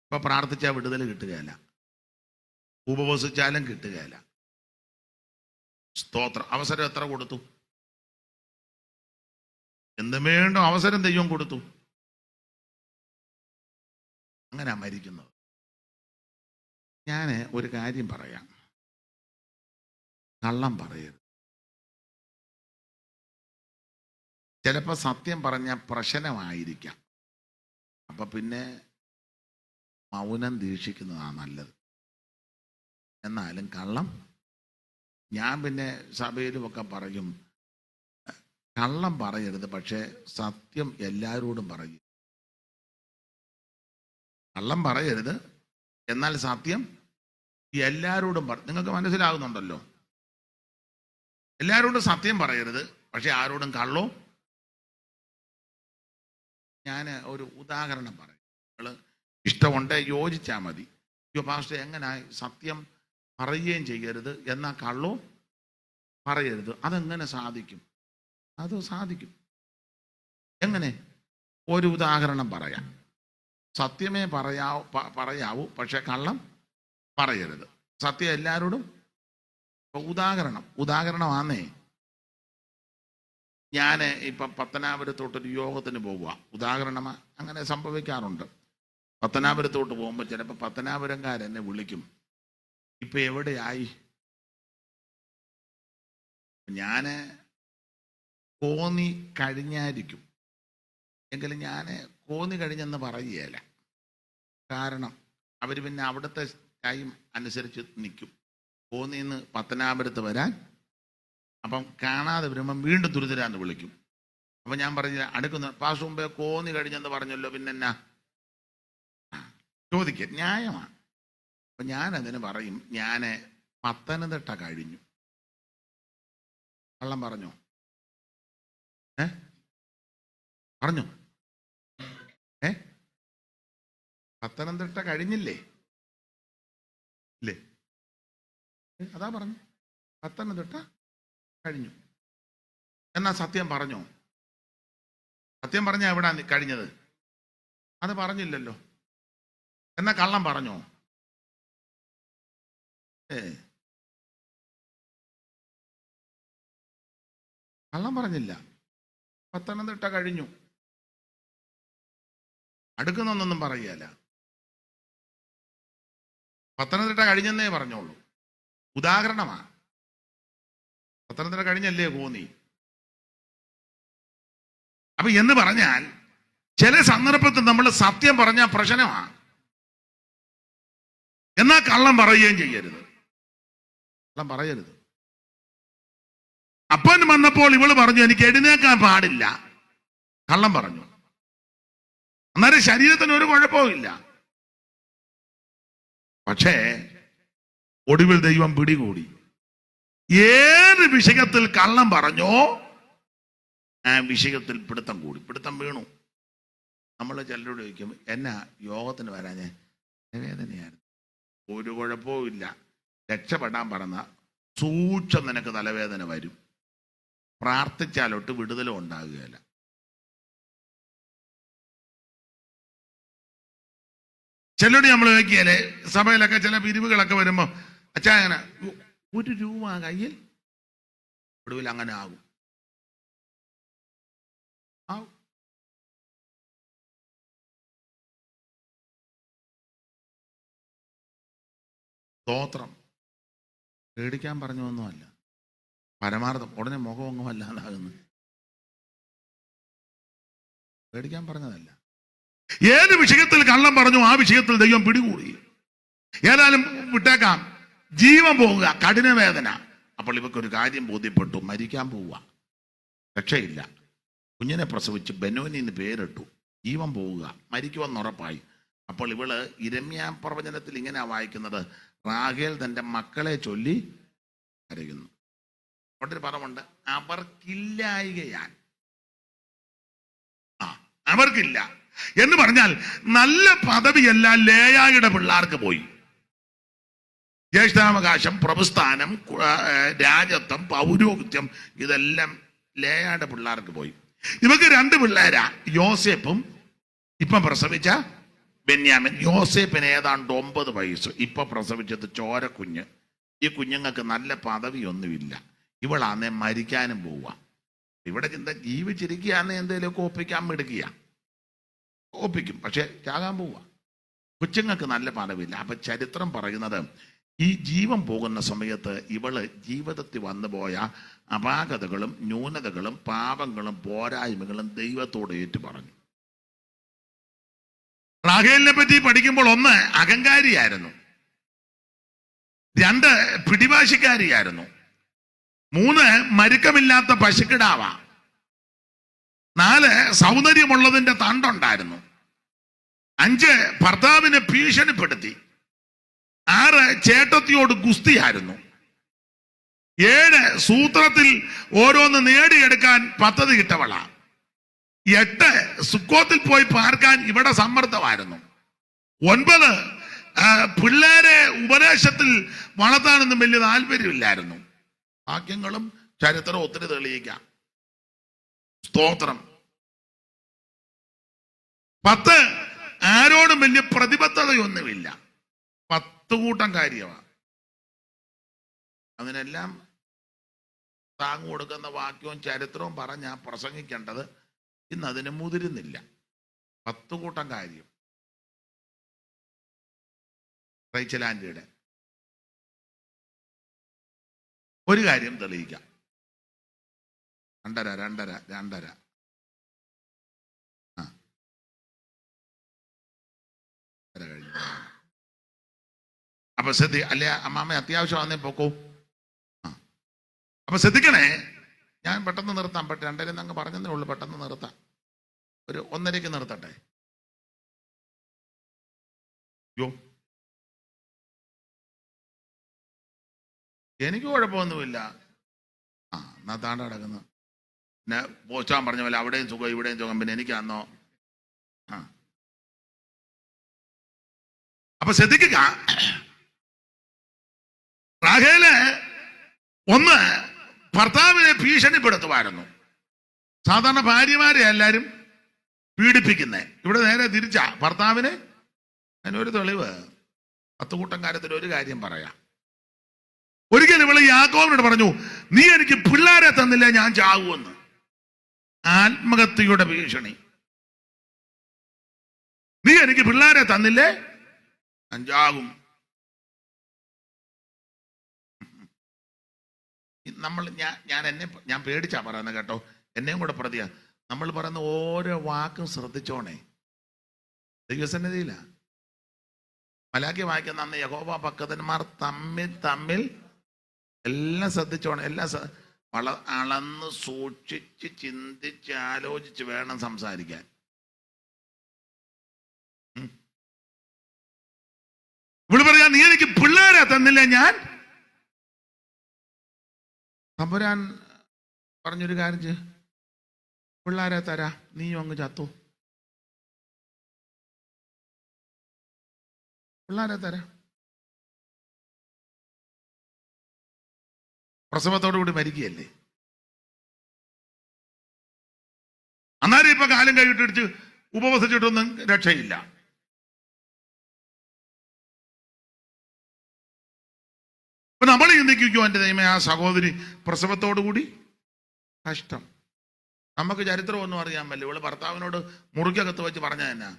ഇപ്പൊ പ്രാർത്ഥിച്ചാൽ വിടുതൽ കിട്ടുകയില്ല, ഉപവസിച്ചാലും കിട്ടുകയില്ല. സ്തോത്രം. അവസരം എത്ര കൊടുത്തു? എന്ത് വേണ്ടോ അവസരം ദൈവം കൊടുത്തു. അങ്ങനെ മരിക്കുന്നത്. ഞാൻ ഒരു കാര്യം പറയാം, കള്ളം പറയരുത്. ചിലപ്പോൾ സത്യം പറഞ്ഞ പ്രശ്നമായിരിക്കാം, അപ്പൊ പിന്നെ മൗനം ദീക്ഷിക്കുന്നതാണ് നല്ലത്. എന്നാലും കള്ളം, ഞാൻ പിന്നെ സഭയിലുമൊക്കെ പറയും, കള്ളം പറയരുത്, പക്ഷെ സത്യം എല്ലാവരോടും പറയും. കള്ളം പറയരുത്, എന്നാൽ സത്യം എല്ലാവരോടും നിങ്ങൾക്ക് മനസ്സിലാകുന്നുണ്ടല്ലോ. എല്ലാവരോടും സത്യം പറയരുത്, പക്ഷെ ആരോടും കള്ളോ. ഞാൻ ഒരു ഉദാഹരണം പറയും, നിങ്ങൾ ഇഷ്ടമുണ്ട് യോജിച്ചാൽ മതി. പാസ്റ്റർ എങ്ങനെ സത്യം പറയുകയും ചെയ്യരുത് എന്നാൽ കള്ളോ പറയരുത്, അതെങ്ങനെ സാധിക്കും? അത് സാധിക്കും. എങ്ങനെ? ഒരു ഉദാഹരണം പറയാം. സത്യമേ പറയാവൂ പക്ഷെ കള്ളം പറയരുത്. സത്യം എല്ലാവരോടും. ഉദാഹരണമാന്നേ, ഞാൻ ഇപ്പം പത്തനാപുരത്തോട്ടൊരു യോഗത്തിന് പോവുക, ഉദാഹരണമാണ്, അങ്ങനെ സംഭവിക്കാറുണ്ട്. പത്തനാപുരത്തോട്ട് പോകുമ്പോൾ ചിലപ്പോൾ പത്തനാപുരംകാരെന്നെ വിളിക്കും, ഇപ്പം എവിടെയായി? ഞാൻ കോന്നി കഴിഞ്ഞായിരിക്കും, എങ്കിലും ഞാൻ കോന്നി കഴിഞ്ഞെന്ന് പറയുകയില്ല. കാരണം അവർ പിന്നെ അവിടുത്തെ ടൈം അനുസരിച്ച് നിൽക്കും. കോന്നിയിൽ നിന്ന് പത്തനാപുരത്ത് വരാൻ, അപ്പം കാണാതെ വരുമ്പം വീണ്ടും തുരുതുരാന്ന് വിളിക്കും. അപ്പം ഞാൻ പറഞ്ഞില്ല, അടുക്കുന്ന പാസ് മുമ്പേ കോന്നി കഴിഞ്ഞെന്ന് പറഞ്ഞല്ലോ, പിന്നെ എന്നാ ചോദിക്കുക, ന്യായമാണ്. അപ്പം ഞാനതിന് പറയും, ഞാൻ പത്തനംതിട്ട കഴിഞ്ഞു. കള്ളം പറഞ്ഞോ? പറഞ്ഞു പത്തനംതിട്ട കഴിഞ്ഞില്ലേ? ഇല്ലേ? അതാ പറഞ്ഞു, പത്തനംതിട്ട കഴിഞ്ഞു. എന്നാ സത്യം പറഞ്ഞോ? സത്യം പറഞ്ഞാ എവിടാ കഴിഞ്ഞത്? അത് പറഞ്ഞില്ലല്ലോ. എന്നാ കള്ളം പറഞ്ഞോ? കള്ളം പറഞ്ഞില്ല. പത്തനംതിട്ട കഴിഞ്ഞു, അടുക്കുന്നൊന്നും പറയുകയല്ല. പത്തനംതിട്ട കഴിഞ്ഞെന്നേ പറഞ്ഞോളൂ. ഉദാഹരണമാണ്. പത്തനംതിട്ട കഴിഞ്ഞല്ലേ കോന്നി? അപ്പൊ എന്ന് പറഞ്ഞാൽ ചില സന്ദർഭത്തിൽ നമ്മൾ സത്യം പറഞ്ഞാൽ പ്രശ്നമാണ്. എന്നാ കള്ളം പറയുകയും ചെയ്യരുത്. കള്ളം പറയരുത്. അപ്പൻ വന്നപ്പോൾ ഇവള് പറഞ്ഞു, എനിക്ക് എഴുന്നേക്കാൻ പാടില്ല. കള്ളം പറഞ്ഞു. അന്നേരം ശരീരത്തിന് ഒരു കുഴപ്പവും. പക്ഷേ ഒടുവിൽ ദൈവം പിടികൂടി. ഏത് വിഷയത്തിൽ കള്ളം പറഞ്ഞോ ആ വിഷയത്തിൽ പിടുത്തം വീണു. നമ്മൾ ചിലരോട് ചോദിക്കും, എന്നാ യോഗത്തിന് വരാഞ്ഞേ? വേദനയായിരുന്നു. ഒരു കുഴപ്പവും ഇല്ല, രക്ഷപ്പെടാൻ പറഞ്ഞ സൂക്ഷം നിനക്ക് തലവേദന വരും. പ്രാർത്ഥിച്ചാലൊട്ട് വിടുതലും ഉണ്ടാകുകയില്ല. ചിലരോട് നമ്മൾ ചോദിക്കുകയല്ലേ, സഭയിലൊക്കെ ചില പിരിവുകളൊക്കെ വരുമ്പോൾ, അച്ഛാ അങ്ങനെ 1 രൂപ കയ്യിൽ, ഒടുവിൽ അങ്ങനെ ആകും. സ്തോത്രം. പേടിക്കാൻ പറഞ്ഞൊന്നുമല്ല, പരമാർത്ഥം. ഉടനെ മുഖമൊന്നും അല്ലാതാകുന്നു. പേടിക്കാൻ പറഞ്ഞതല്ല. ഏത് വിഷയത്തിൽ കള്ളം പറഞ്ഞു ആ വിഷയത്തിൽ ദൈവം പിടികൂടി. ഏതായാലും വിട്ടേക്കാം, ജീവൻ പോവുക, കഠിന വേദന. അപ്പോൾ ഇവക്കൊരു കാര്യം ബോധ്യപ്പെട്ടു, മരിക്കാൻ പോവുക, രക്ഷയില്ല. കുഞ്ഞിനെ പ്രസവിച്ച് ബെനോനിന്ന് പേരിട്ടു. ജീവൻ പോവുക, മരിക്കുമെന്ന് ഉറപ്പായി. അപ്പോൾ ഇവള് ഇരമ്യാ പ്രവചനത്തിൽ ഇങ്ങനെയാ വായിക്കുന്നത്, റാഹേൽ തൻ്റെ മക്കളെ ചൊല്ലി കരയുന്നു. അവിടെ ഒരു പദമുണ്ട്, അവർക്കില്ലായികയാൽ. അവർക്കില്ല എന്ന് പറഞ്ഞാൽ നല്ല പദവിയെല്ലാം ലേയായുടെ പിള്ളേർക്ക് പോയി. ജ്യേഷ്ഠാവകാശം, പ്രഭുസ്ഥാനം, രാജത്വം, പൗരോഹിത്യം ഇതെല്ലാം ലേയായുടെ പിള്ളേർക്ക് പോയി. ഇവക്ക് 2 പിള്ളേരാ, യോസേപ്പും ഇപ്പം പ്രസവിച്ച ബെന്യാമിൻ. യോസേപ്പിന് ഏതാണ്ട് 9 വയസ്സ്. ഇപ്പൊ പ്രസവിച്ചത് ചോരക്കുഞ്ഞ്. ഈ കുഞ്ഞുങ്ങൾക്ക് നല്ല പദവിയൊന്നുമില്ല. ഇവളാന്നേ മരിക്കാനും പോവുക. ഇവിടെ ചിന്ത, ജീവിച്ചിരിക്കുകയാന്ന് എന്തെങ്കിലുമൊക്കെ ഒപ്പിക്കാൻ മിടുക്കുക, ഒപ്പിക്കും, പക്ഷെ ചാകാൻ പോവുക. കൊച്ചുങ്ങൾക്ക് നല്ല പദവിയില്ല. അപ്പൊ ചരിത്രം പറയുന്നത്, ഈ ജീവൻ പോകുന്ന സമയത്ത് ഇവള് ജീവിതത്തിൽ വന്നുപോയ അപാകതകളും ന്യൂനതകളും പാപങ്ങളും പോരായ്മകളും ദൈവത്തോട് ഏറ്റു പറഞ്ഞു. റാഹേലിനെ പറ്റി പഠിക്കുമ്പോൾ 1 അഹങ്കാരിയായിരുന്നു, 2 പിടിവാശിക്കാരിയായിരുന്നു, 3 മരുക്കമില്ലാത്ത പശുക്കിടാവ, 4 സൗന്ദര്യമുള്ളതിന്റെ തണ്ടുണ്ടായിരുന്നു, 5 ഭർത്താവിനെ ഭീഷണിപ്പെടുത്തി, 6 ചേട്ടത്തിയോട് ഗുസ്തിയായിരുന്നു, 7 സൂത്രത്തിൽ ഓരോന്ന് നേടിയെടുക്കാൻ പദ്ധതി ഇട്ടവളാ, 8 സുക്കോത്തിൽ പോയി പാർക്കാൻ ഇവിടെ സമ്മർദ്ദമായിരുന്നു, 9 പിള്ളേരെ ഉപദേശത്തിൽ വളർത്താനൊന്നും വലിയ താല്പര്യമില്ലായിരുന്നു. വാക്യങ്ങളും ചരിത്രവും ഒത്തിരി തെളിയിക്കാം. സ്തോത്രം. 10 ആരോടും വലിയ പ്രതിബദ്ധതയൊന്നുമില്ല. 10 കൂട്ടം കാര്യമാണ്. അതിനെല്ലാം താങ്ങു കൊടുക്കുന്ന വാക്യവും ചരിത്രവും പറഞ്ഞാ പ്രസംഗിക്കേണ്ടത്. ഇന്ന് അതിന് മുതിരുന്നില്ല. 10 കൂട്ടം കാര്യം. റൈച്ചൽ ആന്റിയുടെ ഒരു കാര്യം തെളിയിക്കാം. 2:30 കഴിഞ്ഞു. അപ്പൊ അല്ലെ അമ്മാമ്മ അത്യാവശ്യം വന്നേ പോക്കോ. അപ്പൊ ശ്രദ്ധിക്കണേ, ഞാൻ പെട്ടെന്ന് നിർത്താം. 2:30 അങ്ങ് പറഞ്ഞതേ ഉള്ളൂ, പെട്ടെന്ന് നിർത്താം. ഒരു 1:30 നിർത്തട്ടെ. യോ, എനിക്ക് കുഴപ്പമൊന്നുമില്ല. എന്നാ താണ്ട കിടക്കുന്നു. പിന്നെ പോച്ചാൻ പറഞ്ഞ പോലെ അവിടെയും സുഖം ഇവിടെയും സുഖം. പിന്നെ എനിക്കാന്നോ? അപ്പൊ ശ്രദ്ധിക്കുക, റാഹേല് ഒന്ന് ഭർത്താവിനെ ഭീഷണിപ്പെടുത്തുമായിരുന്നു. സാധാരണ ഭാര്യമാരെ എല്ലാരും പീഡിപ്പിക്കുന്നേ, ഇവിടെ നേരെ തിരിച്ചാ. ഭർത്താവിനെ അതിനൊരു തെളിവ് 10 കൂട്ടം കാര്യത്തിൽ ഒരു കാര്യം പറയാം. ഒരിക്കലും ഇവള് യാക്കോബിനോട് പറഞ്ഞു, നീ എനിക്ക് പിള്ളേരെ തന്നില്ല ഞാൻ ചാകുമെന്ന്. ആത്മഹത്യയുടെ ഭീഷണി. നീ എനിക്ക് പിള്ളേരെ തന്നില്ലേ ഞാൻ ചാകും. ഞാൻ പേടിച്ചാ പറയുന്നത് കേട്ടോ. എന്നെയും കൂടെ പ്രതിയാ. നമ്മൾ പറയുന്ന ഓരോ വാക്കും ശ്രദ്ധിച്ചോണേ. ദൈവസന്നിധിയില മലാഖി വായിക്കുന്ന അന്ന് യഹോവ ഭക്തന്മാർ തമ്മിൽ എല്ലാം ശ്രദ്ധിച്ചോണം. എല്ലാം അളന്ന് സൂക്ഷിച്ച് ചിന്തിച്ച് ആലോചിച്ച് വേണം സംസാരിക്കാൻ. ഇവിടെ പറയാ, നീ എനിക്ക് പിള്ളേരെ തന്നില്ല ഞാൻ. തമ്പുരാൻ പറഞ്ഞൊരു കാര്യം, പിള്ളേരെ തരാ, നീയും അങ്ങ് ചത്തു. പിള്ളേരെ തരാ. പ്രസവത്തോടു കൂടി മരിക്കുകയല്ലേ. അന്നേരം ഇപ്പൊ കാലം കഴിയിട്ടിടിച്ച് ഉപവസിച്ചിട്ടൊന്നും രക്ഷയില്ല. അപ്പൊ നമ്മൾ ചിന്തിക്കുമോ, എൻ്റെ ദൈവമേ ആ സഹോദരി പ്രസവത്തോടു കൂടി കഷ്ടം. നമുക്ക് ചരിത്രം ഒന്നും അറിയാൻ പറ്റില്ല. ഇവള് ഭർത്താവിനോട് മുറിക്കകത്ത് വെച്ച് പറഞ്ഞ എന്നാ,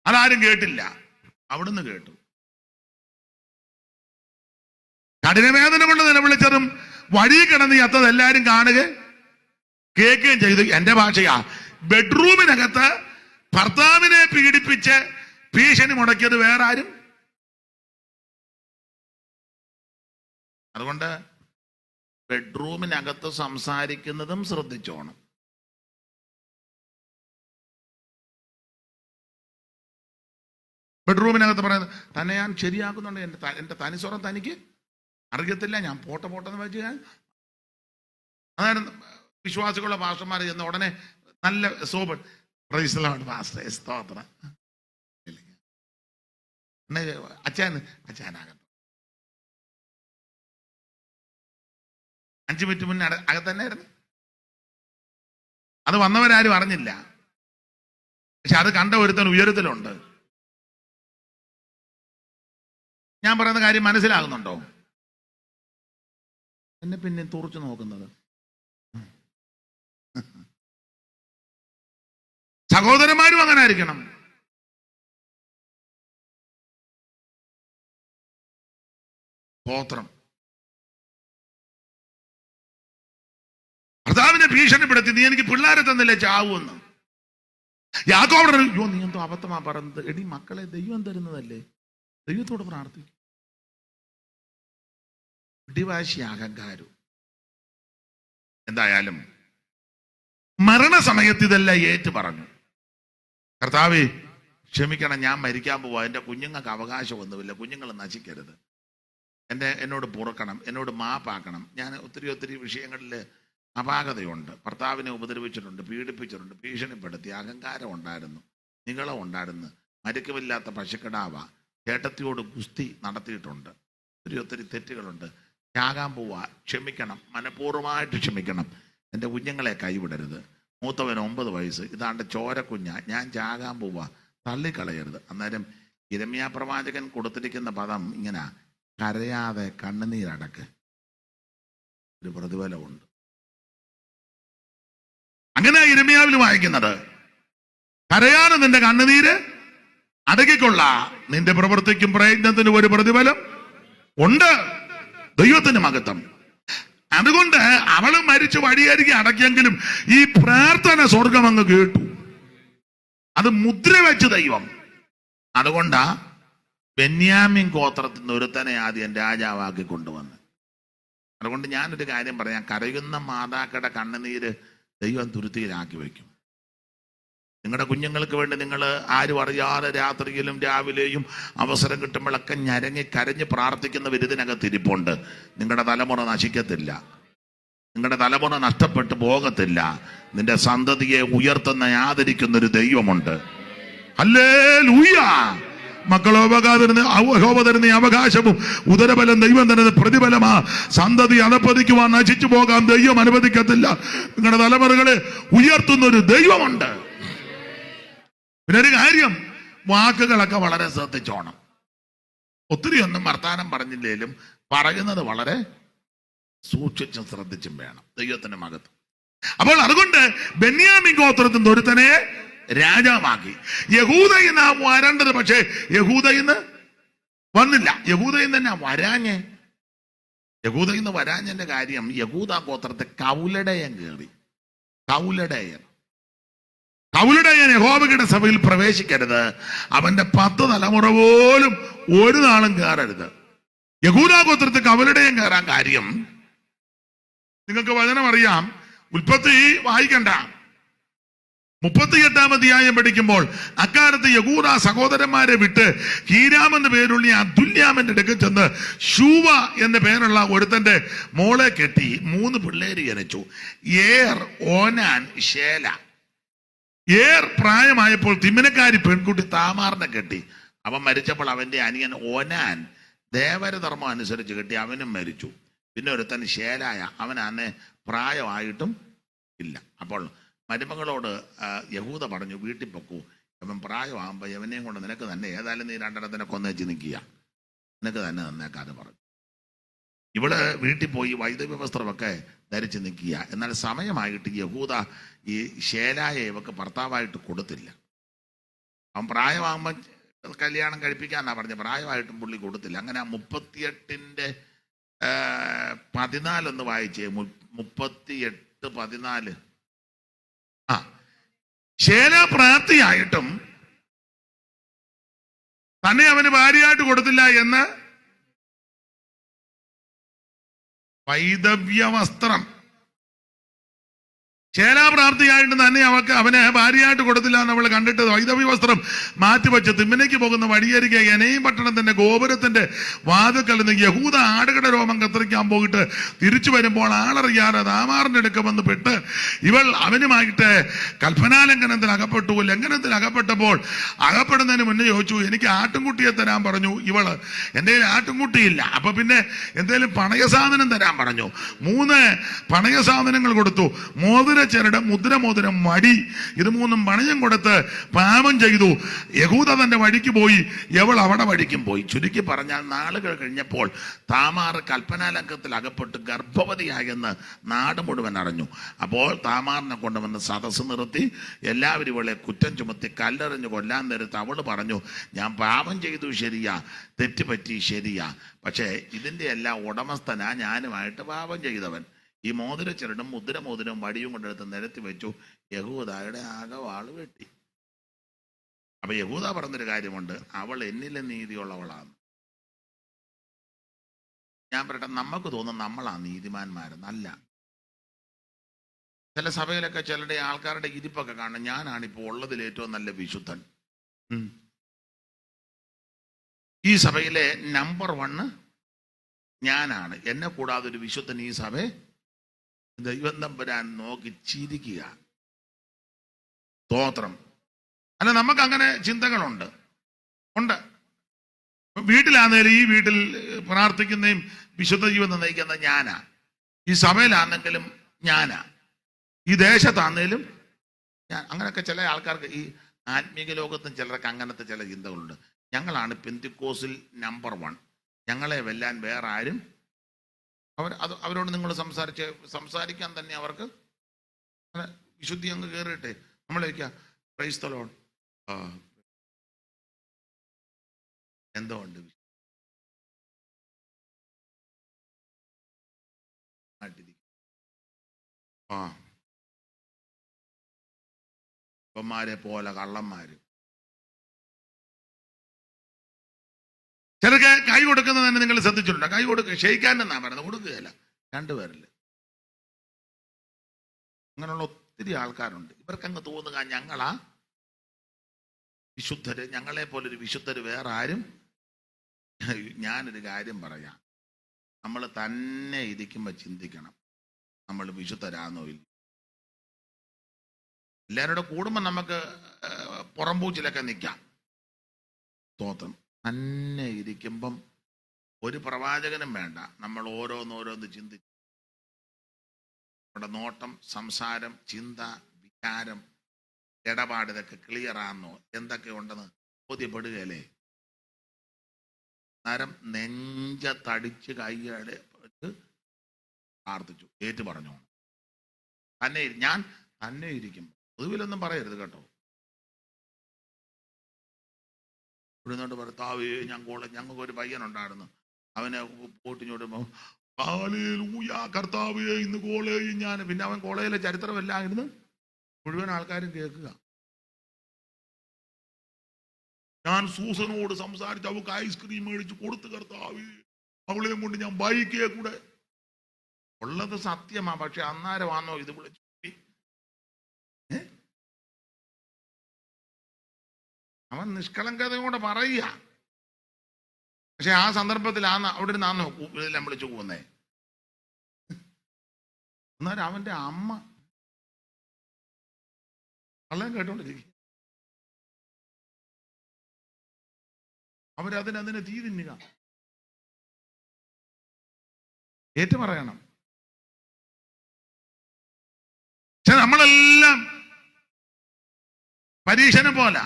അതാരും കേട്ടില്ല, അവിടുന്ന് കേട്ടു. കഠിനവേദന കൊണ്ട് നിലവിളിച്ചതും വഴി കിടന്ന് ചത്തത് എല്ലാരും കാണുക കേൾക്കുകയും ചെയ്തു. എന്റെ ഭാഷയാ, ബെഡ്റൂമിനകത്ത് ഭർത്താവിനെ പീഡിപ്പിച്ച് ഭീഷണി മുടക്കിയത് വേറെ ആരും. അതുകൊണ്ട് ബെഡ്റൂമിനകത്ത് സംസാരിക്കുന്നതും ശ്രദ്ധിച്ചോണം. ബെഡ്റൂമിനകത്ത് പറയുന്നത് തന്നെ ഞാൻ ശരിയാക്കുന്നുണ്ട്, എന്റെ തനിസ്വരം തനിക്ക് അറിയത്തില്ല, ഞാൻ പോട്ടെന്ന് വെച്ച് ഞാൻ. അതായത് വിശ്വാസികളുടെ പാസ്റ്റർമാർ ചെന്ന ഉടനെ നല്ല സോബർ സ്തോത്രം അച്ഛനാകട്ടെ. 5 മിനിറ്റ് മുന്നേ അകത്തന്നെ ആയിരുന്നു. അത് വന്നവരാരും അറിഞ്ഞില്ല. പക്ഷെ അത് കണ്ട ഒരുത്തൻ ഉയരത്തിലുണ്ട്. ഞാൻ പറയുന്ന കാര്യം മനസ്സിലാകുന്നുണ്ടോ? എന്നെ പിന്നെ തുറച്ചു നോക്കുന്നത്. സഹോദരന്മാരും അങ്ങനെ ആയിരിക്കണം. സ്തോത്രം. ഭർത്താവിനെ ഭീഷണിപ്പെടുത്തി, നീ എനിക്ക് പിള്ളേരെ തന്നില്ലേ ചാവുമെന്ന്. യാക്കോബ് പറഞ്ഞു, അയ്യോ നീ എന്തോ അബദ്ധമാ പറയുന്നത്. എടി മക്കളെ ദൈവം തരുന്നതല്ലേ, ദൈവത്തോട് പ്രാർത്ഥിക്കും. പിടിവാശി, അഹങ്കാരം. എന്തായാലും മരണസമയത്ത് ഇതെല്ലാം ഏറ്റു പറഞ്ഞു, കർത്താവേ ക്ഷമിക്കണം, ഞാൻ മരിക്കാൻ പോവാ, എൻ്റെ കുഞ്ഞുങ്ങൾക്ക് അവകാശമൊന്നുമില്ല, കുഞ്ഞുങ്ങൾ നശിക്കരുത്, എന്നോട് പൊറുക്കണം, എന്നോട് മാപ്പാക്കണം. ഞാൻ ഒത്തിരി വിഷയങ്ങളിൽ അപാകതയുണ്ട്. ഭർത്താവിനെ ഉപദ്രവിച്ചിട്ടുണ്ട്, പീഡിപ്പിച്ചിട്ടുണ്ട്, ഭീഷണിപ്പെടുത്തി, അഹങ്കാരം ഉണ്ടായിരുന്നു, നിഗളം ഉണ്ടായിരുന്നു, മരുക്കമില്ലാത്ത പശുക്കിടാവ, ചേട്ടത്തിയോട് ഗുസ്തി നടത്തിയിട്ടുണ്ട്, ഒത്തിരി തെറ്റുകളുണ്ട്. ചാകാൻ പോവാ, ക്ഷമിക്കണം, മനഃപൂർവ്വമായിട്ട് ക്ഷമിക്കണം, എൻ്റെ കുഞ്ഞുങ്ങളെ കൈവിടരുത്. മൂത്തവൻ 9 വയസ്സ്, ഇതാണ്ട് ചോരക്കുഞ്ഞ, ഞാൻ ചാകാൻ പോവാ, തള്ളിക്കളയരുത്. അന്നേരം യിരെമ്യാ പ്രവാചകൻ കൊടുത്തിരിക്കുന്ന പദം ഇങ്ങനെ, കരയാതെ കണ്ണുനീരടക്ക്. ഒരു പ്രതിഫലമുണ്ട്. അങ്ങനെ യിരെമ്യാവിൽ വായിക്കുന്നത്, കരയാതെ നിന്റെ കണ്ണുനീര് അടക്കിക്കൊള്ള, നിന്റെ പ്രവൃത്തിക്കും പ്രയത്നത്തിനും ഒരു പ്രതിഫലം ഉണ്ട്. ദൈവത്തിന് മഹത്വം. അതുകൊണ്ട് അവള് മരിച്ചു വഴിയരികെ അടക്കിയെങ്കിലും ഈ പ്രാർത്ഥന സ്വർഗം അങ്ങ് കേട്ടു. അത് മുദ്ര വെച്ച് ദൈവം. അതുകൊണ്ടാ ബെന്യാമിൻ ഗോത്രത്തിൽ നിന്ന് ഒരുത്തനെ ആദ്യം രാജാവാക്കി കൊണ്ടുവന്ന്. അതുകൊണ്ട് ഞാനൊരു കാര്യം പറയാം, കരയുന്ന മാതാക്കളുടെ കണ്ണുനീര് ദൈവം തുരുത്തിയിലാക്കി വയ്ക്കും. നിങ്ങളുടെ കുഞ്ഞുങ്ങൾക്ക് വേണ്ടി നിങ്ങൾ ആരും അറിയാതെ രാത്രിയിലും രാവിലെയും അവസരം കിട്ടുമ്പോഴൊക്കെ ഞരങ്ങി കരഞ്ഞ് പ്രാർത്ഥിക്കുന്ന വിരുദിനകത്ത് ഇരിപ്പുണ്ട്. നിങ്ങളുടെ തലമുറ നശിക്കത്തില്ല, നിങ്ങളുടെ തലമുറ നഷ്ടപ്പെട്ടു പോകത്തില്ല. നിന്റെ സന്തതിയെ ഉയർത്തുന്ന ആദരിക്കുന്ന ഒരു ദൈവമുണ്ട്. ഹല്ലേലൂയ. യഹോവ തരുന്ന അവകാശവും ഉദരബലം ദൈവം തരുന്ന പ്രതിഫലമാ. സന്തതി അധപ്പതിക്കുവാൻ നശിച്ചു പോകാൻ ദൈവം അനുവദിക്കത്തില്ല. നിങ്ങളുടെ തലമുറകളെ ഉയർത്തുന്ന ഒരു ദൈവമുണ്ട്. പിന്നെ ഒരു കാര്യം, വാക്കുകളൊക്കെ വളരെ ശ്രദ്ധിച്ചോണം. ഒത്തിരി ഒന്നും വർത്താനം പറഞ്ഞില്ലേലും പറയുന്നത് വളരെ സൂക്ഷിച്ചും ശ്രദ്ധിച്ചും വേണം. ദൈവത്തിന്റെ മഹത്വം. അപ്പോൾ അതുകൊണ്ട് ബെന്യാമിൻ ഗോത്രത്തിൽ ഒരുത്തനെ രാജാവാക്കി. യഹൂദയിൽ നിന്ന് വരേണ്ടത്, പക്ഷേ യഹൂദയിൽ നിന്ന് വന്നില്ല. യഹൂദയിൽ നിന്ന് തന്നെ വരാഞ്ഞ്. യഹൂദയിൽ നിന്ന് വരാഞ്ഞന്റെ കാര്യം, യഹൂദ ഗോത്രത്തെ കൗലടയൻ കയറി. കൗലടയൻ യഹോവയുടെ സഭയിൽ പ്രവേശിക്കരുത്. അവന്റെ 10 തലമുറ പോലും ഒരു നാളും കയറരുത്. യഹൂദ ഗോത്രത്തിൽ കൗലടയൻ കയറാൻ കാര്യം നിങ്ങൾക്ക് വചനം അറിയാം. ഉൽപ്പത്തി വായിക്കണ്ട, 38-ാം അധ്യായം പഠിക്കുമ്പോൾ, അക്കാലത്ത് യഹൂദ സഹോദരന്മാരെ വിട്ട് ഹീരാം എന്ന പേരുള്ള അദുല്യാമിന്റെ അടുക്കൽ ചെന്ന് ശൂവ എന്ന പേരുള്ള ഒരുത്തന്റെ മോളെ കെട്ടി 3 പിള്ളേര് ജനിച്ചു. ഏർ, ഓനാൻ, ശേല. ഏർ പ്രായമായപ്പോൾ തിമ്മിനക്കാരി പെൺകുട്ടി താമാറിനെ കെട്ടി. അവൻ മരിച്ചപ്പോൾ അവന്റെ അനിയൻ ഓനാൻ ദേവരധർമ്മം അനുസരിച്ച് കെട്ടി, അവനും മരിച്ചു. പിന്നെ ഒരുത്തൻ ശേലായ, അവൻ അന്ന് പ്രായമായിട്ടും ഇല്ല. അപ്പോൾ മരുമകളോട് യഹൂദ പറഞ്ഞു, വീട്ടിൽ പൊക്കൂ, അവൻ പ്രായമാകുമ്പോൾ യവനെയും കൊണ്ട് നിനക്ക് തന്നെ, ഏതായാലും നീ 2 കൊന്നേച്ച് നിൽക്കുക, നിനക്ക് തന്നെ തന്നേക്കാന്ന് പറഞ്ഞു. ഇവള് വീട്ടിൽ പോയി വൈദവ്യ വസ്ത്രമൊക്കെ ധരിച്ച് നിൽക്കുക. എന്നാൽ സമയമായിട്ട് യഹൂദ ഈ ശേലായ ഇവക്ക് ഭർത്താവായിട്ട് കൊടുത്തില്ല. അവൻ പ്രായമാകുമ്പോൾ കല്യാണം കഴിപ്പിക്കാന്നാ പറഞ്ഞ, പ്രായമായിട്ടും പുള്ളി കൊടുത്തില്ല. അങ്ങനെ 38-ന്റെ 14 വായിച്ചേ. 38:14. ശേല പ്രാപ്തിയായിട്ടും തന്നെ അവന് ഭാര്യയായിട്ട് കൊടുത്തില്ല എന്ന് വൈദവ്യ വസ്ത്രം. ശേലാപ്രാപ്തിയായിട്ട് തന്നെ അവന് ഭാര്യയായിട്ട് കൊടുത്തില്ല എന്ന് അവൾ കണ്ടിട്ട് വൈദവ്യ വസ്ത്രം മാറ്റിവെച്ച് തിമ്മിനയ്ക്ക് പോകുന്ന വഴിയരികെ എനയും പട്ടണത്തിന്റെ ഗോപുരത്തിന്റെ വാതിൽക്കൽ നിന്ന് യഹൂദ ആടുകട രോമം കത്തിരിക്കാൻ പോയിട്ട് തിരിച്ചു വരുമ്പോൾ ആളറിയാതെ താമാറിന്റെ അടുക്ക വന്ന് പെട്ട് ഇവൾ അവനുമായിട്ട് കൽപ്പനാലംഘനത്തിൽ അകപ്പെട്ടു. ലംഘനത്തിൽ അകപ്പെട്ടപ്പോൾ അകപ്പെടുന്നതിന് മുന്നേ ചോദിച്ചു, എനിക്ക് ആട്ടുംകുട്ടിയെ തരാൻ പറഞ്ഞു. ഇവള് എൻ്റെ ആട്ടുംകുട്ടിയില്ല, അപ്പൊ പിന്നെ എന്തേലും പണയസാധനം തരാൻ പറഞ്ഞു. 3 പണയസാധനങ്ങൾ കൊടുത്തു. ചരട്, മുദ്രമോതിരം, വടി, ഇത് 3 പണയം കൊടുത്ത് പാപം ചെയ്തു. യഹൂദ തന്റെ വഴിക്ക് പോയി, യവൾ അവിടെ വഴിക്കും പോയി. ചുരുക്കി പറഞ്ഞാൽ നാളുകൾ കഴിഞ്ഞപ്പോൾ താമാർ കൽപ്പനാലംഘനത്തിൽ അകപ്പെട്ട് ഗർഭവതിയായെന്ന് നാട് മുഴുവൻ അറിഞ്ഞു. അപ്പോൾ താമാറിനെ കൊണ്ടുവന്ന് സദസ്സ് നിർത്തി എല്ലാവരും ഇവളെ കുറ്റം ചുമത്തി കല്ലെറിഞ്ഞ് കൊല്ലാൻ നേരത്ത് അവള് പറഞ്ഞു, ഞാൻ പാപം ചെയ്തു ശരിയാ, തെറ്റുപറ്റി ശരിയാ, പക്ഷേ ഇതിന്റെ എല്ലാം ഉടമസ്ഥനാ ഞാനുമായിട്ട് പാപം ചെയ്തവൻ. ഈ മോതിരച്ചരടും മുദ്രമോതിരം വടിയും കൊണ്ടെടുത്ത് നിരത്തി വെച്ചു. യഹൂദയുടെ ആകെ വാള് വെട്ടി. അപ്പൊ യഹൂദ പറഞ്ഞൊരു കാര്യമുണ്ട്, അവൾ എന്നിലെ നീതിയുള്ളവളാണ്. ഞാൻ പറയട്ടെ, നമുക്ക് തോന്നും നമ്മളാ നീതിമാന്മാരെന്നല്ല. ചില സഭയിലൊക്കെ ചിലരുടെ ആൾക്കാരുടെ ഇരിപ്പൊക്കെ കാണണം, ഞാനാണിപ്പോൾ ഉള്ളതിൽ ഏറ്റവും നല്ല വിശുദ്ധൻ. ഈ സഭയിലെ നമ്പർ 1 ഞാനാണ്, എന്നെ കൂടാതെ ഒരു വിശുദ്ധൻ ഈ സഭയെ ദൈവം തമ്പുരാൻ നോക്കി ചിരിക്കുക. സ്തോത്രം. അല്ല, നമുക്ക് അങ്ങനെ ചിന്തകളുണ്ട്. വീട്ടിലാന്നേലും ഈ വീട്ടിൽ പ്രാർത്ഥിക്കുന്നതും വിശുദ്ധ ജീവിതം നയിക്കുന്ന ഞാനാ, ഈ സഭയിലാണെങ്കിലും ഞാനാ, ഈ ദേശത്താന്നേലും ഞാൻ. അങ്ങനെയൊക്കെ ചില ആൾക്കാർക്ക് ഈ ആത്മീക ലോകത്തും ചിലർക്ക് അങ്ങനത്തെ ചില ചിന്തകളുണ്ട്. ഞങ്ങളാണ് പെന്തിക്കോസിൽ നമ്പർ 1, ഞങ്ങളെ വെല്ലാൻ വേറെ ആരും. അവരോട് നിങ്ങൾ സംസാരിക്കാൻ തന്നെ അവർക്ക് വിശുദ്ധി അങ്ങ് കയറിയിട്ടെ. നമ്മളേക്കാ പ്രൈസ് ദി ലോർഡ്, എന്തോ ഉണ്ട് ഇപ്പന്മാരെ പോലെ കള്ളന്മാര്. ചിലർക്ക് കൈ കൊടുക്കുന്നത് തന്നെ നിങ്ങൾ ശ്രദ്ധിച്ചിട്ടുണ്ടോ? കൈ കൊടുക്കുക, ക്ഷയിക്കാനെന്നാ പറയുന്നത്, കൊടുക്കുകയല്ല. രണ്ടുപേരില്ല. അങ്ങനെയുള്ള ഒത്തിരി ആൾക്കാരുണ്ട്. ഇവർക്കങ്ങ് തോന്നുക ഞങ്ങളാ വിശുദ്ധര്, ഞങ്ങളെ പോലൊരു വിശുദ്ധര് വേറെ ആരും. ഞാനൊരു കാര്യം പറയാം, നമ്മൾ തന്നെ ഇരിക്കുമ്പോൾ ചിന്തിക്കണം, നമ്മൾ വിശുദ്ധരാന്നോ ഇല്ല. എല്ലാവരുടെ കൂടുമ്പോൾ നമുക്ക് പുറംപൂച്ചിലൊക്കെ നിൽക്കാം. സ്തോത്രം. തന്നെ ഇരിക്കുമ്പം ഒരു പ്രവാചകനും വേണ്ട, നമ്മൾ ഓരോന്നോരോന്ന് ചിന്തിച്ച് നമ്മുടെ നോട്ടം, സംസാരം, ചിന്ത, വിചാരം, ഇടപാട് ഇതൊക്കെ ക്ലിയർ ആണെന്നോ എന്തൊക്കെ ഉണ്ടെന്ന് ബോധ്യപ്പെടുകയല്ലേ. നേരം നെഞ്ചത്തടിച്ച് കൈയ്യടെ പ്രാർത്ഥിച്ചു, ഏറ്റു പറഞ്ഞു. ഞാൻ തന്നെ ഇരിക്കും, പൊതുവിലൊന്നും പറയരുത് കേട്ടോ. ഇവിടുന്നോട്ട് ഭർത്താവേ, ഞങ്ങൾക്ക് ഒരു പയ്യനുണ്ടായിരുന്നു, അവനെ പോട്ടിഞ്ഞോട്ട് കർത്താവേ ഇന്ന് കോളേജ് ഞാൻ. പിന്നെ അവൻ കോളേജിലെ ചരിത്രമെല്ലാം ഇരുന്ന് മുഴുവൻ ആൾക്കാരും കേൾക്കുക. ഞാൻ സൂസനോട് സംസാരിച്ച് അവൾക്ക് ഐസ്ക്രീം മേടിച്ച് കൊടുത്തു കർത്താവേ, അവളെയും കൊണ്ട് ഞാൻ ബൈക്കേ കൂടെ. ഉള്ളത് സത്യമാ, പക്ഷെ അന്നേരമാണോ ഇത് വിളിച്ചു. അവൻ നിഷ്കളങ്കതയോടെ പറയുക. പക്ഷെ ആ സന്ദർഭത്തിൽ അവിടെ നിന്നാന്നോ ഇതെല്ലാം വിളിച്ചു പോകുന്നേ. എന്നാലും അവന്റെ അമ്മ കള്ളം കേട്ടോണ്ടിരിക്കും. അവരതിനെ തീ തിന്നുക. ഏറ്റു പറയണം. പക്ഷെ നമ്മളെല്ലാം പരീക്ഷനെ പോലെ,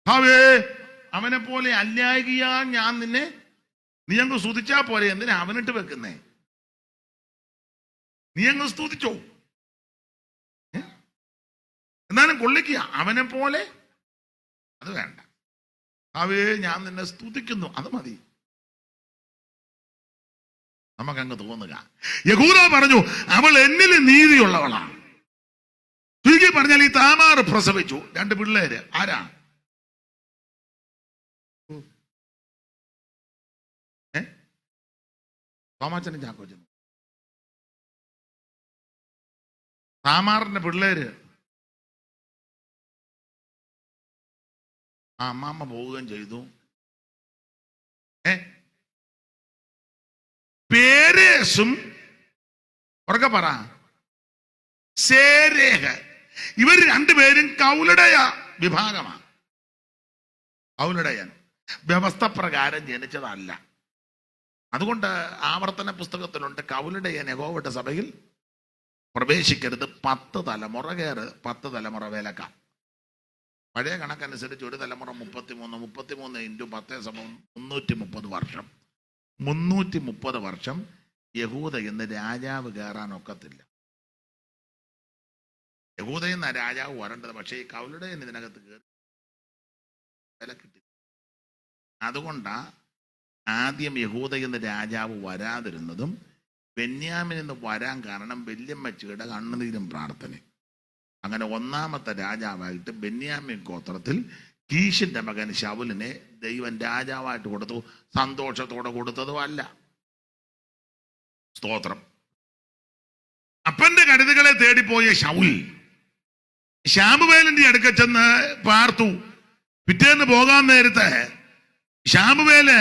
ഭാവേ അവനെ പോലെ അല്ലായികയാ ഞാൻ നിന്നെ, നീ അങ്ങ് സ്തുതിച്ചാ പോലെ, എന്തിനാ അവനിട്ട് വെക്കുന്നേ? നീ അങ്ങ് സ്തുതിച്ചോ, എന്നാലും കൊള്ളിക്കുക. അവനെ പോലെ അത് വേണ്ട. ഭാവേ ഞാൻ നിന്നെ സ്തുതിക്കുന്നു, അത് മതി. നമുക്കങ്ങ് തോന്നുക. യഹൂദ പറഞ്ഞു അവൾ എന്നിൽ നീതിയുള്ളവളാണ്. ചുരുക്കി പറഞ്ഞാൽ ഈ താമാർ പ്രസവിച്ചു 2 പിള്ളേര്. ആരാ? തോമാച്ചനും ചാക്കോച്ചനും. താമാറിന്റെ പിള്ളേര് ആ അമ്മാമ്മ പോവുകയും ചെയ്തു. പേരേസും ഉറക്കെ പറ സേരേഹ്, ഇവർ 2 പേരും കൗലടയ വിഭാഗമാണ്. കൗലടയൻ വ്യവസ്ഥ പ്രകാരം ജനിച്ചതല്ല. അതുകൊണ്ട് ആവർത്തന പുസ്തകത്തിലുണ്ട് കൗലടയൻ യഹോവയുടെ സഭയിൽ പ്രവേശിക്കരുത്, 10 തലമുറ കയറ്, 10 തലമുറ വേലക്ക. പഴയ കണക്കനുസരിച്ച് ഒരു തലമുറ 33 × 10 330 വർഷം. 330 വർഷം യഹൂദ എന്ന് രാജാവ് കയറാൻ ഒക്കത്തില്ല. യഹൂദ എന്ന രാജാവ് വരേണ്ടത്. പക്ഷേ ഈ കൗലടയൻ ഇതിനകത്ത് കയറി വില കിട്ടി. അതുകൊണ്ടാ ആദ്യം യഹൂദ എന്ന രാജാവ് വരാതിരുന്നതും ബെന്യാമിൻ എന്ന് വരാൻ കാരണം വല്യമ്മച്ചിയുടെ കണ്ണുനീരും പ്രാർത്ഥനയും. അങ്ങനെ 1ാമത്തെ രാജാവായിട്ട് ബെന്യാമിൻ ഗോത്രത്തിൽ കീശിന്റെ മകൻ ശൗലിനെ ദൈവം രാജാവായിട്ട് കൊടുത്തു. സന്തോഷത്തോടെ കൊടുത്തതും അല്ല. സ്തോത്രം. അപ്പന്റെ കരുതുകളെ തേടിപ്പോയ ശൗൽ ശാമുവേലിന്റെ അടുക്ക ചെന്ന് പാർത്തു. പിറ്റേന്ന് പോകാൻ നേരത്തെ ശാമുവേല്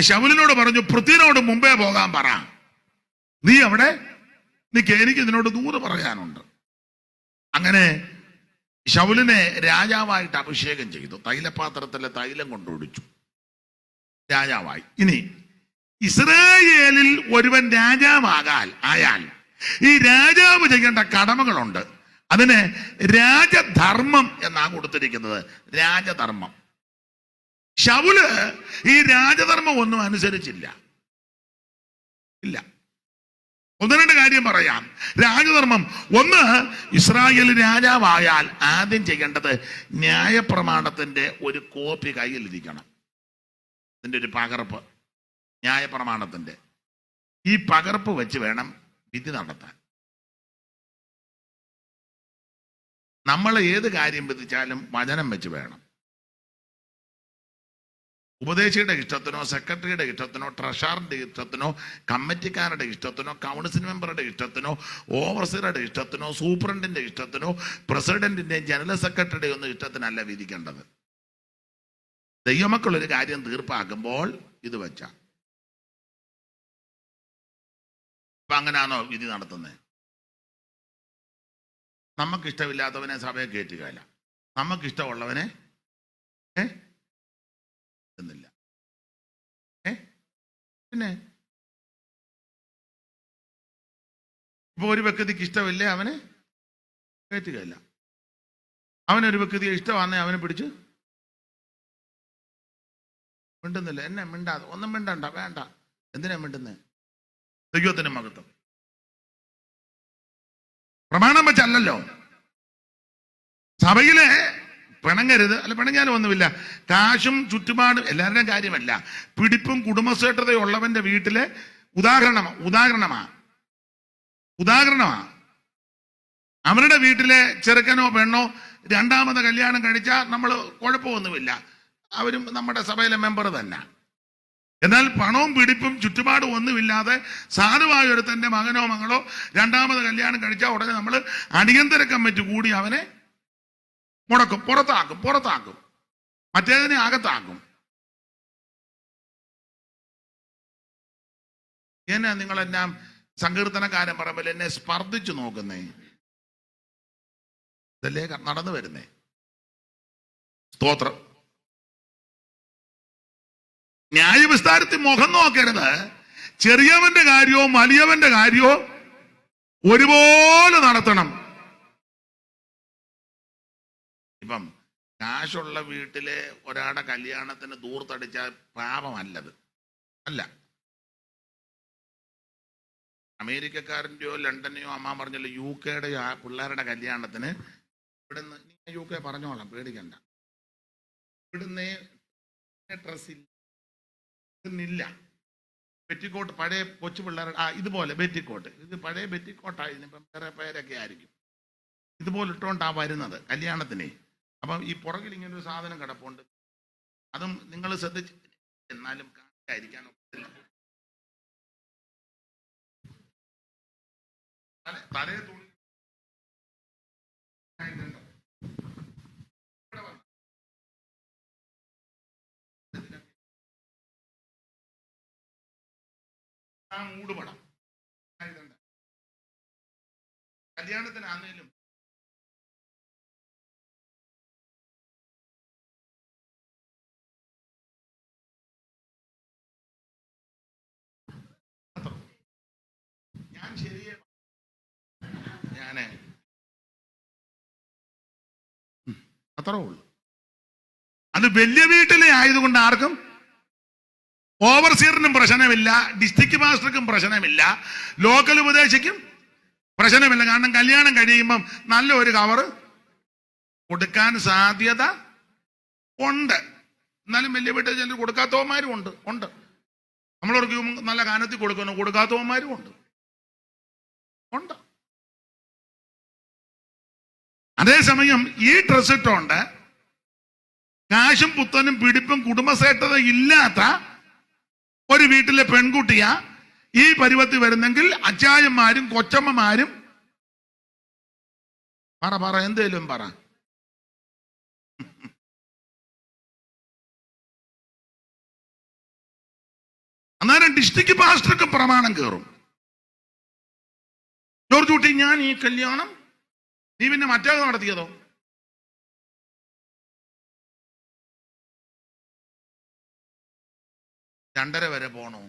ശൗലിനോട് പറഞ്ഞു, പൃഥ്വിനോട് മുമ്പേ പോകാൻ പറ, നീ അവിടെ നിക്ക്, എനിക്ക് ഇതിനോട് ദൂത് പറയാനുണ്ട്. അങ്ങനെ ശൗലിനെ രാജാവായിട്ട് അഭിഷേകം ചെയ്തു. തൈലപാത്രത്തിലെ തൈലം കൊണ്ടൊഴിച്ചു, രാജാവായി. ഇനി ഇസ്രായേലിൽ ഒരുവൻ ആയാൽ ഈ രാജാവ് ചെയ്യേണ്ട കടമകളുണ്ട്. അതിന് രാജധർമ്മം എന്നാണ് കൊടുത്തിരിക്കുന്നത്. രാജധർമ്മം. ശൗല് ഈ രാജധർമ്മം ഒന്നും അനുസരിച്ചില്ല. ഇല്ല. ഒന്ന് രണ്ട് കാര്യം പറയാം. രാജധർമ്മം ഒന്ന്, ഇസ്രായേൽ രാജാവായാൽ ആദ്യം ചെയ്യേണ്ടത് ന്യായപ്രമാണത്തിന്റെ ഒരു കോപ്പി കയ്യിലിരിക്കണം. ഇതിന്റെ ഒരു പകർപ്പ്, ന്യായപ്രമാണത്തിന്റെ ഈ പകർപ്പ് വെച്ച് വേണം വിധി നടത്താൻ. നമ്മൾ ഏത് കാര്യം വിധിച്ചാലും വചനം വെച്ച് വേണം. ഉപദേശിയുടെ ഇഷ്ടത്തിനോ സെക്രട്ടറിയുടെ ഇഷ്ടത്തിനോ ട്രഷറിന്റെ ഇഷ്ടത്തിനോ കമ്മിറ്റിക്കാരുടെ ഇഷ്ടത്തിനോ കൗൺസിൽ മെമ്പറുടെ ഇഷ്ടത്തിനോ ഓവർസിയറുടെ ഇഷ്ടത്തിനോ സൂപ്രണ്ടിന്റെ ഇഷ്ടത്തിനോ പ്രസിഡന്റിന്റെയും ജനറൽ സെക്രട്ടറിയുടെയും ഒന്നും ഇഷ്ടത്തിനല്ല വിധിക്കേണ്ടത്. ദൈവമക്കളൊരു കാര്യം തീർപ്പാക്കുമ്പോൾ ഇത് വെച്ച ഇപ്പൊ അങ്ങനെയാണോ വിധി നടത്തുന്നത്? നമുക്കിഷ്ടമില്ലാത്തവനെ സഭയെ കയറ്റുകയില്ല, നമുക്കിഷ്ടമുള്ളവനെ എന്നില്ല. പിന്നെ ഇപ്പൊ ഒരു വ്യക്തിക്ക് ഇഷ്ടമില്ലേ അവനെ കയറ്റുകയില്ല. അവനൊരു വ്യക്തിയെ ഇഷ്ടമാണെ അവനെ പിടിച്ച് മിണ്ടുന്നില്ല. എന്നെ മിണ്ടാതെ ഒന്നും മിണ്ടണ്ട, വേണ്ട, എന്തിനാ മിണ്ടുന്നേ? ദൈവത്തിന്റെ മഹത്വം. പ്രമാണം വെച്ചല്ലോ. സഭയിലെ പിണങ്ങരുത്, അല്ല പിണങ്ങാനും ഒന്നുമില്ല. കാശും ചുറ്റുപാടും എല്ലാവരുടെയും കാര്യമല്ല. പിടിപ്പും കുടുംബശ്രേഷ്ഠതയുള്ളവന്റെ വീട്ടിലെ ഉദാഹരണമാ അവരുടെ വീട്ടിലെ ചെറുക്കനോ പെണ്ണോ രണ്ടാമത് കല്യാണം കഴിച്ചാൽ നമ്മൾ കുഴപ്പമൊന്നുമില്ല, അവരും നമ്മുടെ സഭയിലെ മെമ്പർ തന്നെ. എന്നാൽ പണവും പിടിപ്പും ചുറ്റുപാടും ഒന്നുമില്ലാതെ സാധുവായ ഒരുത്തന്റെ മകനോ മകളോ രണ്ടാമത് കല്യാണം കഴിച്ചാൽ ഉടനെ നമ്മൾ അടിയന്തര കമ്മിറ്റി കൂടി അവനെ മുടക്കും, പുറത്താക്കും, മറ്റേതിനെ അകത്താക്കും. എന്നാ നിങ്ങളെല്ലാം സങ്കീർത്തനക്കാരൻ പറയുമ്പോൾ എന്നെ സ്പർദ്ധിച്ചു നോക്കുന്നേ? ഇതല്ലേ നടന്നു വരുന്നേ? സ്തോത്രം. ന്യായവിസ്താരത്തിൽ മുഖം നോക്കരുത്. ചെറിയവന്റെ കാര്യവും വലിയവന്റെ കാര്യവും ഒരുപോലെ നടത്തണം. ഇപ്പം കാശുള്ള വീട്ടിലെ ഒരാളുടെ കല്യാണത്തിന് ദൂർത്തടിച്ചാൽ പാപമല്ലത്, അല്ല. അമേരിക്കക്കാരൻ്റെയോ ലണ്ടനെയോ അമ്മ പറഞ്ഞല്ലോ UK പിള്ളേരുടെ കല്യാണത്തിന് ഇവിടുന്ന് UK പറഞ്ഞോളാം, പേടിക്കണ്ട. ഇവിടുന്ന് ഡ്രസ്സില്ല, ബെറ്റിക്കോട്ട്, പഴയ കൊച്ചു പിള്ളേരുടെ ഇതുപോലെ ബെറ്റിക്കോട്ട്, ഇത് പഴയ ബെറ്റിക്കോട്ടായി, ഇപ്പം വേറെ പേരൊക്കെ ആയിരിക്കും. ഇതുപോലെ ഇട്ടുകൊണ്ടാ വരുന്നത് കല്യാണത്തിന്. അപ്പം ഈ പുറകിൽ ഇങ്ങനെ ഒരു സാധനം കിടപ്പുണ്ട്, അതും നിങ്ങൾ ശ്രദ്ധിച്ച്, എന്നാലും കാണിക്കാതിരിക്കാൻ ഒക്കില്ല. തലേ തുണി മൂടുപടം കല്യാണത്തിനാന്നേലും ഞാന് അത്രേ ഉള്ളൂ. അത് വലിയ വീട്ടിലെ ആയതുകൊണ്ട് ആർക്കും, ഓവർസിയറിനും പ്രശ്നമില്ല, ഡിസ്ട്രിക്ട് മാസ്റ്റർക്കും പ്രശ്നമില്ല, ലോക്കൽ ഉപദേശിക്കും പ്രശ്നമില്ല. കാരണം കല്യാണം കഴിയുമ്പം നല്ല ഒരു കവറ് കൊടുക്കാൻ സാധ്യത ഉണ്ട്. എന്നാലും വലിയ വീട്ടിൽ ചിലർ കൊടുക്കാത്തവന്മാരും ഉണ്ട്. നമ്മളവർക്ക് നല്ല കാനത്തിൽ കൊടുക്കാത്തവന്മാരും ഉണ്ട്. അതേസമയം ഈ ഡ്രസ് ഇട്ടോണ്ട് കാശും പുത്തനും പിടിപ്പും കുടുംബശ്രേഷ്ഠത ഇല്ലാത്ത ഒരു വീട്ടിലെ പെൺകുട്ടിയാ ഈ പരുവത്തിൽ വരുന്നെങ്കിൽ അച്ചായന്മാരും കൊച്ചമ്മമാരും പറ എന്തേലും പറ. അന്നേരം ഡിസ്ട്രിക്ട് പാസ്റ്റർക്ക് പ്രമാണം കയറും. ജോർജ് കുട്ടി, ഞാൻ ഈ കല്യാണം നീ പിന്നെ മറ്റേത് നടത്തിയതോ? രണ്ടര വരെ പോണോ?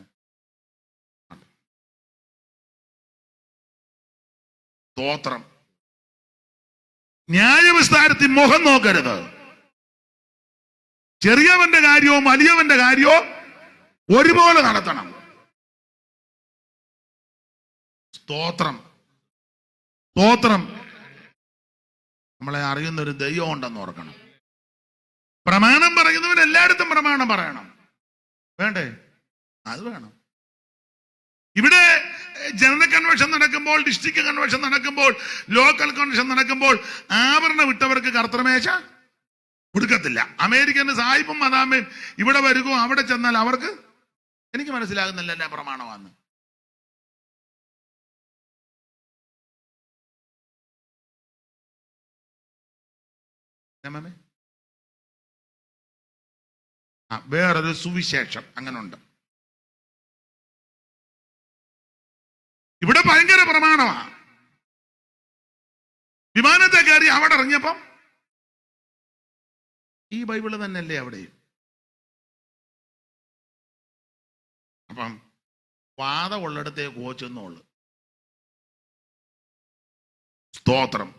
സ്തോത്രം. ന്യായവിസ്താരത്തിൽ മുഖം നോക്കരുത്. ചെറിയവന്റെ കാര്യവും വലിയവന്റെ കാര്യവും ഒരുപോലെ നടത്തണം. സ്തോത്രം. സ്തോത്രം. നമ്മളെ അറിയുന്ന ഒരു ദൈവം ഉണ്ടെന്ന് ഓർക്കണം. പ്രമാണം പറയുന്നവൻ എല്ലായിടത്തും പ്രമാണം പറയണം. വേണ്ടേ? അത് വേണം. ഇവിടെ ജനറൽ കൺവെൻഷൻ നടക്കുമ്പോൾ, ഡിസ്ട്രിക്ട് കൺവെൻഷൻ നടക്കുമ്പോൾ, ലോക്കൽ കൺവെൻഷൻ നടക്കുമ്പോൾ ആവരണം വിട്ടവർക്ക് കർത്തൃമേശ കൊടുക്കത്തില്ല. അമേരിക്കന്റെ സാഹിബും മദാമയും ഇവിടെ വരുകയോ അവിടെ ചെന്നാൽ അവർക്ക്, എനിക്ക് മനസ്സിലാകുന്നില്ല എന്നാ പ്രമാണമാണെന്ന്. വേറൊരു സുവിശേഷം അങ്ങനെ ഉണ്ട്. ഇവിടെ ഭയങ്കര പ്രമാണമാ. വിമാനത്തെ കയറി അവിടെ ഇറങ്ങിയപ്പം ഈ ബൈബിള് തന്നെയല്ലേ അവിടെയും. അപ്പം വാദമുള്ളിടത്തേ കോച്ചെന്നുള്ളു. സ്തോത്രം.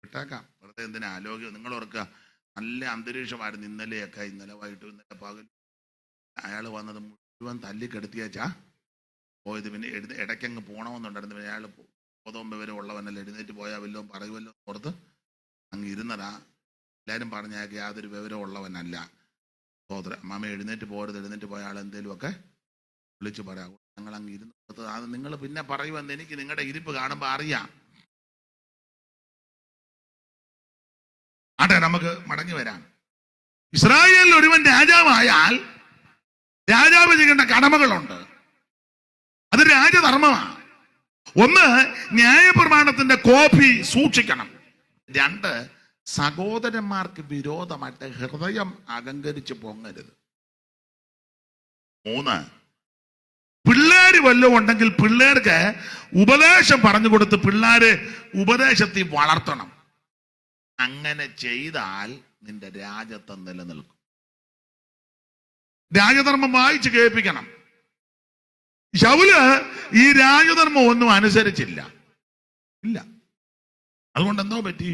വിട്ടേക്കാം, വെറുതെ എന്തിനാ ആലോചിക്കുക. നിങ്ങൾ ഓർക്കുക, നല്ല അന്തരീക്ഷമായിരുന്നു ഇന്നലെ വൈകിട്ടും ഇന്നലെ പകലും. അയാൾ വന്നത് മുഴുവൻ തല്ലിക്കെടുത്തിയാച്ചാ പോയത്. പിന്നെ ഇടയ്ക്കങ്ങ് പോകണമെന്നുണ്ടായിരുന്നു. പിന്നെ അയാൾ ബോധം വിവരം ഉള്ളവനല്ല, എഴുന്നേറ്റ് പോയാൽ വല്ലതും പറയുമല്ലോ ഓർത്ത് അങ്ങ് ഇരുന്നതാ. എല്ലാവരും പറഞ്ഞ അയാൾക്ക് യാതൊരു വിവരം ഉള്ളവനല്ല. സ്തോത്രം. അമ്മാമ എഴുന്നേറ്റ് പോരുത്, എഴുന്നേറ്റ് പോയ ആൾ എന്തേലുമൊക്കെ വിളിച്ചു പറയാം. ഞങ്ങൾ അങ്ങ് ഇരുന്ന് കൊടുത്തത്. അത് നിങ്ങൾ പിന്നെ പറയുമെന്ന് എനിക്ക് നിങ്ങളുടെ ഇരിപ്പ് കാണുമ്പോൾ അറിയാം. ആട്ടെ, നമുക്ക് മടങ്ങി വരാം. ഇസ്രായേലിൽ ഒരുവൻ രാജാവായാൽ രാജാവ് ചെയ്യേണ്ട കടമകളുണ്ട്. അത് രാജധർമ്മമാണ്. ഒന്ന്, ന്യായപ്രമാണത്തിന്റെ കോപ്പി സൂക്ഷിക്കണം. രണ്ട്, സഹോദരന്മാർക്ക് വിരോധമായിട്ട് ഹൃദയം അഹങ്കരിച്ച് പൊങ്ങരുത്. മൂന്ന്, പിള്ളേര് വല്ലതും ഉണ്ടെങ്കിൽ പിള്ളേർക്ക് ഉപദേശം പറഞ്ഞു കൊടുത്ത് പിള്ളേര് ഉപദേശത്തിൽ വളർത്തണം. അങ്ങനെ ചെയ്താൽ നിന്റെ രാജത്വം നിലനിൽക്കും. രാജധർമ്മം വായിച്ച് കേൾപ്പിക്കണം. ശൗല് ഈ രാജധർമ്മം ഒന്നും അനുസരിച്ചില്ല. ഇല്ല. അതുകൊണ്ട് എന്തോ പറ്റി?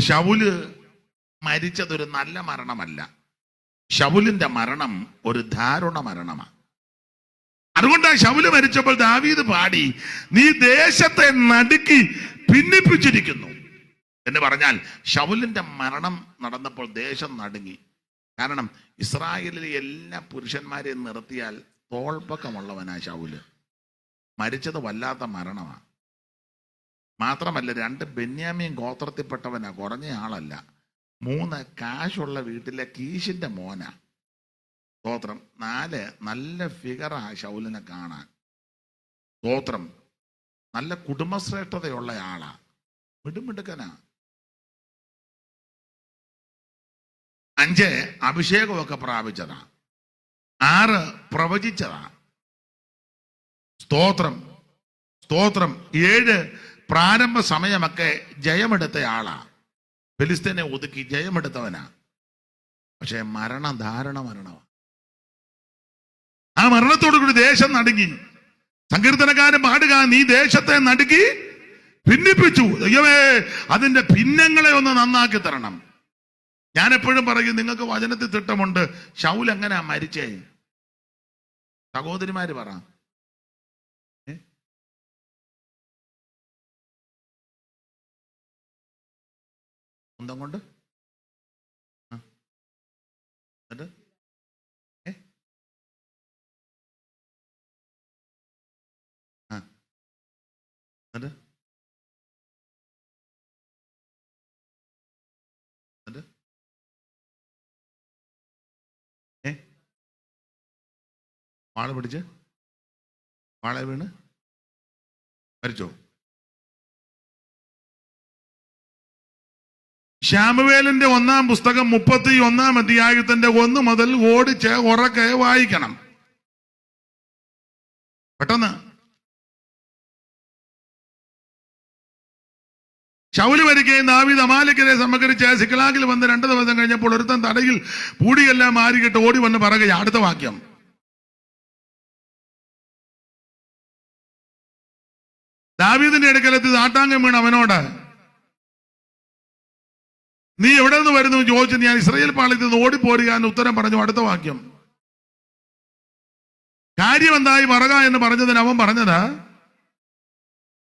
ശൗല് മരിച്ചതൊരു നല്ല മരണമല്ല. ശൗലിന്റെ മരണം ഒരു ദാരുണ മരണമാണ്. അതുകൊണ്ടാണ് ശൗല് മരിച്ചപ്പോൾ ദാവീദ് പാടി, നീ ദേശത്തെ നടുക്കി ഭിന്നിപ്പിച്ചിരിക്കുന്നു എന്ന് പറഞ്ഞാൽ ശൗലിന്റെ മരണം നടന്നപ്പോൾ ദേശം നടുങ്ങി. കാരണം ഇസ്രായേലിലെ എല്ലാ പുരുഷന്മാരെയും നിർത്തിയാൽ തോൾപ്പക്കമുള്ളവനാ ശൗല്. മരിച്ചത് വല്ലാത്ത മരണമാണ്. മാത്രമല്ല, 2 ബെന്യാമീൻ ഗോത്രത്തിൽപ്പെട്ടവനാ, കുറഞ്ഞ ആളല്ല. 3 കാശുള്ള വീട്ടിലെ കീശിന്റെ മോനാ. സ്തോത്രം. 4 നല്ല ഫിഗറാ ശൗലിനെ കാണാൻ. സ്തോത്രം. നല്ല കുടുംബശ്രേഷ്ഠതയുള്ള ആളാ, മിടുമിടുക്കനാ. 5 അഭിഷേകമൊക്കെ പ്രാപിച്ചതാ. 6 പ്രവചിച്ചതാ. സ്തോത്രം. സ്തോത്രം. 7 പ്രാരംഭ സമയമൊക്കെ ജയമെടുത്ത ആളാ. ഫെലിസ്തീനെ ഒതുക്കി ജയമെടുത്തവനാ. പക്ഷെ മരണം ധാരണ മരണമാണ്. ആ മരണത്തോടു കൂടി ദേശം നടുങ്ങി. സങ്കീർത്തനക്കാരൻ പാടുക, നീ ദേശത്തെ നടുക്കി ഭിന്നിപ്പിച്ചു. ദൈവമേ, അതിന്റെ ഭിന്നങ്ങളെ ഒന്ന് നന്നാക്കി തരണം. ഞാൻ എപ്പോഴും പറയും, നിങ്ങൾക്ക് വചനത്തിൽ തിട്ടമുണ്ട്. ശൗൽ എങ്ങനെയാ മരിച്ചേ? സഹോദരിമാര് പറ. സ്വന്തം കൊണ്ട് വാള പിടിച്ച് വാള വീണ് മരിച്ചോ? ശാമുവേലിന്റെ 1-ാം പുസ്തകം 31-ാം അധ്യായത്തിന്റെ 1 മുതൽ ഓടിച്ച് ഉറക്കെ വായിക്കണം. പെട്ടെന്ന്. ശൗല് മരിക്കുകയും ദാവീദ് അമാലേക്കിനെ സമീകരിച്ച് സിക്ലാഗിൽ വന്ന് 2 ദിവസം കഴിഞ്ഞപ്പോൾ ഒരുത്തൻ തടയിൽ പൂടിയെല്ലാം മാറിക്കിട്ട് ഓടി വന്ന് പറയുക. അടുത്ത വാക്യം. ദാവീദിന്റെ അടുക്കലെത്തി നാട്ടാങ്കം വീണ് അവനോട്, നീ എവിടെ നിന്ന് വരുന്നു ചോദിച്ചു. ഞാൻ ഇസ്രായേൽ പാളയത്തിൽ നിന്ന് ഓടിപ്പോരുക എന്ന് ഉത്തരം പറഞ്ഞു. അടുത്ത വാക്യം. കാര്യം എന്തായി പറക എന്ന് പറഞ്ഞതിന് അവൻ പറഞ്ഞത്,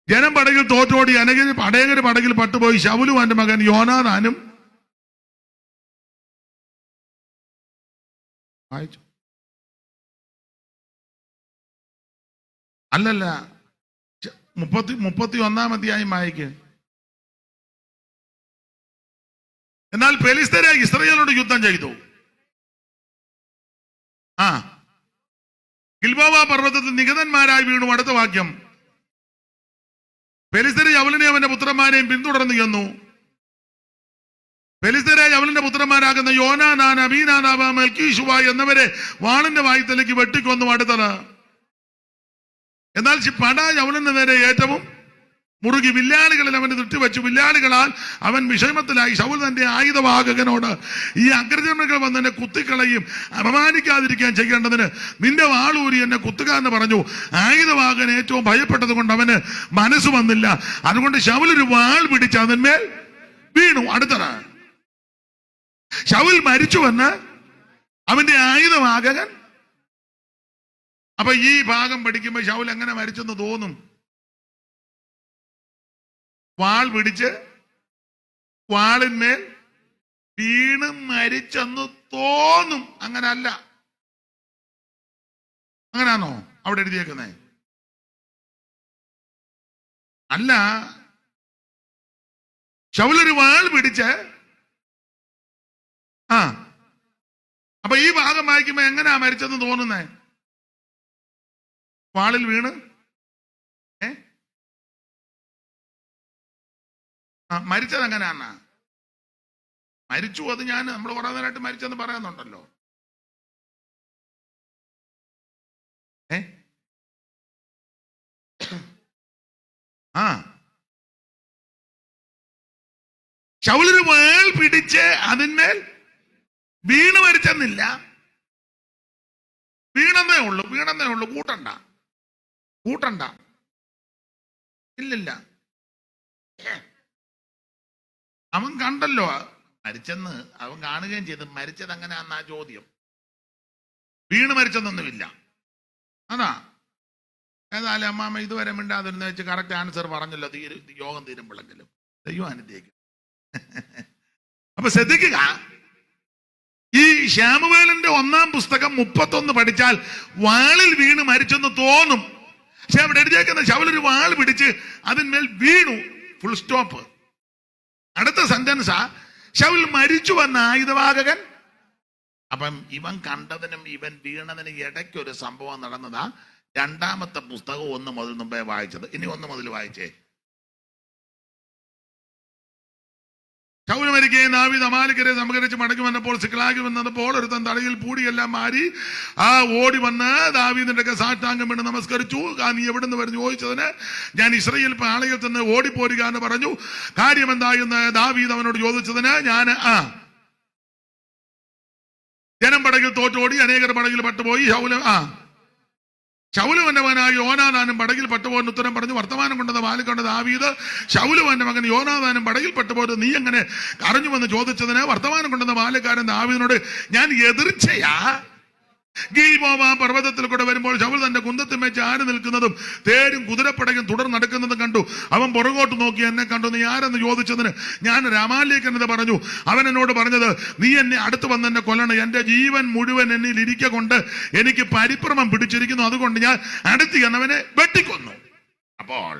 ജനം പടകിൽ തോറ്റോടി അനേകര് പടകിൽ പട്ടുപോയി, ശൗലും അവന്റെ മകൻ യോനാഥാനും വായിച്ചു. അല്ലല്ല, 31 അധ്യായം വായിക്ക്. എന്നാൽ ഫെലിസ്ത്യരെ ഇസ്രായേലിനോട് യുദ്ധം ചെയ്തു. ഗിൽബോവ പർവ്വതത്തിൽ നിഹതന്മാരായി വീണു. അടുത്ത വാക്യം, ഫെലിസ്ത്യരെ ശൗലിനെയും അവന്റെ പുത്രന്മാരെയും പിന്തുടർന്നു ചെന്നു. ഫെലിസ്ത്യരെ ശൗലിന്റെ പുത്രന്മാരാകുന്ന യോനാഥാൻ, അബീനാദാബ്, മൽക്കീശുവ എന്നിവരെ വാളിന്റെ വായ്ത്തലേക്ക് വെട്ടിക്കൊന്നു. അടുത്തത്, എന്നാൽ പട ശൗലിന്റെ നേരെ ഏറ്റവും മുറുകി, വില്ലാളികളിൽ അവന് തെറ്റിവെച്ചു. വില്ലാളികളാൽ അവൻ വിഷമത്തിലായി. ശൗൽ തന്റെ ആയുധവാഹകനോട്, ഈ അഗ്രജനങ്ങൾ വന്ന് എന്നെ കുത്തിക്കളയും, അപമാനിക്കാതിരിക്കാൻ ചെയ്യേണ്ടതിന് നിന്റെ വാളൂരി എന്നെ കുത്തുക എന്ന് പറഞ്ഞു. ആയുധവാഹകൻ ഏറ്റവും ഭയപ്പെട്ടത് കൊണ്ട് അവന് മനസ്സ് വന്നില്ല. അതുകൊണ്ട് ശൗൽ ഒരു വാൾ പിടിച്ച് അതിന്മേൽ വീണു. അടുത്തത്, ശൗൽ മരിച്ചുവെന്ന് അവന്റെ ആയുധവാഹകൻ. അപ്പൊ ഈ ഭാഗം പഠിക്കുമ്പോ ശൗൽ എങ്ങനെ മരിച്ചെന്ന് തോന്നും? വാൾ പിടിച്ച് വാളിന്മേൽ വീണ് മരിച്ചെന്ന് തോന്നും. അങ്ങനല്ല. അങ്ങനാണോ അവിടെ എഴുതിയേക്കുന്നേ? അല്ല, ശൗലൊരു വാൾ പിടിച്ച് അപ്പൊ ഈ ഭാഗം വായിക്കുമ്പോ എങ്ങനെയാ മരിച്ചെന്ന് തോന്നുന്നേ? വാളിൽ വീണ് മരിച്ചത് എങ്ങനെയാണ? മരിച്ചു, അത് നമ്മൾ കുറെ നേരമായിട്ട് മരിച്ചെന്ന് പറയുന്നുണ്ടല്ലോ. ശൗലൊരു വാൾ പിടിച്ച് അതിന്മേൽ വീണ് മരിച്ചെന്നില്ല. വീണെന്നേ ഉള്ളു. കൂട്ടണ്ട. ഇല്ലില്ല. അവൻ കണ്ടല്ലോ മരിച്ചെന്ന്, അവൻ കാണുകയും ചെയ്ത്. മരിച്ചത് എങ്ങനെയാന്നാ ചോദ്യം. വീണ് മരിച്ചെന്നൊന്നുമില്ല. അതാ. ഏതായാലും അമ്മാമ്മ ഇതുവരെ മിണ്ടാതിരുന്ന് വെച്ച് കറക്റ്റ് ആൻസർ പറഞ്ഞല്ലോ. യോഗം തീരുമ്പോഴെങ്കിലും ദൈവം അനുഗ്രഹിക്കും. അപ്പൊ ശ്രദ്ധിക്കുക, ഈ ശാമുവേലിന്റെ 1-ാം പുസ്തകം 31 പഠിച്ചാൽ വാളിൽ വീണ് മരിച്ചെന്ന് തോന്നും. പക്ഷെ അവിടെ എഴുതിയേക്കുന്ന ശൗലൊരു വാൾ പിടിച്ച് അതിന്മേൽ വീണു. Full stop. അടുത്ത സെന്റൻസാ, ശൗൽ മരിച്ചു വന്ന ആയുധവാഹകൻ. അപ്പം ഇവൻ കണ്ടതിനും ഇവൻ വീണതിനും ഇടയ്ക്കൊരു സംഭവം നടന്നതാ. 2-ാമത്തെ പുസ്തകം 1 മുതൽ മുമ്പേ വായിച്ചത്. ഇനി 1 മുതൽ വായിച്ചേ. ശൗൽ മരിക്കുകയും ദാവീദ് അമാലിക്കരെ സംഹരിച്ച് മടങ്ങി വന്നപ്പോൾ സിക്ലാഗിൽ വന്നപ്പോൾ ഒരുത്തൻ തലയിൽ പൂടിയെല്ലാം മാറി ഓടി വന്ന് ദാവീദിന്റെ സാഷ്ടാംഗം വീണ് നമസ്കരിച്ചു. നീ എവിടെ നിന്ന് വരുന്നു ചോദിച്ചതിന് ഞാൻ ഇസ്രായേൽ പാളയിൽ നിന്ന് ഓടിപ്പോരുക എന്ന് പറഞ്ഞു. കാര്യം എന്തായെന്ന് ദാവീദ് അവനോട് ചോദിച്ചതിന് ഞാൻ ജനം പടകിൽ തോറ്റോടി അനേകർ പടകിൽ പട്ടുപോയി. ശൗലുവിന്റെ മകനായ യോനാഥാനും പടകിൽ പട്ടുപോയെന്ന് ഉത്തരം പറഞ്ഞു. വർത്തമാനം കൊണ്ടത് വാലിൽ കണ്ട ദാവീദ് ശൗലുവിന്റെ മകൻ യോനാഥാനും പടകിൽ പട്ടുപോയത് നീ എങ്ങനെ അറിഞ്ഞുവെന്ന് ചോദിച്ചതിന് വർത്തമാനം കൊണ്ടെന്ന ബാല്യക്കാരൻ ദാവീദിനോട് ഞാൻ എതിർച്ചയാ ഗിൽബോവ പർവ്വതത്തിൽ കൂടെ വരുമ്പോൾ ശൗൽ തന്റെ കുന്തത്തിൽ വെച്ച് ആര് നിൽക്കുന്നതും തേരും കുതിരപ്പടയും തുടർന്ന് നടക്കുന്നതും കണ്ടു. അവൻ പുറകോട്ട് നോക്കി എന്നെ കണ്ടു. നീ ആരെന്ന് ചോദിച്ചതിന് ഞാൻ രാമാലേഖനത പറഞ്ഞു. അവൻ എന്നോട് പറഞ്ഞത്, നീ എന്നെ അടുത്ത് വന്ന് എന്നെ കൊല്ലണം. എന്റെ ജീവൻ മുഴുവൻ എന്നിൽ ഇരിക്ക കൊണ്ട് എനിക്ക് പരിഭ്രമം പിടിച്ചിരിക്കുന്നു. അതുകൊണ്ട് ഞാൻ അടുത്ത് എന്നവനെ വെട്ടിക്കൊന്നു. അപ്പോൾ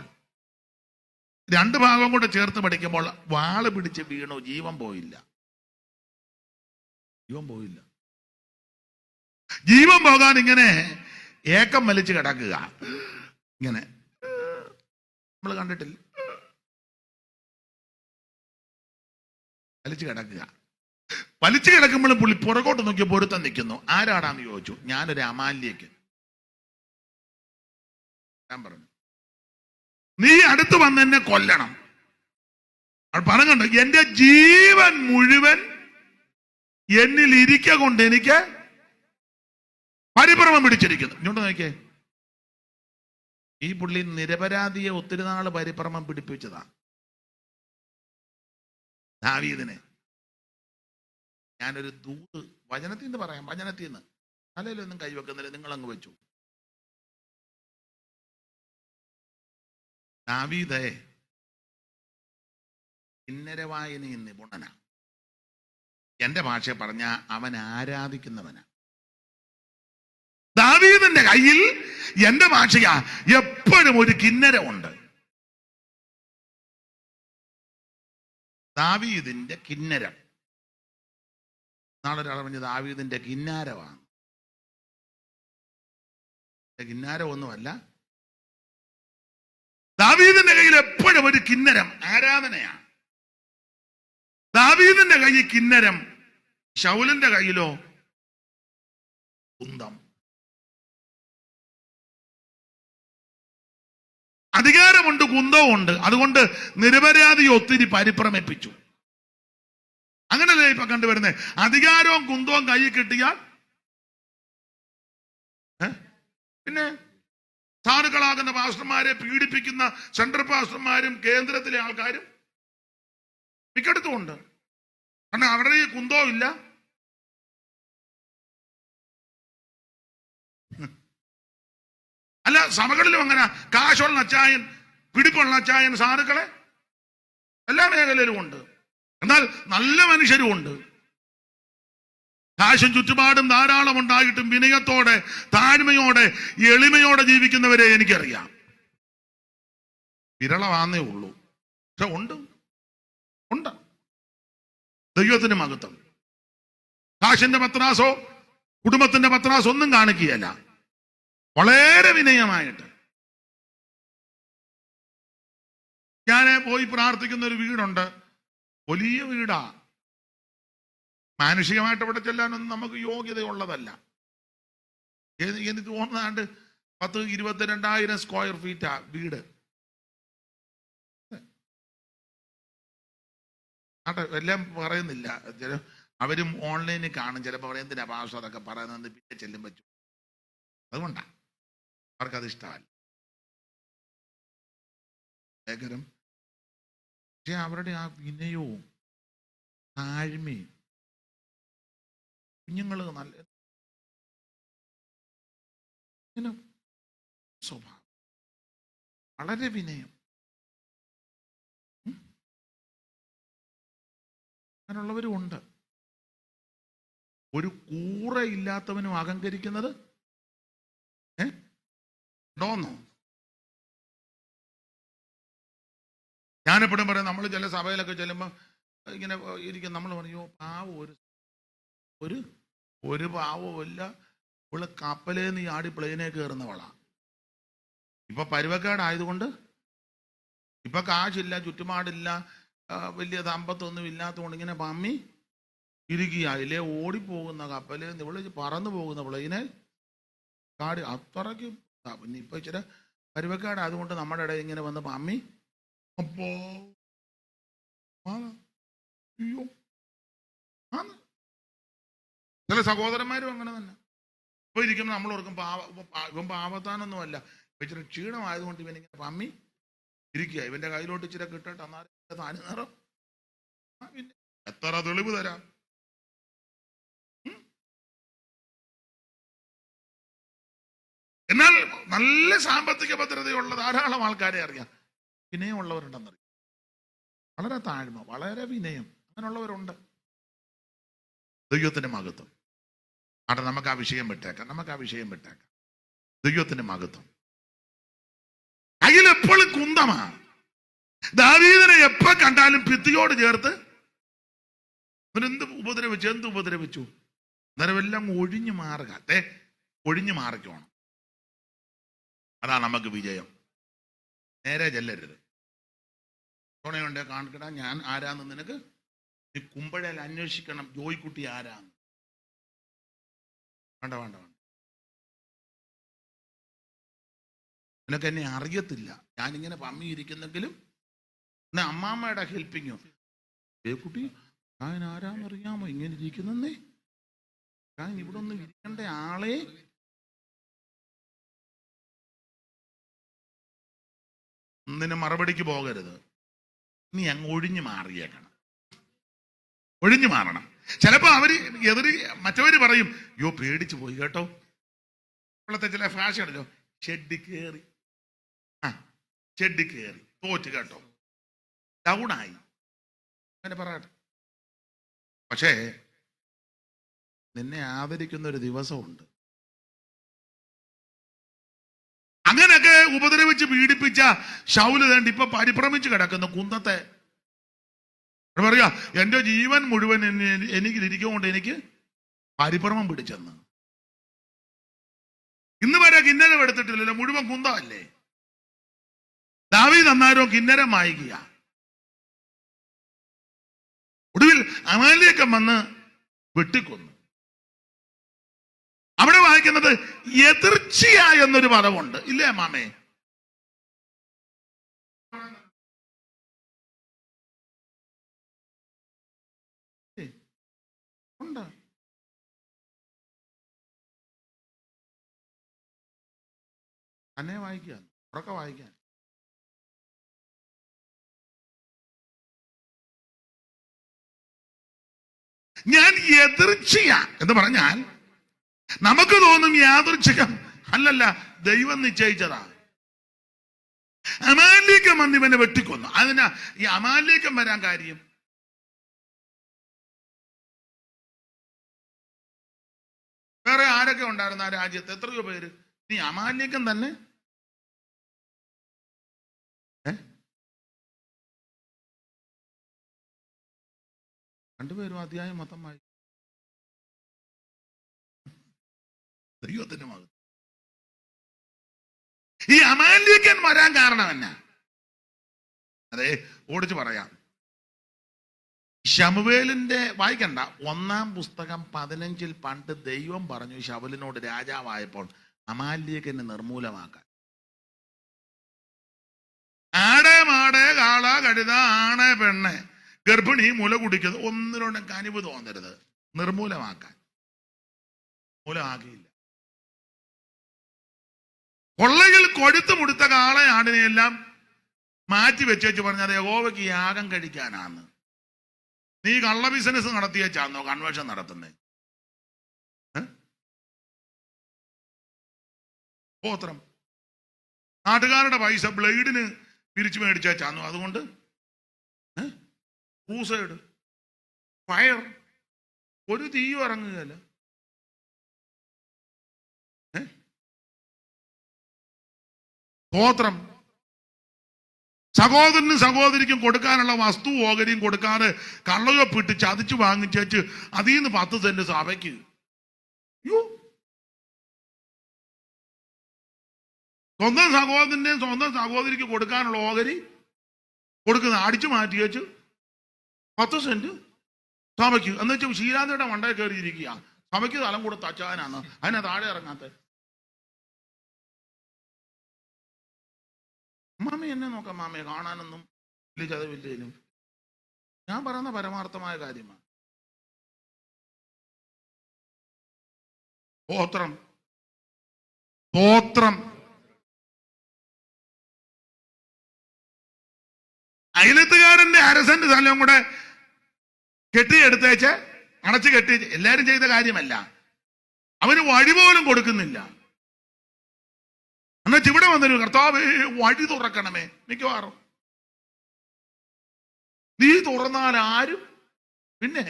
2 ഭാഗം കൂടെ ചേർത്ത് പഠിക്കുമ്പോൾ വാള് പിടിച്ച് വീണു. ജീവൻ പോയില്ല. ജീവൻ പോകാൻ ഇങ്ങനെ ഏക്കം വലിച്ചു കിടക്കുക. ഇങ്ങനെ നമ്മൾ കണ്ടിട്ടില്ല. വലിച്ചു കിടക്കുക. വലിച്ചു കിടക്കുമ്പോഴും പുള്ളി പുറകോട്ട് നോക്കിയ പൊരുത്തം നിൽക്കുന്നു. ആരാടാന്ന് ചോദിച്ചു. ഞാനൊരു അമാലിയക്ക്. ഞാൻ പറഞ്ഞു, നീ അടുത്ത് വന്ന് എന്നെ കൊല്ലണം. പറഞ്ഞുണ്ട്, എന്റെ ജീവൻ മുഴുവൻ എന്നിൽ ഇരിക്ക കൊണ്ട് എനിക്ക് പരിഭ്രമം പിടിച്ചിരിക്കുന്നു. ഇങ്ങോട്ട് നോക്കിയേ. ഈ പുള്ളി നിരപരാധിയെ ഒത്തിരി നാള് പരിഭ്രമം പിടിപ്പിച്ചതാ ദാവീദിനെ. ഞാനൊരു ദൂത് വചനത്തിൽ നിന്ന് പറയാം. വചനത്തിൽ നിന്ന് തലയിലൊന്നും കൈവെക്കുന്നില്ല, നിങ്ങളങ്ങ് വെച്ചു. ദാവീദേ കിന്നരവായനയിൽ നിപുണനാ. എന്റെ ഭാഷ പറഞ്ഞ അവൻ ആരാധിക്കുന്നവനാ. ദാവീദിന്റെ കയ്യിൽ എന്റെ ഭാഷയാ എപ്പോഴും ഒരു കിന്നരമുണ്ട്. ദാവീദിന്റെ കിന്നരം. നാളെ ഒരാൾ പറഞ്ഞ് ദാവീദിന്റെ കിന്നാരമാണ്. കിന്നാരമൊന്നുമല്ല. ദാവീദിന്റെ കയ്യിൽ എപ്പോഴും ഒരു കിന്നരം, ആരാധനയാണ്. ദാവീദിന്റെ കയ്യിൽ കിന്നരം, ശൗലിന്റെ കയ്യിലോ കുന്തം. അധികാരമുണ്ട്, കുന്തവുമുണ്ട്. അതുകൊണ്ട് നിരപരാധി ഒത്തിരി പരിഭ്രമിപ്പിച്ചു. അങ്ങനല്ലേ ഇപ്പൊ കണ്ടുവരുന്നത്. അധികാരവും കുന്തവും കയ്യിൽ കിട്ടിയാൽ പിന്നെ സാധുക്കളാകുന്ന പാസ്റ്റർമാരെ പീഡിപ്പിക്കുന്ന സെൻട്രൽ പാസ്റ്റർമാരും കേന്ദ്രത്തിലെ ആൾക്കാരും മിക്കടത്തുമുണ്ട്. കാരണം അവിടെ ഈ കുന്തവും ഇല്ല. അല്ല, സഭകളിലും അങ്ങനെ കാശുള്ള അച്ചായൻ, പിടിപ്പുള്ള അച്ചായൻ സാധുക്കളെ എല്ലാ മേഖലയിലും ഉണ്ട്. എന്നാൽ നല്ല മനുഷ്യരും ഉണ്ട്. കാശും ചുറ്റുപാടും ധാരാളം ഉണ്ടായിട്ടും വിനയത്തോടെ, താഴ്മയോടെ, എളിമയോടെ ജീവിക്കുന്നവരെ എനിക്കറിയാം. വിരളമാന്നേ ഉള്ളൂ, പക്ഷെ ഉണ്ട്. ദൈവത്തിന് മഹത്വം. കാശിന്റെ പത്രാസോ കുടുംബത്തിന്റെ പത്രാസോ ഒന്നും കാണിക്കുകയല്ല. വളരെ വിനയമായിട്ട്. ഞാൻ പോയി പ്രാർത്ഥിക്കുന്ന ഒരു വീടുണ്ട്, വലിയ വീടാ. മാനുഷികമായിട്ട് അവിടെ ചെല്ലാനൊന്നും നമുക്ക് യോഗ്യതയുള്ളതല്ല. എനിക്ക് തോന്നുന്നാണ്ട് 10-22,000 സ്ക്വയർ ഫീറ്റാ വീട്. ആട്ടെ, എല്ലാം പറയുന്നില്ല. അവരും ഓൺലൈനിൽ കാണും. ചിലപ്പോൾ പറയും എന്തിനാ ഭാഷ അതൊക്കെ പറയുന്നത്, പിന്നെ ചെല്ലും പറ്റും. അതുകൊണ്ടാ അവർക്കത് ഇഷ്ടമല്ല. ഭയങ്കരം. പക്ഷെ അവരുടെ ആ വിനയവും താഴ്മയും, കുഞ്ഞുങ്ങൾ നല്ല സ്വഭാവം, വളരെ വിനയം. അങ്ങനെയുള്ളവരും ഉണ്ട്. ഒരു കൂറ ഇല്ലാത്തവനും അഹങ്കരിക്കുന്നത് ഉണ്ടോന്നോ? ഞാനെപ്പോഴും പറയാം, നമ്മൾ ചില സഭയിലൊക്കെ ചെല്ലുമ്പോൾ ഇങ്ങനെ ഇരിക്കും. നമ്മൾ പറയോ പാവം, ഒരു പാവമില്ല, ഇവള് കപ്പലേന്ന് ആടി പ്ലെയിനെ കയറുന്നവളാ. ഇപ്പൊ പരുവക്കേടായതുകൊണ്ട്, ഇപ്പൊ കാശില്ല, ചുറ്റുപാടില്ല, വലിയ സമ്പത്തൊന്നും ഇല്ലാത്തതുകൊണ്ട് ഇങ്ങനെ പമ്മി ഇരിക്കുക. ഇല്ലേ ഓടിപ്പോകുന്ന കപ്പലേന്ന് ഇവള് പറന്നു പോകുന്ന പ്ലെയിനെ കാടി അത്രയ്ക്ക്. പിന്നെ ഇപ്പൊ ഇച്ചിരി പരുവക്കേടായതുകൊണ്ട് നമ്മുടെ ഇടയിൽ ഇങ്ങനെ വന്ന് പമ്മി. അപ്പോ അയ്യോ, ചില സഹോദരന്മാരും അങ്ങനെ തന്നെ. ഇപ്പൊ ഇരിക്കുമ്പോൾ നമ്മൾ ഓർക്കും ഇവൻ പാവത്താനൊന്നുമല്ല, ഇച്ചിരി ക്ഷീണമായതുകൊണ്ട് ഇവനിങ്ങനെ പമ്മി ഇരിക്കുക. ഇവന്റെ കയ്യിലോട്ട് ഇച്ചിരി കിട്ടട്ടെ, അന്നാലും താന് നിറം. പിന്നെ എത്ര തെളിവ് തരാം. എന്നാൽ നല്ല സാമ്പത്തിക ഭദ്രതയുള്ള ധാരാളം ആൾക്കാരെ അറിയാം. വിനയമുള്ളവരുണ്ടെന്നറിയാം. വളരെ താഴ്മ, വളരെ വിനയം, അങ്ങനെയുള്ളവരുണ്ട്. ദൈവത്തിന്റെ മഹത്വം. അവിടെ നമുക്ക് ആ വിഷയം വിട്ടേക്കാം. ദൈവത്തിന്റെ മഹത്വം. അതിലെപ്പോഴും കുന്തമാണ്. ദാവീദിനെ എപ്പോ കണ്ടാലും ഭിത്തിയോട് ചേർത്ത് എന്ത് ഉപദ്രവിച്ചു. അന്നേരമെല്ലാം ഒഴിഞ്ഞു മാറുക. ഒഴിഞ്ഞു മാറിക്കോണം. അതാ നമുക്ക് വിജയം. നേരെ ചെല്ലരുത്. തുണയുണ്ടേ കാണിക്കടാ, ഞാൻ ആരാന്ന് നിനക്ക് ഈ കുമ്പഴയിൽ അന്വേഷിക്കണം, ജോയിക്കുട്ടി ആരാന്ന്. വേണ്ട, നിനക്ക് എന്നെ അറിയത്തില്ല, ഞാനിങ്ങനെ പമ്മിയിരിക്കുന്നെങ്കിലും എന്നെ അമ്മാമ്മയുടെ ഹെൽപ്പിങ്ങോ. കുട്ടി ഞാൻ ആരാന്നറിയാമോ ഇങ്ങനെ ഇരിക്കുന്നേ? ഞാൻ ഇവിടെ ഒന്നും ഇരിക്കേണ്ട ആളെ. ഒന്നിനും മറുപടിക്ക് പോകരുത്. നീ അങ്ങ് ഒഴിഞ്ഞു മാറണം. ചിലപ്പോ അവര് മറ്റവര് പറയും, യോ പേടിച്ചു പോയി കേട്ടോ. ഇപ്പോഴത്തെ ചില ഫാഷനല്ലോ, ഷെഡ് കയറി ചെടി കയറി തോറ്റ് കേട്ടോ, ഡൗണായി, അങ്ങനെ പറയട്ടെ. പക്ഷേ നിന്നെ ആദരിക്കുന്ന ഒരു ദിവസമുണ്ട്. അങ്ങനെയൊക്കെ ഉപദ്രവിച്ച് പീഡിപ്പിച്ച ശൗല് തേണ്ടി ഇപ്പൊ പരിഭ്രമിച്ച് കിടക്കുന്ന കുന്തത്തെ പറയാ, എന്റെ ജീവൻ മുഴുവൻ എനിക്ക് ഇരിക്കുകൊണ്ട് എനിക്ക് പരിഭ്രമം പിടിച്ചെന്ന്. ഇന്ന് വരെ കിന്നരം എടുത്തിട്ടില്ലല്ലോ, മുഴുവൻ കുന്തമല്ലേ. ദാവീദ് അന്നേരം കിന്നരം വായിക്കുക. ഒടുവിൽ അമാലേക്കൻ വന്ന് വെട്ടിക്കൊന്നു. അവിടെ വായിക്കുന്നത് എതിർച്ചയ എന്നൊരു പദമുണ്ട്, ഇല്ലേ മാമേ? ഉണ്ട്. തന്നെ വായിക്കുക, ഉറക്കെ വായിക്കാൻ. ഞാൻ എതിർച്ചയ എന്ന് പറഞ്ഞാൽ നമുക്ക് തോന്നും യാദൃച്ഛികം, അല്ലല്ല, ദൈവം നിശ്ചയിച്ചതാ. അമാലേക്കൻ വന്ന് ഇവനെ വെട്ടിക്കൊന്നു. അതിനാ ഈ അമാലേക്കൻ വരാൻ കാര്യം? വേറെ ആരൊക്കെ ഉണ്ടായിരുന്നു ആ രാജ്യത്ത്? എത്രയോ പേര്. നീ അമാലേക്കൻ തന്നെ രണ്ടുപേരും അധ്യായം മൊത്തം വായിക്കും. ദൈവത്തിന്റെ മകൻ. ഈ അമാലേക്കൻ വരാൻ കാരണം എന്നാ? അതെ, ഓടിച്ചു പറയാം. ശമൂവേലിന്റെ വായിക്കണ്ട, 1-ാം പുസ്തകം 15 പണ്ട് ദൈവം പറഞ്ഞു ശൗലിനോട് രാജാവായപ്പോൾ അമാലേക്കനെ നിർമൂലമാക്കാൻ. ആട്, മാട്, കാള, കഴുത, ആണ്, പെണ്ണ്, ഗർഭിണി, മുല കുടിക്കുന്നത് ഒന്നിനോടും കനിവ് തോന്നരുത്. നിർമൂലമാക്കാൻ. മൂലമാക്കിയില്ല. കൊള്ളയിൽ കൊഴുത്തു മുടുത്ത കാളെ ആടിനെയെല്ലാം മാറ്റി വെച്ചേച്ച് പറഞ്ഞത് യഹോവയ്ക്ക് യാഗം കഴിക്കാനാണ്. നീ കള്ള ബിസിനസ് നടത്തിയേച്ചാന്നോ കൺവെൻഷൻ നടത്തുന്നേ? സ്തോത്രം. നാട്ടുകാരുടെ പൈസ ബ്ലേഡിന് പിരിച്ചു മേടിച്ചാന്നോ? അതുകൊണ്ട് ക്രൂസൈഡ്, ഫയർ, ഒരു തീയും ഇറങ്ങുകയല്ല. സ്തോത്രം. സഹോദരനും സഹോദരിക്കും കൊടുക്കാനുള്ള വസ്തു ഓഹരിയും കൊടുക്കാതെ കള്ളയൊപ്പിട്ട് ചതിച്ചു വാങ്ങിച്ചേച്ച് അതിൽ നിന്ന് 10 സെന്റ് സഭയ്ക്ക്. സ്വന്തം സഹോദരന്റെയും സ്വന്തം സഹോദരിക്ക് കൊടുക്കാനുള്ള ഓഹരി കൊടുക്കുന്ന അടിച്ചു മാറ്റിയേച്ച് 10 സെന്റ് സഭയ്ക്ക്. എന്ന് വെച്ചാൽ ശീലാന്തയുടെ മണ്ടയിൽ കയറിയിരിക്കുക. സഭയ്ക്ക് സ്ഥലം കൊടുത്ത് അച്ചാനാണ്, അതിനെ താഴെ ഇറങ്ങാത്ത. മാമ എന്നെ നോക്കാം, മാമയെ കാണാനൊന്നും വലിയ ചതവില്ലേനും. ഞാൻ പറയുന്ന പരമാർത്ഥമായ കാര്യമാണ്. സ്തോത്രം, സ്തോത്രം. അയലത്തുകാരന്റെ അരസന്റെ സ്ഥലം കൂടെ കെട്ടിയെടുത്തേച്ച് അടച്ചു കെട്ടി. എല്ലാരും ചെയ്ത കാര്യമല്ല, അവന് വഴി പോലും കൊടുക്കുന്നില്ല. എന്നിട്ട് ഇവിടെ വന്നൊരു കർത്താവേ വഴി തുറക്കണമേ. മിക്കവാറും നീ തുറന്നാൽ ആരും പിന്നെ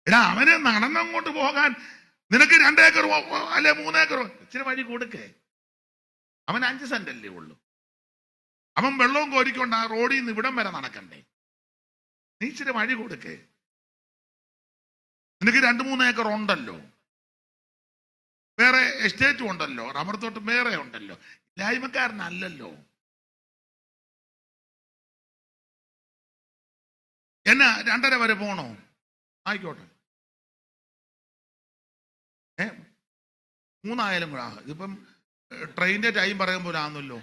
എടാ അവനെ നടന്നങ്ങോട്ട് പോകാൻ നിനക്ക് 2 ഏക്കറോ അല്ലെ 3 ഏക്കറോ ഇച്ചിരി വഴി കൊടുക്കേ. അവൻ 5 സെന്റ് അല്ലേ ഉള്ളൂ. അവൻ വെള്ളവും കോരിക്കൊണ്ട് ആ റോഡിൽ നിന്ന് ഇവിടം വരെ നടക്കണ്ടേ? നീ ഇച്ചിരി വഴി കൊടുക്കേ. നിനക്ക് 2-3 ഏക്കർ ഉണ്ടല്ലോ, വേറെ എസ്റ്റേറ്റും ഉണ്ടല്ലോ, റബ്ബർ തോട്ടം വേറെ ഉണ്ടല്ലോ. ഇല്ലായ്മക്കാരനല്ലല്ലോ. എന്നാ 2:30 വരെ പോണോ? ആയിക്കോട്ടെ, 3 ആയാലും കൂടെ. ഇതിപ്പം ട്രെയിനിന്റെ ടൈം പറയുമ്പോൾ ആണല്ലോ.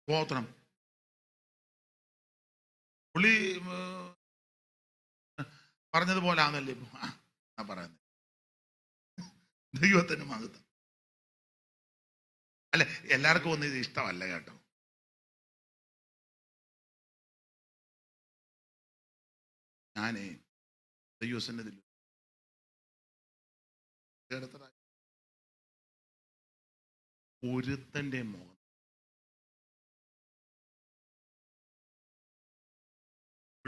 സ്തോത്രം. പുള്ളി പറഞ്ഞതുപോലെ ആണല്ലേ ഇപ്പൊ പറയുന്നത്. ദൈവത്തിന് മഹത്വം. അല്ലെ, എല്ലാവർക്കും ഒന്നും ഇത് ഇഷ്ടമല്ല കേട്ടോ. ഞാനേ ദൈവസന്നിധിയിൽ ഒരുത്തന്റെ മുഖം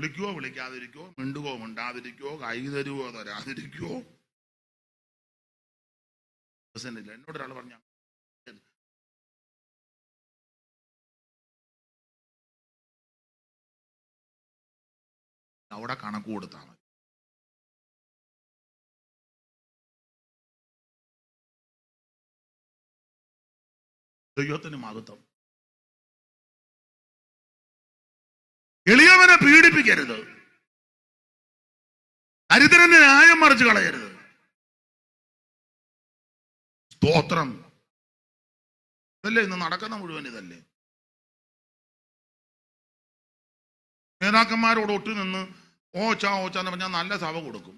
വിളിക്കുവോ വിളിക്കാതിരിക്കോ, മിണ്ടുകോ മിണ്ടാതിരിക്കോ, കൈ തരുവോ തരാതിരിക്കോ. എന്നോടൊരാൾ പറഞ്ഞ അവിടെ കണക്ക് കൊടുത്താൽ മതി. ദൈവത്തിന് മഹത്വം. എളിയവനെ പീഡിപ്പിക്കരുത്, ദരിദ്രനെ ന്യായം മറിച്ച് കളയരുത്. സ്തോത്രം. ഇതല്ലേ ഇന്ന് നടക്കുന്ന മുഴുവൻ ഇതല്ലേ. നേതാക്കന്മാരോട് ഒട്ടു നിന്ന് ഓച്ചാന്ന് പറഞ്ഞാൽ നല്ല സഭ കൊടുക്കും.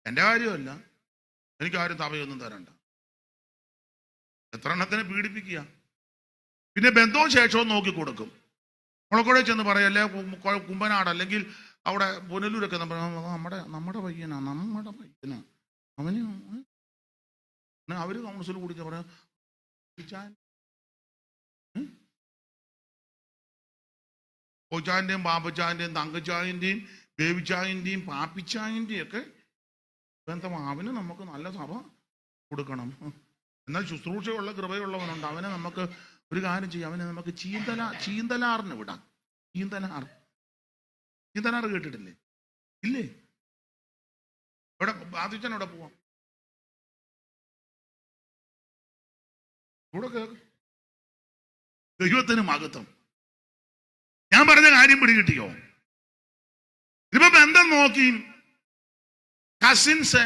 എൻ്റെ കാര്യമല്ല, എനിക്കാരും സഭയൊന്നും തരണ്ട. എത്ര എണ്ണത്തിനെ പീഡിപ്പിക്കുക. പിന്നെ ബന്ധവും ശേഷവും നോക്കി കൊടുക്കും. മുളക്കുഴ ചെന്ന് പറയല്ലേ, കുമ്പനാട് അല്ലെങ്കിൽ അവിടെ പുനലൂരൊക്കെ നമ്മുടെ പയ്യനാ അവന് അവര് കൗൺസിൽ കൂടി പറയാം, കോച്ചാന്റെയും പാപ്പച്ചാന്റെയും തങ്കച്ചായന്റെയും ബേബിച്ചായന്റെയും പാപ്പിച്ചായന്റെയും ഒക്കെ ബന്ധം. അവന് നമുക്ക് നല്ല സഭ കൊടുക്കണം. എന്നാൽ ശുശ്രൂഷയുള്ള കൃപയുള്ളവനുണ്ട്, അവനെ നമുക്ക് ഒരു കാര്യം ചെയ്യാം, അവനെ നമുക്ക് ചീന്തലാറിന് വിടാം. ചീന്തലാർ കേട്ടിട്ടില്ലേ? ഇല്ലേ? എവിടെ ബാധിച്ചൻ എവിടെ പോവാം? ഇവിടെ കേൾക്കും. ദൈവത്തിന് മഹത്വം. ഞാൻ പറഞ്ഞ കാര്യം പിടികിട്ടിയോ? ഇപ്പൊ ബന്ധം നോക്കി കസിൻസ്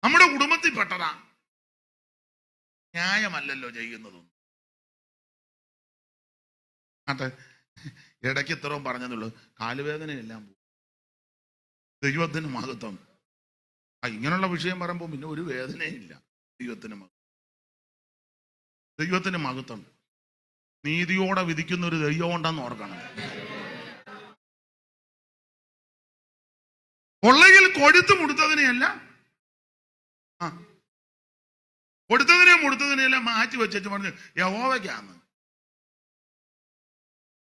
നമ്മുടെ കുടുംബത്തിൽപ്പെട്ടതാ, ന്യായമല്ലല്ലോ ചെയ്യുന്നതും. അതെ, ഇടയ്ക്ക് ഇത്രയും പറഞ്ഞതുള്ളൂ, കാലുവേദനയെല്ലാം പോകും. ദൈവത്തിന് മഹത്വം. ഇങ്ങനെയുള്ള വിഷയം പറയുമ്പോൾ പിന്നെ ഒരു വേദനയില്ല. ദൈവത്തിന് മഹത്വം. നീതിയോടെ വിധിക്കുന്ന ഒരു ദൈവം ഉണ്ടെന്ന് ഓർക്കണം. കൊള്ളയിൽ കൊഴുത്ത് മുടുത്തതിനെയല്ല, കൊടുത്തതിനെയല്ല മാറ്റി വെച്ചു പറഞ്ഞു യഹോവയ്ക്കാന്ന്.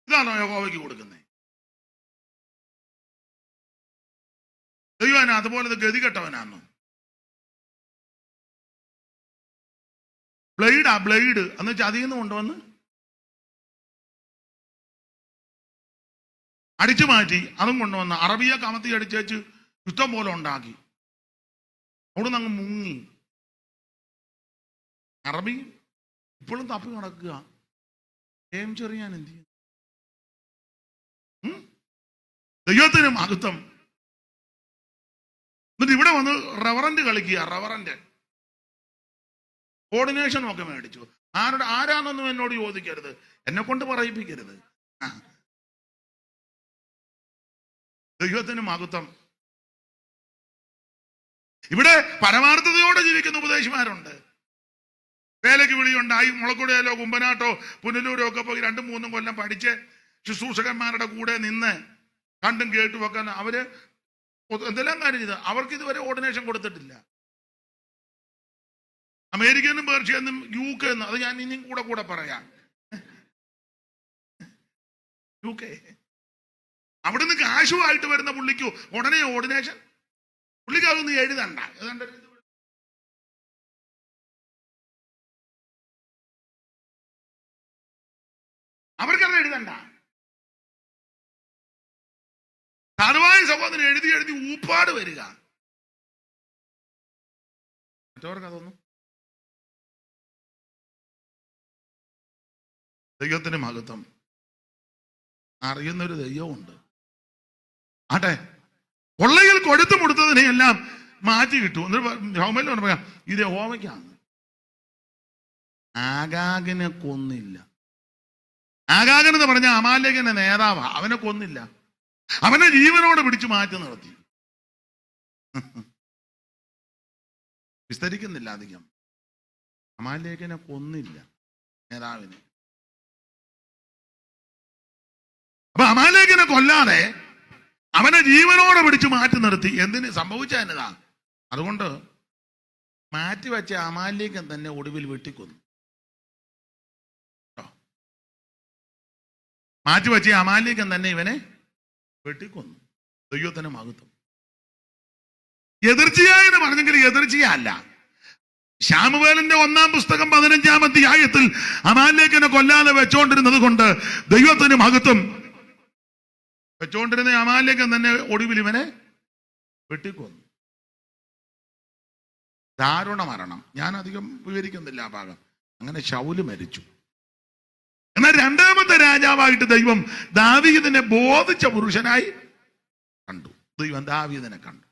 ഇതാണോ യഹോവയ്ക്ക് കൊടുക്കുന്നത്? ദൈവം അതുപോലെ ഗതികെട്ടവനാന്ന്. ബ്ലേഡ് എന്ന് വെച്ചാൽ അതിൽ നിന്ന് കൊണ്ടുവന്ന് അടിച്ചു മാറ്റി, അതും കൊണ്ടുവന്ന് അറബിയെ കമത്തി അടിച്ചേച്ച് ഇഷ്ടം പോലെ ഉണ്ടാക്കി. അവിടുന്ന് അങ്ങ് മുങ്ങി. അറബി ഇപ്പോഴും തപ്പി നടക്കുക. ചെറിയാൻ എന്ത് ചെയ്യും? ദൈവത്തിന് മഹത്വം. എന്നിട്ട് ഇവിടെ വന്ന് റവറന്റ് കളിക്കുക. റവറന്റ് കോർഡിനേഷനും ഒക്കെ മേടിച്ചു. ആരാന്നൊന്നും എന്നോട് ചോദിക്കരുത്, എന്നെ കൊണ്ട് പറയിപ്പിക്കരുത്. ദൈവത്തിന് മഹത്വം. ഇവിടെ പരമാർത്ഥതയോടെ ജീവിക്കുന്ന ഉപദേശിമാരുണ്ട്. വേലയ്ക്ക് വിളിയുണ്ടായി മുളക്കുടയിലോ കുമ്പനാട്ടോ പുനലൂരോ ഒക്കെ പോയി 2-3 കൊല്ലം പഠിച്ച് ശുശ്രൂഷകന്മാരുടെ കൂടെ നിന്ന് കണ്ടും കേട്ടും ഒക്കെ അവര് എന്തെല്ലാം കാര്യം ചെയ്ത് അവർക്ക് ഇതുവരെ ഓർഡിനേഷൻ കൊടുത്തിട്ടില്ല. അമേരിക്കനും പേർഷ്യന്നും UK എന്നും, അത് ഞാൻ ഇനിയും കൂടെ പറയാം. UK അവിടുന്ന് കാശുമായിട്ട് വരുന്ന പുള്ളിക്ക് ഉടനെ ഓർഡിനേഷൻ. പുള്ളിക്ക് അതൊന്നും എഴുതണ്ട. അവർക്കത് എഴുതണ്ട. സാധുവായ സഹോദരൻ എഴുതി ഊപ്പാട് വരിക. മറ്റവർക്ക് അതൊന്നും. ദൈവത്തിന് മഹത്വം. അറിയുന്നൊരു ദൈവമുണ്ട്. ആട്ടെ, കൊള്ളയിൽ കൊടുത്തു മുടുത്തതിനെയെല്ലാം മാറ്റി കിട്ടും. ഹോമയിൽ പറയാം, ഇത് യഹോവയ്ക്കാണ്. ആഗാഗിനെ കൊന്നില്ല. ആഗാഗൻ എന്ന് പറഞ്ഞ അമാലേഖന്റെ നേതാവാ. അവനെ കൊന്നില്ല, അവനെ ജീവനോടെ പിടിച്ചു മാറ്റി നിർത്തി. വിസ്തരിക്കുന്നില്ല അധികം. അമാലേഖനെ കൊന്നില്ല, നേതാവിനെ. അപ്പൊ അമാലേഖനെ കൊല്ലാതെ അവനെ ജീവനോടെ പിടിച്ചു മാറ്റി നിർത്തി. എന്തിന്? സംഭവിച്ച എന്നതാ. അതുകൊണ്ട് മാറ്റിവെച്ച അമാലേഖൻ തന്നെ ഒടുവിൽ വെട്ടിക്കൊന്നു. മാറ്റിവെച്ച അമാലേക്കൻ തന്നെ ഇവനെ വെട്ടിക്കൊന്നു. ദൈവത്തിന് മഹത്വം. എതിർച്ചയായെന്ന് പറഞ്ഞെങ്കിൽ എതിർച്ചയല്ല. ശമൂവേലിന്റെ 1-ാം പുസ്തകം 15-ാം അധ്യായത്തിൽ അമാലേക്കിനെ കൊല്ലാതെ വെച്ചോണ്ടിരുന്നത് കൊണ്ട് ദൈവത്തിന് മഹത്വം. വെച്ചോണ്ടിരുന്ന അമാലേക്കൻ തന്നെ ഒടുവിൽ ഇവനെ വെട്ടിക്കൊന്നു. ദാരുണ മരണം. ഞാൻ അധികം വിവരിക്കുന്നില്ല ആ ഭാഗം. അങ്ങനെ ശൗല് മരിച്ചു. എന്നാൽ 2ാമത്തെ രാജാവായിട്ട് ദൈവം ദാവീദിനെ ബോധിച്ച പുരുഷനായി കണ്ടു. ദൈവം ദാവീദിനെ കണ്ടു.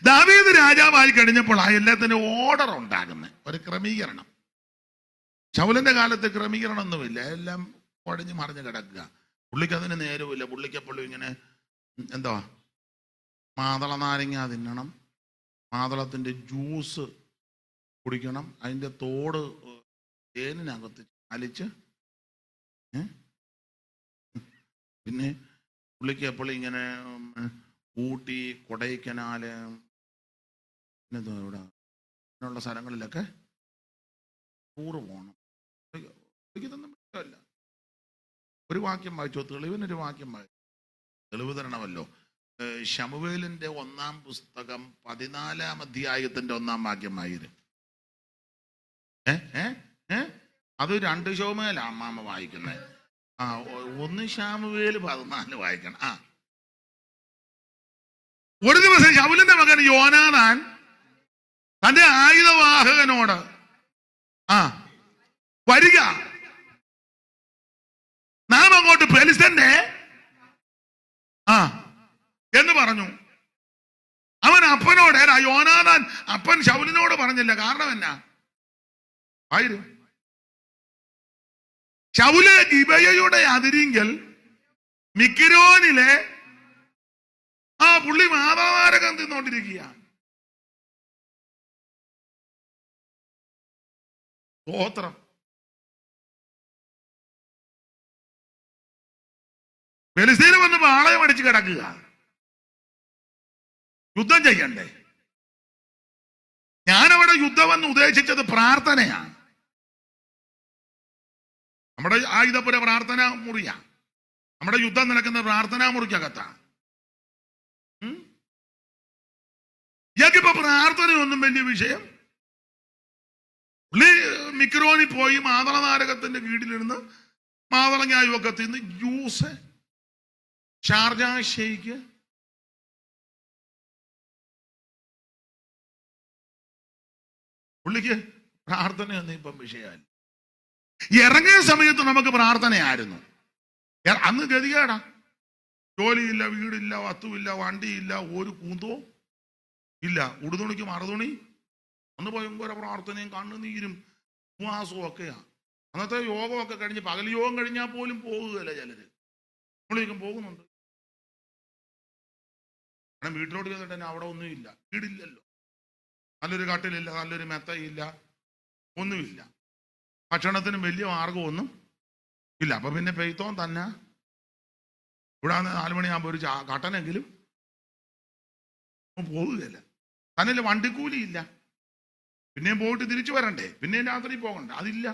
ദാവീദ് രാജാവായി കഴിഞ്ഞപ്പോൾ ആ എല്ലാത്തിനും ഓർഡർ ഉണ്ടാകുന്ന ഒരു ക്രമീകരണം. ശൗലിന്റെ കാലത്ത് ക്രമീകരണം ഒന്നുമില്ല. എല്ലാം കുഴഞ്ഞു മറിഞ്ഞു കിടക്കുക. പുള്ളിക്ക് അതിന് നേരമില്ല. പുള്ളിക്കെപ്പോഴും ഇങ്ങനെ എന്താ, മാതള നാരങ്ങ തിന്നണം, മാതളത്തിന്റെ ജ്യൂസ് കുടിക്കണം, അതിന്റെ തോട് തേനിനകത്ത് ചാലിച്ച്, പിന്നെ പുള്ളിക്ക് എപ്പോഴും ഇങ്ങനെ ഊട്ടി, കൊടൈക്കനാല്, പിന്നെ ഇവിടെ അങ്ങനെയുള്ള സ്ഥലങ്ങളിലൊക്കെ ടൂറ് പോകണം. ഇതൊന്നും ഇഷ്ടമല്ല. ഒരു വാക്യം വായിച്ചോ, തെളിവിനൊരു വാക്യം വായിച്ചു, തെളിവ് തരണമല്ലോ. ശമൂവേലിന്റെ 1-ാം പുസ്തകം 14-ാം അധ്യായത്തിന്റെ 1-ാം വാക്യം വായിരും. അത് 2 ശമൂവേലാ അമ്മാമ്മ വായിക്കുന്നത്. 1 ശമൂവേല് 14 വായിക്കണം. ഒരു ദിവസം ശൗലിന്റെ മകൻ യോനാഥാൻ തന്റെ ആയുധവാഹകനോട് വരിക, നാം അങ്ങോട്ട് ഫെലിസ്ത്യന്റെ എന്ന് പറഞ്ഞു. അവൻ അപ്പനോട്, യോനാഥാൻ അപ്പൻ ശൗലിനോട് പറഞ്ഞില്ല. കാരണം എന്നാ ആയിരുന്നു? ശൗല് ഗിബയയുടെ അതിരിങ്കൽ മിക്രോനിലെ പുള്ളി മാതാവാരകം തിന്നോണ്ടിരിക്കുക. സ്തോത്രം. ഫെലിസ്തീന് വന്ന് പാളയം അടിച്ച് കിടക്കുക. യുദ്ധം ചെയ്യണ്ടേ? ഞാനവിടെ യുദ്ധമെന്ന് ഉദ്ദേശിച്ചത് പ്രാർത്ഥനയാണ്. നമ്മുടെ ആയുധപുര പ്രാർത്ഥന മുറിയാ. നമ്മുടെ യുദ്ധം നടക്കുന്ന പ്രാർത്ഥനാ മുറിക്കകത്താണ്. ഇയാൾക്കിപ്പോ പ്രാർത്ഥനയൊന്നും വലിയ വിഷയം. പുള്ളി മിക്രോനിൽ പോയി മാതള നാരകത്തിന്റെ കീഴിലിരുന്ന് മാതളങ്ങായുമൊക്കെ തിന്ന് ജ്യൂസ്, ഷാർജ ഷെയ്ക്ക്, പുള്ളിക്ക് പ്രാർത്ഥനയൊന്നും ഇപ്പം വിഷയമല്ല. ഇറങ്ങിയ സമയത്ത് നമുക്ക് പ്രാർത്ഥനയായിരുന്നു. അന്ന് ഗതികേടാ. ജോലിയില്ല, വീടില്ല, വസ്തുവില്ല, വണ്ടിയില്ല, ഒരു കൂന്തോ ഇല്ല. ഉടുതുണിക്ക് മറുതുണി. അന്ന് ഭയങ്കര പ്രാർത്ഥനയും കണ്ണുനീരും ഉപവാസവും ഒക്കെയാ. അന്നത്തെ യോഗമൊക്കെ കഴിഞ്ഞ് പകൽ യോഗം കഴിഞ്ഞാൽ പോലും പോകുകയല്ല ചിലര്. നമ്മളിരിക്കും പോകുന്നുണ്ട്. കാരണം വീട്ടിലോട്ട് ചെന്നിട്ട് തന്നെ അവിടെ ഒന്നുമില്ല, വീടില്ലല്ലോ, നല്ലൊരു കട്ടിലില്ല, നല്ലൊരു മെത്തയില്ല, ഒന്നുമില്ല. ഭക്ഷണത്തിനും വലിയ മാർഗമൊന്നും ഇല്ല. അപ്പൊ പിന്നെ പെയ്ത്തോൻ തന്നെ ഇവിടെ 4 മണിയാകുമ്പോൾ ഒരു കട്ടനെങ്കിലും പോകുകയല്ല. തന്നെ വണ്ടിക്കൂലി ഇല്ല, പിന്നെയും പോയിട്ട് തിരിച്ചു വരണ്ടേ, പിന്നെയും രാത്രി പോകണ്ടേ, അതില്ല.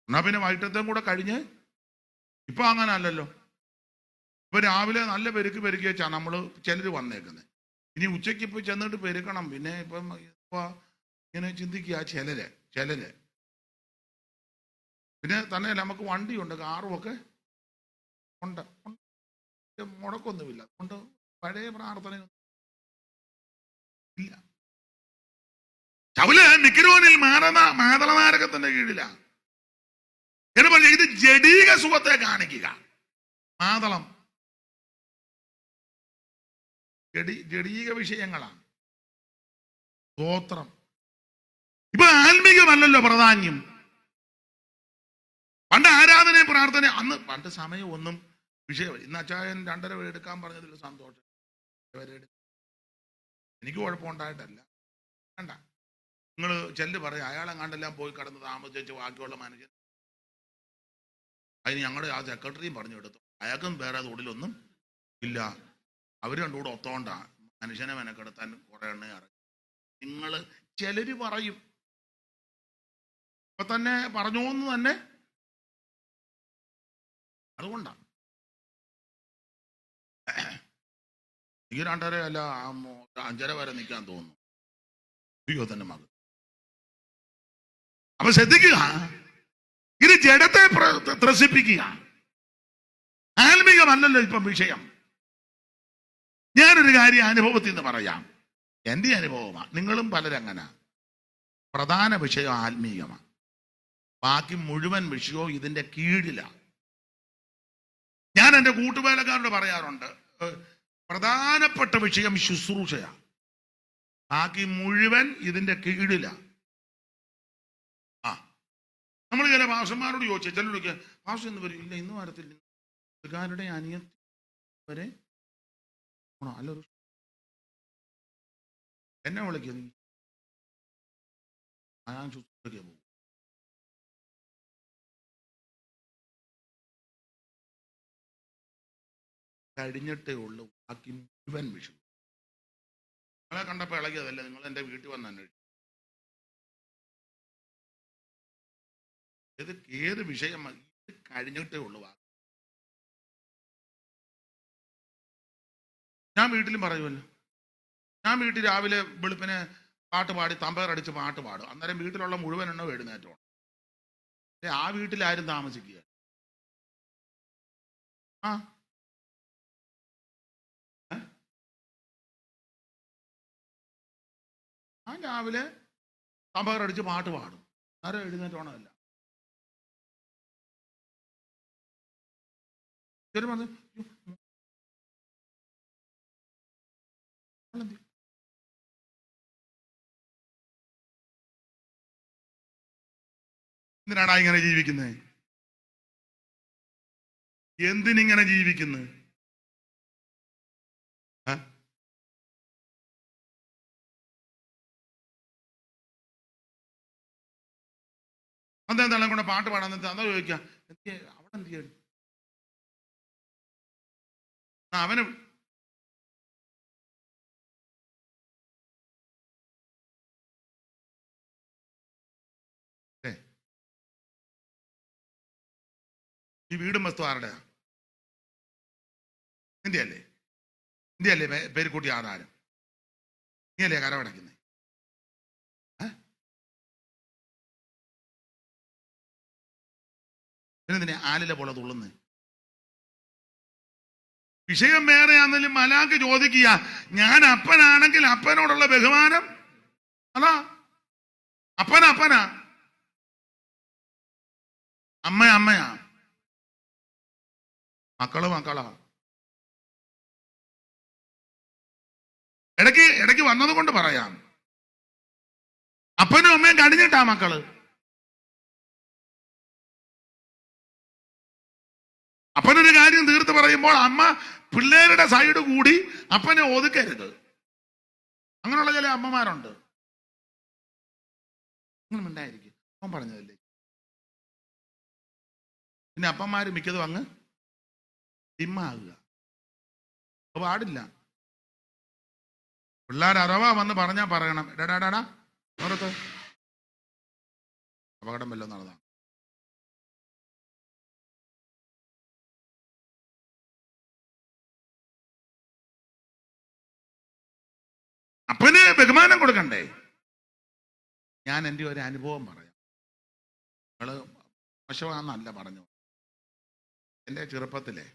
എന്നാ പിന്നെ വൈകിട്ടത്തെയും കൂടെ കഴിഞ്ഞ്. ഇപ്പൊ അങ്ങനെ അല്ലല്ലോ. ഇപ്പൊ രാവിലെ നല്ല പെരുക്ക് പെരുക്കി വെച്ചാ നമ്മള് ചിലര് വന്നേക്കുന്നത്. ഇനി ഉച്ചയ്ക്ക് ഇപ്പൊ ചെന്നിട്ട് പെരുക്കണം. പിന്നെ ഇപ്പൊ ഇങ്ങനെ ചിന്തിക്കുക ചിലര്. പിന്നെ തന്നെ നമുക്ക് വണ്ടിയുണ്ട്, കാറും ഒക്കെ ഉണ്ട്, മുടക്കൊന്നുമില്ല. അതുകൊണ്ട് പഴയ പ്രാർത്ഥനയൊന്നും ഇല്ല. ശൗല് മിക്രോനിൽ മാതള നാരകത്തിന്റെ കീഴിലാ എന്ന് പറഞ്ഞ ഇത് ജഡീക സുഖത്തെ കാണിക്കുക. മാതളം ജഡീക വിഷയങ്ങളാണ്. സ്തോത്രം. ഇപ്പൊ ആത്മീകമല്ലല്ലോ പ്രാധാന്യം. പണ്ട് ആരാധനയും പ്രാർത്ഥന, അന്ന് പണ്ട് സമയം ഒന്നും വിഷയം. ഇന്ന് അച്ചായൻ 2.5 എടുക്കാൻ പറഞ്ഞതിൽ സന്തോഷം. എനിക്ക് കുഴപ്പമുണ്ടായിട്ടല്ല. വേണ്ട, നിങ്ങൾ ചെല്ല് പറയാം. അയാളെങ്ങാണ്ടെല്ലാം പോയി കടന്ന് താമസിച്ച് ബാക്കിയുള്ള മാനേജർ, അതിന് ഞങ്ങളുടെ ആ സെക്രട്ടറിയും പറഞ്ഞു എടുത്തു. അയാൾക്കും വേറെ തൊഴിലൊന്നും ഇല്ല. അവർ രണ്ടുകൂടെ ഒത്തോണ്ടാ മനുഷ്യനെ മെനക്കെടുത്താൻ കുറെ എണ്ണ ഇറങ്ങി. നിങ്ങൾ ചിലര് പറയും, ഇപ്പൊ തന്നെ പറഞ്ഞോന്ന് തന്നെ അതുകൊണ്ടാണ് എനിക്ക് 2:30 അല്ല 5:30 വരെ നിൽക്കാൻ തോന്നുന്നു. അയ്യോ തന്നെ മകൻ. അപ്പൊ ശ്രദ്ധിക്കുക, ഇത് ജഡത്തെ ത്രസിപ്പിക്കുക, ആത്മീകമല്ലല്ലോ ഇപ്പം വിഷയം. ഞാനൊരു കാര്യം അനുഭവത്തിൽ നിന്ന് പറയാം, എൻ്റെ അനുഭവമാണ്. നിങ്ങളും പലരങ്ങനെ. പ്രധാന വിഷയം ആത്മീകമാണ്, ബാക്കി മുഴുവൻ വിഷയവും ഇതിന്റെ കീഴിലാണ്. ഞാൻ എൻ്റെ കൂട്ടുവേലക്കാരോട് പറയാറുണ്ട്, പ്രധാനപ്പെട്ട വിഷയം ശുശ്രൂഷയാണ്, ബാക്കി മുഴുവൻ ഇതിന്റെ കീഴിലാണ്. നമ്മൾ ചില ഭാഷന്മാരോട് ചോദിച്ചു, ചിലരൊക്കെ ഭാഷ എന്ന് വരും, ഇല്ല ഇന്ന് വരത്തില്ല, പുള്ളിക്കാരുടെ അനിയത്തി വരെ അല്ലൊരു എന്നെ വിളിക്കുക, നീ ഞാൻ ശുശ്രൂഷയ്ക്ക് പോകും. കഴിഞ്ഞിട്ടേ ഉള്ളൂ ബാക്കി മുഴുവൻ വിഷയം. നിങ്ങളെ കണ്ടപ്പോൾ ഇളകിയതല്ല, നിങ്ങൾ എൻ്റെ വീട്ടിൽ വന്ന് അന്വേഷിച്ചു. ഏത് വിഷയം ഇത് കഴിഞ്ഞിട്ടേ ഉള്ളൂ. ഞാൻ വീട്ടിലും പറയുമല്ലോ, ഞാൻ വീട്ടിൽ രാവിലെ വെളുപ്പിനെ പാട്ട് പാടി തമ്പകറടിച്ച് പാട്ട് പാടും. അന്നേരം വീട്ടിലുള്ള മുഴുവൻ എണ്ണം എഴുന്നേറ്റമാണ്. ആ വീട്ടിലാരും താമസിക്കുക. ഞാൻ രാവിലെ തമ്പകറടിച്ച് പാട്ട് പാടും, അന്നേരം എഴുന്നേറ്റോണമല്ല. എന്തിനാടാ ഇങ്ങനെ ജീവിക്കുന്നത്? എന്തിനിങ്ങനെ ജീവിക്കുന്നത്? അതെന്താണ് കൊണ്ട് പാട്ട് പാടാൻ അതാ ചോദിക്കാം, അവിടെ എന്ത് ചെയ്യണം? അവന് ഈ വീടും വസ്തു ആരുടെയാ? നിന്റെ അല്ലേ? നിന്റെ അല്ലേ പേരുകൂട്ടി ആധാരം? നീ അല്ലേ കരമടയ്ക്കുന്നത്? പിന്നെ ആലിലെ പോലെ തുള്ളുന്നേ. വിഷയം വേറെയാണെങ്കിലും മലാക്ക് ചോദിക്കുക, ഞാൻ അപ്പനാണെങ്കിൽ അപ്പനോടുള്ള ബഹുമാനം അതാ. അപ്പനാ, അമ്മയാ, മക്കളാ. ഇടയ്ക്ക് വന്നത് കൊണ്ട് പറയാം, അപ്പനും അമ്മയും കടിഞ്ഞിട്ടാ മക്കള്. അപ്പനൊരു കാര്യം തീർത്ത് പറയുമ്പോൾ അമ്മ പിള്ളേരുടെ സൈഡ് കൂടി അപ്പനെ ഒതുക്കരുത്. അങ്ങനെയുള്ള ചില അമ്മമാരുണ്ട്. അങ്ങനെ ഉണ്ടായിരിക്കും, അവൻ പറഞ്ഞതല്ലേ. പിന്നെ അപ്പന്മാര് മിക്കതും അങ്ങ് ഡിമ്മാകുക പാടില്ല. പിള്ളേർ അറവാ വന്ന് പറഞ്ഞാൽ പറയണം, എടാടാടാ പുറത്ത് അപകടം വല്ലതും നടന്നതാണ്. അപ്പന് ബഹുമാനം കൊടുക്കണ്ടേ? ഞാൻ എൻ്റെ ഒരു അനുഭവം പറയാം. നിങ്ങള് മോശമാണെന്നല്ല പറഞ്ഞു. എൻ്റെ ചെറുപ്പത്തിലെ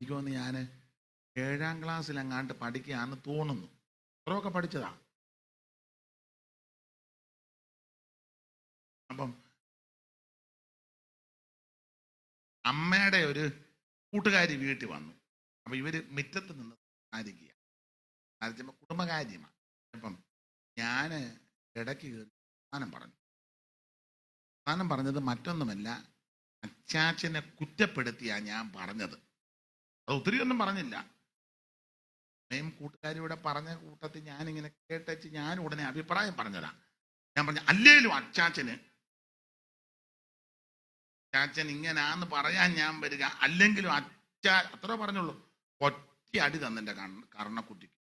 എനിക്ക് തോന്നുന്നു ഞാൻ 7ാം ക്ലാസ്സിലെങ്ങാണ്ട് പഠിക്കുകയാണെന്ന് തോന്നുന്നു. അത്രയൊക്കെ പഠിച്ചതാ. അപ്പം അമ്മയുടെ ഒരു കൂട്ടുകാരി വീട്ടിൽ വന്നു. അപ്പൊ ഇവര് മുറ്റത്ത് നിന്ന് സംസാരിക്കുക, കുടുംബകാര്യമാണ്. അപ്പം ഞാൻ ഇടയ്ക്ക് കയറി സ്ഥാനം പറഞ്ഞത് മറ്റൊന്നുമല്ല, അച്ചാച്ചനെ കുറ്റപ്പെടുത്തിയാ ഞാൻ പറഞ്ഞത്. അത് ഒത്തിരി ഒന്നും പറഞ്ഞില്ല. കൂട്ടുകാരിയുടെ പറഞ്ഞ കൂട്ടത്തിൽ ഞാനിങ്ങനെ കേട്ടച്ച് ഞാൻ ഉടനെ അഭിപ്രായം പറഞ്ഞതാ. ഞാൻ പറഞ്ഞു, അല്ലേലും അച്ചാച്ചൻ ഇങ്ങനാന്ന് പറയാൻ ഞാൻ വരിക, അല്ലെങ്കിലും അത്ര പറഞ്ഞുള്ളൂ. ഒറ്റ അടി തന്നെന്റെ കർണക്കുട്ടിക്ക്.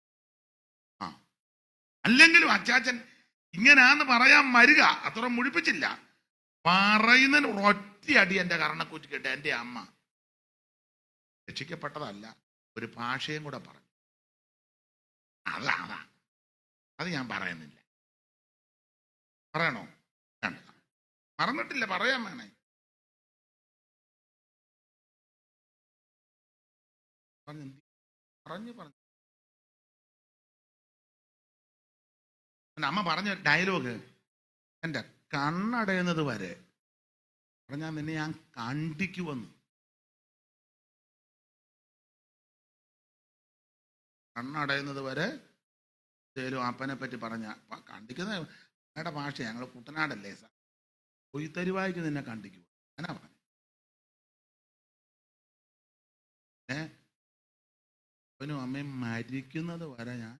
അല്ലെങ്കിലും അച്ചാച്ചൻ ഇങ്ങനാന്ന് പറയാൻ വരിക, അത്ര മുഴിപ്പിച്ചില്ല. പറയുന്നതിന് ഒറ്റ അടി എൻ്റെ കർണക്കുറ്റിക്കിട്ട് എൻ്റെ അമ്മ രക്ഷിക്കപ്പെട്ടതല്ല, ഒരു ഭാഷയും കൂടെ പറഞ്ഞു. അതാ അത് ഞാൻ പറയുന്നില്ല. പറയണോ? മറന്നിട്ടില്ല, പറയാൻ വേണേ. പറഞ്ഞു അമ്മ പറഞ്ഞ ഡയലോഗ് എൻ്റെ കണ്ണടയുന്നത് വരെ പറഞ്ഞാൽ നിന്നെ ഞാൻ കണ്ടിക്കുവന്നു. കണ്ണടയുന്നത് വരെ എന്തേലും അപ്പനെ പറ്റി പറഞ്ഞ കണ്ടിക്കുന്ന ഞങ്ങളുടെ ഭാഷ, ഞങ്ങൾ കുട്ടനാടല്ലേ സാർ, കൊയ്ത്തരുവായിക്ക് നിന്നെ കണ്ടിക്കുവോ എന്നാ പറഞ്ഞു. അപ്പനും അമ്മയും മരിക്കുന്നത് വരെ ഞാൻ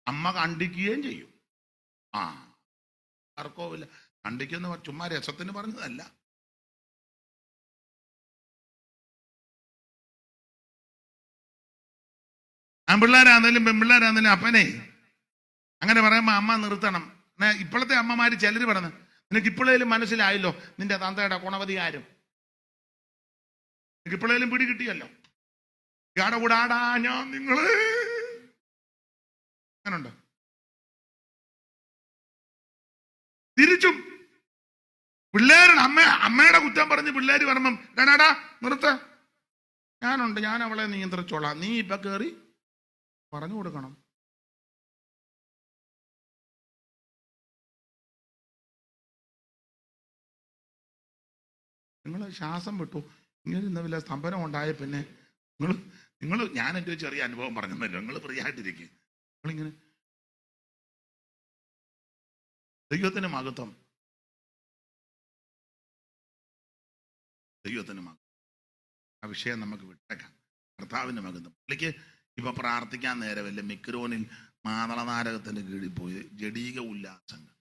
അമ്മ കണ്ടിക്കുകയും ചെയ്യും. ആർക്കോവില്ല, കണ്ടിക്കുന്ന ചുമ്മാ രസത്തിന് പറഞ്ഞതല്ല. ആൺപിള്ളേരാന്നേലും പെൺപിള്ളേരാന്നേലും അപ്പനെ അങ്ങനെ പറയുമ്പോ അമ്മ നിർത്തണം. ഇപ്പോഴത്തെ അമ്മമാര് ചിലര് പറഞ്ഞു, നിനക്ക് ഇപ്പോഴേലും മനസ്സിലായല്ലോ നിന്റെ തന്തയുടെ ഗുണവതി ആരും, നിനക്ക് ഇപ്പോഴേലും പിടി കിട്ടിയല്ലോ. ഇയാടെ കൂടാടാ ഞാൻ നിങ്ങള് അങ്ങനുണ്ടോ? തിരിച്ചും പിള്ളേരുടെ അമ്മയുടെ കുറ്റം പറഞ്ഞ് പിള്ളേര് പറയുമ്പം ഡാടാ നിർത്ത, ഞാനുണ്ട്, ഞാൻ അവളെ നിയന്ത്രിച്ചോളാം, നീ ഇപ്പൊ കേറി പറഞ്ഞു കൊടുക്കണം. നിങ്ങൾ ശ്വാസം വിട്ടു ഇങ്ങനെ ഇന്ന വല്ല സ്തംഭനം ഉണ്ടായ പിന്നെ നിങ്ങൾ ഞാൻ എൻ്റെ ചെറിയ അനുഭവം പറഞ്ഞല്ലോ, നിങ്ങൾ ഫ്രീ ആയിട്ടിരിക്കും. നിങ്ങളിങ്ങനെ ദൈവത്തിന് മഹത്വം, ദൈവത്തിന് മഹത്വം. ആ വിഷയം നമുക്ക് വിട്ടേക്കാം. കർത്താവിൻ്റെ മഹത്വം. പുള്ളിക്ക് ഇപ്പൊ പ്രാർത്ഥിക്കാൻ നേരമല്ല, മിക്രോനിൽ മാതളനാരകത്തിന്റെ കീഴിൽ പോയി ജഡീക ഉല്ലാസങ്ങൾ.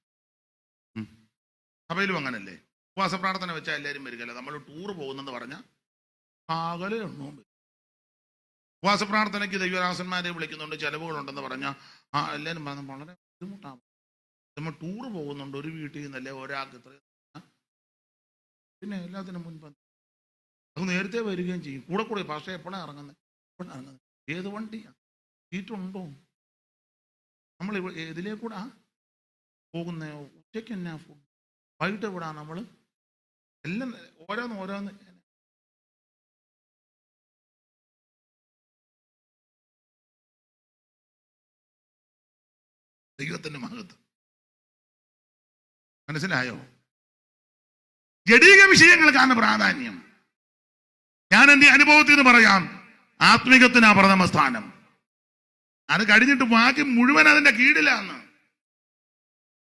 സഭയിലും അങ്ങനല്ലേ, ഉപവാസ പ്രാർത്ഥന വെച്ചാൽ എല്ലാവരും വരികയല്ല. നമ്മൾ ടൂർ പോകുന്നെന്ന് പറഞ്ഞാൽ ആകലെ എണ്ണവും വരും. ഉപവാസ പ്രാർത്ഥനയ്ക്ക് ദൈവദാസന്മാരെ വിളിക്കുന്നുണ്ട്, ചെലവുകളുണ്ടെന്ന് പറഞ്ഞാൽ എല്ലാവരും പറഞ്ഞ വളരെ ബുദ്ധിമുട്ടാണ്. നമ്മൾ ടൂർ പോകുന്നുണ്ട്, ഒരു വീട്ടിൽ നിന്നല്ലേ ഒരാൾക്ക് ഇത്രയും, പിന്നെ എല്ലാത്തിനും മുൻപ് അത് നേരത്തെ വരികയും ചെയ്യും. കൂടെ പക്ഷേ എപ്പോഴാണ് ഇറങ്ങുന്നത്, ഏത് വണ്ടിയാണ്, സീറ്റുണ്ടോ, നമ്മൾ ഇതിലേക്കൂടാ പോകുന്ന, ഉച്ചയ്ക്ക് എന്നാ ഫുഡ്, വൈകിട്ട് എവിടാ, നമ്മൾ എല്ലാം ഓരോന്ന് ദൈവത്തിന്റെ മഹത്വം. മനസ്സിലായോ? ജഡീക വിഷയങ്ങൾക്കാണ് പ്രാധാന്യം. ഞാൻ എൻ്റെ അനുഭവത്തിൽ നിന്ന് പറയാം, ആത്മികത്തിനാ പ്രഥമ സ്ഥാനം. അത് കഴിഞ്ഞിട്ട് ബാക്കി മുഴുവൻ അതിന്റെ കീഴിലാണ്.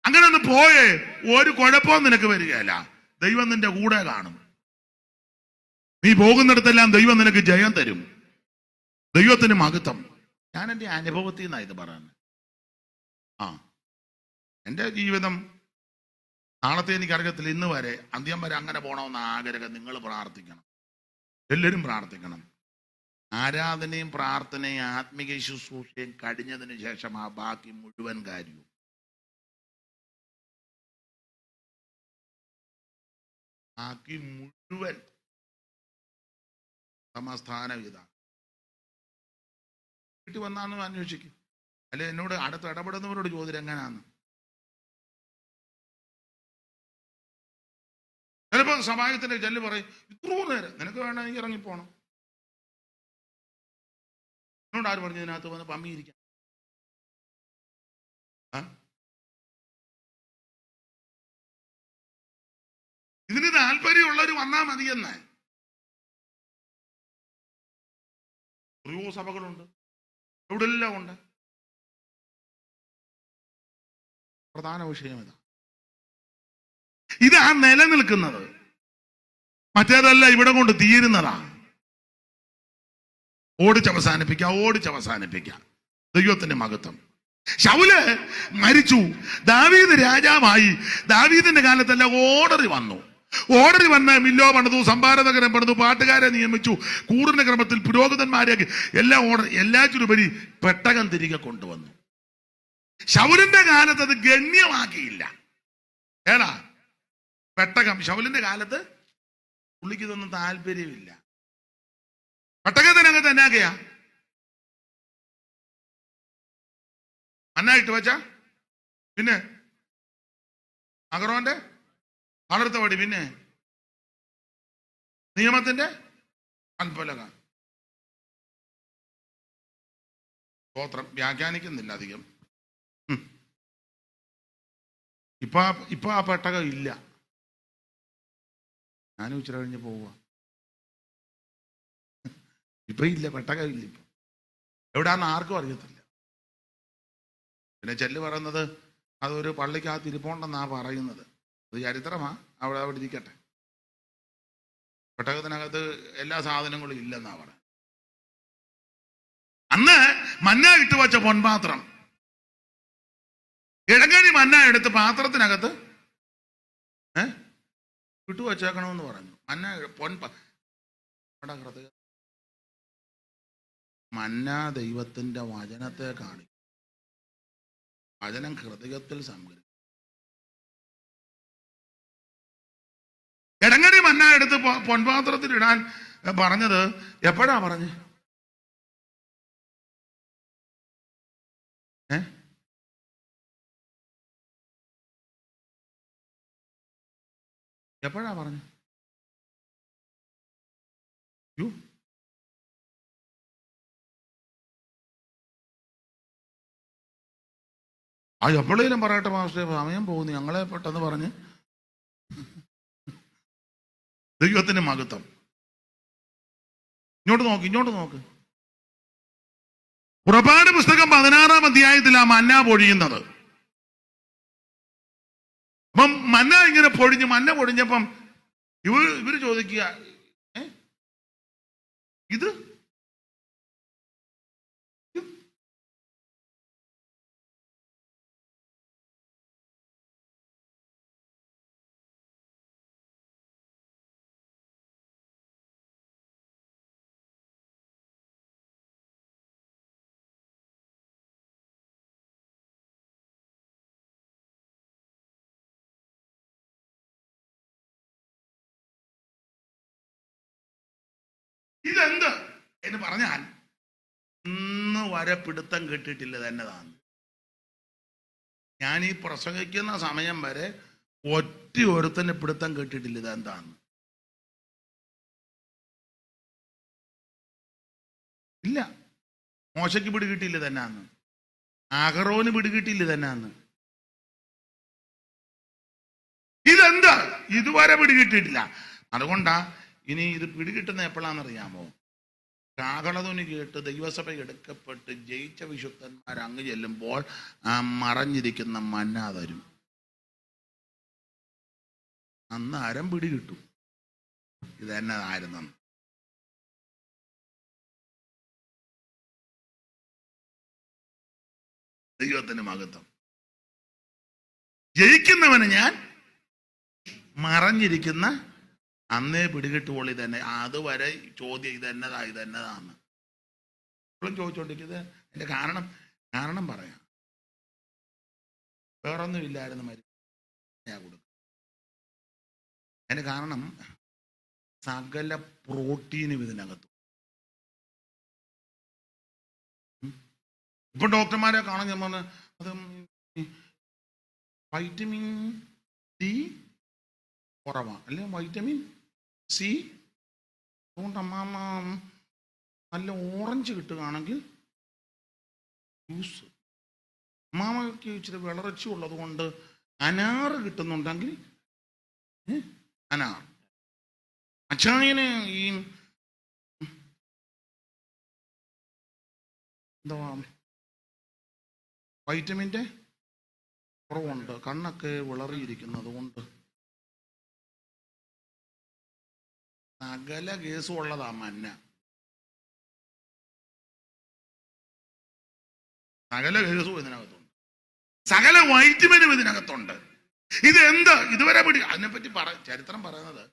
അങ്ങനെ ഒന്ന് പോയേ ഒരു കുഴപ്പവും നിനക്ക് വരികയില്ല. ദൈവം നിന്റെ കൂടെ കാണും. നീ പോകുന്നിടത്തെല്ലാം ദൈവം നിനക്ക് ജയം തരും. ദൈവത്തിന് മഹത്വം. ഞാൻ എൻ്റെ അനുഭവത്തിൽ നിന്നാണ് ഇത് പറയുന്നത്. എൻ്റെ ജീവിതം നാളത്തെ എനിക്കറിയത്തില്ല, ഇന്ന് വരെ അന്ത്യം വരെ അങ്ങനെ പോകണമെന്ന് ആഗ്രഹം. നിങ്ങൾ പ്രാർത്ഥിക്കണം, എല്ലാവരും പ്രാർത്ഥിക്കണം. ആരാധനയും പ്രാർത്ഥനയും ആത്മീക ശുശ്രൂഷയും കഴിഞ്ഞതിന് ശേഷം ആ ബാക്കി മുഴുവൻ കാര്യവും. ബാക്കി മുഴുവൻ സമസ്ഥാനം ഇതാണ്. വീട്ടിൽ വന്നാന്ന് അന്വേഷിക്കും, അല്ലെ എന്നോട് അടുത്ത് ഇടപെടുന്നവരോട് ചോദ്യം എങ്ങനെയാന്ന്. ചിലപ്പോൾ സമാജത്തിന്റെ ചെല്ല് പറയും, ഇത്രയോ നേരം നിനക്ക് വേണമെങ്കിൽ ഇറങ്ങിപ്പോണം. എന്നോട് ആര് പറഞ്ഞു ഇതിനകത്ത് വന്ന് പമ്മിയിരിക്കാം? ഇതിന് താല്പര്യമുള്ളവർ വന്നാൽ മതിയെന്ന്. എത്രയോ സഭകളുണ്ട്, ഇവിടെ എല്ലാം ഉണ്ട്. പ്രധാന വിഷയം ഇതാ നിലനിൽക്കുന്നത്. മറ്റേതല്ല ഇവിടെ കൊണ്ട് തീരുന്നതാ. ഓടിച്ചവസാനിപ്പിക്കാം. ദൈവത്തിന്റെ മഹത്വം. ശൗല് മരിച്ചു, ദാവീദ് രാജാവായി. ദാവീദിന്റെ കാലത്തല്ല ഓർഡർ വന്നു. മില്ലോ പണിതു, സംഭാരനഗരം പണിതു, പാട്ടുകാരെ നിയമിച്ചു, കൂറിന്റെ ക്രമത്തിൽ പുരോഹിതന്മാരെ എല്ലാറ്റിനുപരി പെട്ടകം തിരികെ കൊണ്ടുവന്നു. ശൗലിന്റെ കാലത്ത് അത് ഗണ്യമാക്കിയില്ല. ഏടാ പെട്ടകം. ശൗലിന്റെ കാലത്ത് പുള്ളിക്ക് ഇതൊന്നും താല്പര്യമില്ല. പെട്ടകത്തിനകത്ത് എന്നാക്കെയാ? മന്ന ഇട്ട് വെച്ച, പിന്നെ അഹരോന്റെ വളർത്ത വടി, പിന്നെ നിയമത്തിന്റെ അൽപ്പലക. സ്തോത്രം. വ്യാഖ്യാനിക്കുന്നില്ല അധികം. ഇപ്പൊ ആ പെട്ടകം ഇല്ല. ഞാനും ഉച്ച കഴിഞ്ഞ് പോവുക. ഇപ്പൊ ഇല്ല, പെട്ടകം ഇല്ല. ഇപ്പൊ എവിടെയാണെന്ന് ആർക്കും അറിയത്തില്ല. പിന്നെ ചെല്ല് പറയുന്നത് അതൊരു പള്ളിക്കകത്ത് ഇരിപ്പുണ്ടെന്നാ പറയുന്നത്. അത് ചരിത്രമാ. അവിടെ ഇരിക്കട്ടെ. പെട്ടകത്തിനകത്ത് എല്ലാ സാധനങ്ങളും ഇല്ലെന്നാ പറയുന്നത്. അന്ന് മന്ന ഇട്ട് വച്ച പൊൻപാത്രം, ഇടങ്ങഴി മന്ന എടുത്ത് പാത്രത്തിനകത്ത് ഇട്ടു വച്ചേക്കണമെന്ന് പറഞ്ഞു. മന്ന ദൈവത്തിന്റെ വചനത്തെ കാണിക്കും. വചനം ഹൃദയത്തിൽ സംഗ്രഹിക്കും. ഇടങ്ങഴി മന്ന എടുത്ത് പൊൻപാത്രത്തിൽ ഇടാൻ പറഞ്ഞത് എപ്പോഴാ പറഞ്ഞ്? എപ്പോഴാ പറഞ്ഞു? എപ്പോഴേലും പറയട്ടെ മാസ്റ്റേ, സമയം പോകുന്നു, ഞങ്ങളെ പെട്ടെന്ന് പറഞ്ഞ്. ദൈവത്തിന്റെ മഹത്വം. ഇങ്ങോട്ട് നോക്ക്. പുറപ്പാട് പുസ്തകം 16-ാം അധ്യായത്തിലാണ് മന്ന പൊഴിയുന്നത്. അപ്പം മന്ന ഇങ്ങനെ മന്ന പൊഴിഞ്ഞപ്പം ഇവര് ചോദിക്കുക, ഇത് ഇതെന്ത് എന്ന് പറഞ്ഞാൽ ഇന്ന് വരെ പിടുത്തം കിട്ടിയിട്ടില്ല തന്നെതാണ്. ഞാൻ ഈ പ്രസംഗിക്കുന്ന സമയം വരെ ഒറ്റ ഒരുത്തന്നെ പിടുത്തം കിട്ടിയിട്ടില്ല ഇതെന്താണ്. ഇല്ല. മോശയ്ക്ക് പിടികിട്ടില്ല തന്നെയാന്ന്. അഹരോന് പിടികിട്ടില്ല തന്നെയാന്ന്. ഇതെന്താ ഇതുവരെ പിടികിട്ടിയിട്ടില്ല. അതുകൊണ്ടാ ഇനി ഇത് പിടികിട്ടുന്ന എപ്പോഴാണെന്നറിയാമോ? കാഹളധ്വനി കേട്ട് ദൈവസഭ എടുക്കപ്പെട്ട് ജയിച്ച വിശുദ്ധന്മാർ അങ്ങ് ചെല്ലുമ്പോൾ ആ മറഞ്ഞിരിക്കുന്ന മന്ന തരും. അന്ന് അരം പിടികിട്ടും ഇതെന്നതായിരുന്നു. ദൈവത്തിന് മഹത്വം. ജയിക്കുന്നവന് ഞാൻ മറഞ്ഞിരിക്കുന്ന അന്നേ പിടികിട്ടുപോളി തന്നെ. അതുവരെ ചോദ്യം ഇതെന്നതാന്ന് ഇപ്പോഴും ചോദിച്ചോണ്ടിരിക്കുന്നത്. അതിന്റെ കാരണം പറയാം. വേറൊന്നും ഇല്ലായിരുന്നു കൊടുക്കും. അതിന്റെ കാരണം സകല പ്രോട്ടീനും ഇതിനകത്തും. ഇപ്പൊ ഡോക്ടർമാരെ കാണാൻ ഞാൻ പറഞ്ഞ അത് വൈറ്റമിൻ ഡി കുറവാ, അല്ലെ വൈറ്റമിൻ സി. അതുകൊണ്ട് അമ്മാമ്മ നല്ല ഓറഞ്ച് കിട്ടുകയാണെങ്കിൽ ജ്യൂസ്, അമ്മാമ്മയ്ക്ക് ഇച്ചിരി വിളർച്ച ഉള്ളത് കൊണ്ട് അനാറ് കിട്ടുന്നുണ്ടെങ്കിൽ അനാർ, അച്ചായന് ഈ എന്താ വൈറ്റമിൻ്റെ കുറവുണ്ട്, കണ്ണൊക്കെ വിളറിയിരിക്കുന്നത് കൊണ്ട് സകല കേസും ഉള്ളതാ മന്ന. സകല കേസും ഇതിനകത്തുണ്ട്, സകല വൈറ്റമിനും ഇതിനകത്തുണ്ട്. ഇത് എന്താ ഇതുവരെ അതിനെപ്പറ്റി ചരിത്രം പറയുന്നത്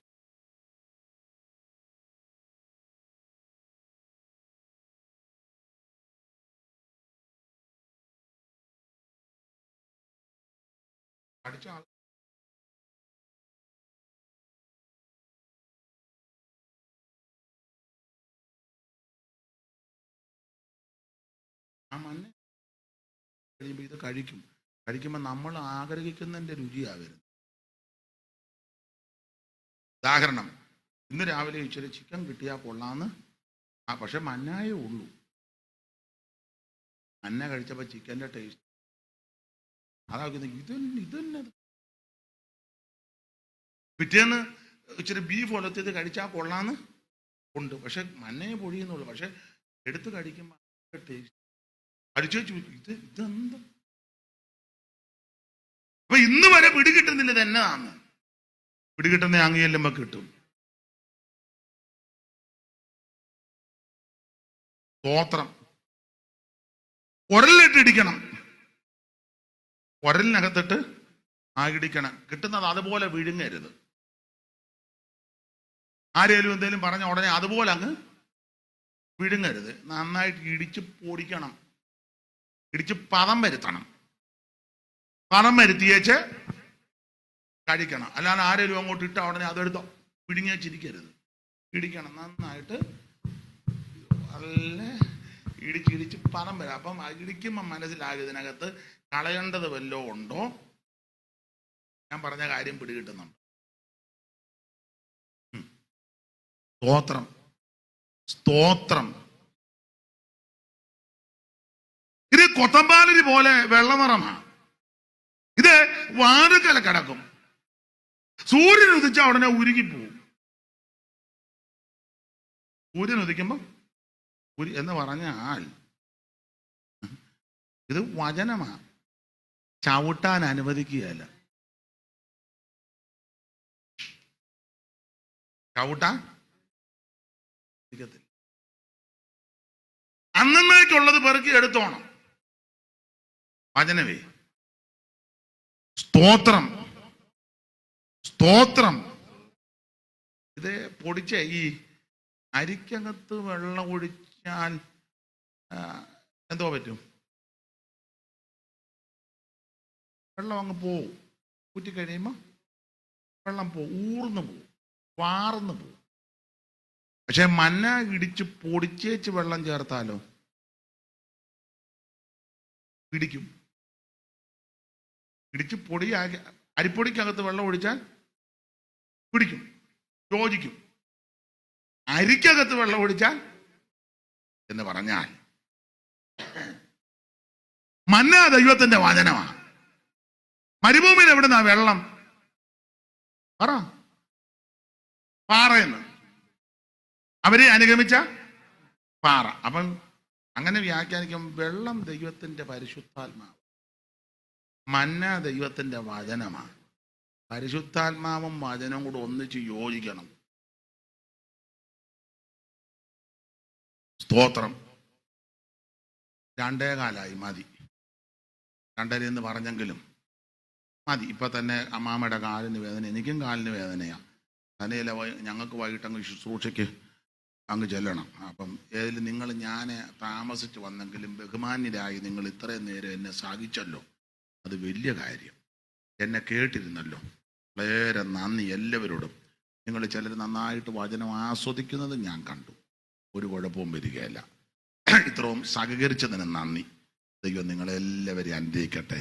പഠിച്ച ആൾ കഴിയുമ്പോൾ ഇത് കഴിക്കുമ്പോൾ നമ്മൾ ആഗ്രഹിക്കുന്നതിൻ്റെ രുചിയാണ് വരുന്നത്. ഉദാഹരണം, ഇന്ന് രാവിലെ ഇച്ചിരി ചിക്കൻ കിട്ടിയാൽ കൊള്ളാന്ന്, പക്ഷെ മന്നായേ ഉള്ളൂ. മന്ന കഴിച്ചപ്പോൾ ചിക്കൻ്റെ ടേസ്റ്റ് അതാക്കുന്നത് ഇതന്നെ. പിറ്റേന്ന് ഇച്ചിരി ബീഫ് ഒലത്തിയത് കഴിച്ചാൽ കൊള്ളാന്ന് ഉണ്ട്, പക്ഷെ മന്നയെ പൊഴിയുന്നുള്ളൂ. പക്ഷെ എടുത്ത് കഴിക്കുമ്പോൾ ടേസ്റ്റ് അടിച്ചു ഇതെന്താ. അപ്പൊ ഇന്ന് വരെ പിടികിട്ടുന്നില്ല ഇതെന്നതാന്ന്. പിടികിട്ടുന്ന അങ്ങ് ചെല്ലുമ്പോ കിട്ടും. സ്തോത്രം. ഉരലിട്ടിടിക്കണം, ഉരലിനകത്തിട്ട് ഇടിക്കണം. കിട്ടുന്നത് അതുപോലെ വിഴുങ്ങരുത്. ആരേലും എന്തേലും പറഞ്ഞ ഉടനെ അതുപോലെ അങ്ങ് വിഴുങ്ങരുത്. നന്നായിട്ട് ഇടിച്ച് പൊടിക്കണം, ഇടിച്ച് പദം വരുത്തണം. പദം വരുത്തിയേച്ച് കഴിക്കണം. അല്ലാതെ ആരേലും അങ്ങോട്ട് ഇട്ട ഉടനെ അതെടുത്തോ വിഴുങ്ങിച്ചിരിക്കരുത്. ഇടിക്കണം നന്നായിട്ട്, നല്ല ഇടിച്ച് പദം വരാം. അപ്പം ഇടിക്കുമ്പോൾ മനസ്സിലാകും ഇതിനകത്ത് കളയേണ്ടത് വല്ലതും ഉണ്ടോ. ഞാൻ പറഞ്ഞ കാര്യം പിടികിട്ടുന്നുണ്ട്. സ്തോത്രം, സ്തോത്രം. ഇത് കൊത്തമ്പാലരി പോലെ വെള്ളനിറമാണ്. ഇത് വാതുക്കല കിടക്കും. സൂര്യൻ ഉദിച്ച ഉടനെ ഉരുകിപ്പോവും. സൂര്യൻ ഉദിക്കുമ്പോ എന്ന് പറഞ്ഞാൽ ഇത് വചനമാണ്. ചവിട്ടാൻ അനുവദിക്കുകയല്ല. ചവിട്ടാൻ അന്നേക്കുള്ളത് പെറുക്കി എടുത്തോണം. വചനവേ. സ്തോത്രം, സ്തോത്രം. ഇത് പൊടിച്ച ഈ അരിക്കകത്ത് വെള്ളം ഒഴിച്ചാൽ എന്തോ പറ്റും? വെള്ളം അങ്ങ് പോവും. ഊറ്റി കഴിയുമ്പോൾ വെള്ളം പോവും, ഊർന്നു പോവും, വാർന്നു പോവും. പക്ഷെ മന്ന ഇടിച്ച് പൊടിച്ചേച്ച് വെള്ളം ചേർത്താലോ പിടിക്കും. ഇടിച്ച് പൊടിയാക്കി അരിപ്പൊടിക്കകത്ത് വെള്ളം ഒഴിച്ചാൽ പിടിക്കും, യോജിക്കും. അരിക്കകത്ത് വെള്ളം ഒഴിച്ചാൽ എന്ന് പറഞ്ഞാൽ മന്ന ദൈവത്തിന്റെ വചനമാണ്. മരുഭൂമിയിൽ എവിടുന്നാ വെള്ളം? പറ. പാറയെന്ന്. അവരെ അനുഗമിച്ച പാറ. അപ്പം അങ്ങനെ വ്യാഖ്യാനിക്കും. വെള്ളം ദൈവത്തിന്റെ പരിശുദ്ധാത്മാവ്, മന്ന ദൈവത്തിന്റെ വചനമാണ്. പരിശുദ്ധാത്മാവും വചനവും കൂടെ ഒന്നിച്ച് യോജിക്കണം. സ്തോത്രം. 2:15 മതി. 2:30 എന്ന് പറഞ്ഞെങ്കിലും മതി. ഇപ്പൊ തന്നെ അമ്മാമ്മയുടെ കാലിന് വേദന, എനിക്കും കാലിന് വേദനയാണ്. തന്നെയല്ല, ഞങ്ങൾക്ക് വൈകിട്ടങ്ങ് ശുശ്രൂഷയ്ക്ക് അങ്ങ് ചെല്ലണം. അപ്പം ഏതിലും ഞാൻ താമസിച്ച് വന്നെങ്കിലും ബഹുമാന്യരായി നിങ്ങൾ ഇത്രയും നേരം എന്നെ സാധിച്ചല്ലോ, അത് വലിയ കാര്യം. എന്നെ കേട്ടിരുന്നല്ലോ, വളരെ നന്ദി എല്ലാവരോടും. നിങ്ങൾ ചിലർ നന്നായിട്ട് വചനം ആസ്വദിക്കുന്നത് ഞാൻ കണ്ടു. ഒരു കുഴപ്പവും വരികയില്ല. ഇത്രയും സഹകരിച്ചതിന് നന്ദി. ദൈവം നിങ്ങളെല്ലാവരെയും അനുഗ്രഹിക്കട്ടെ.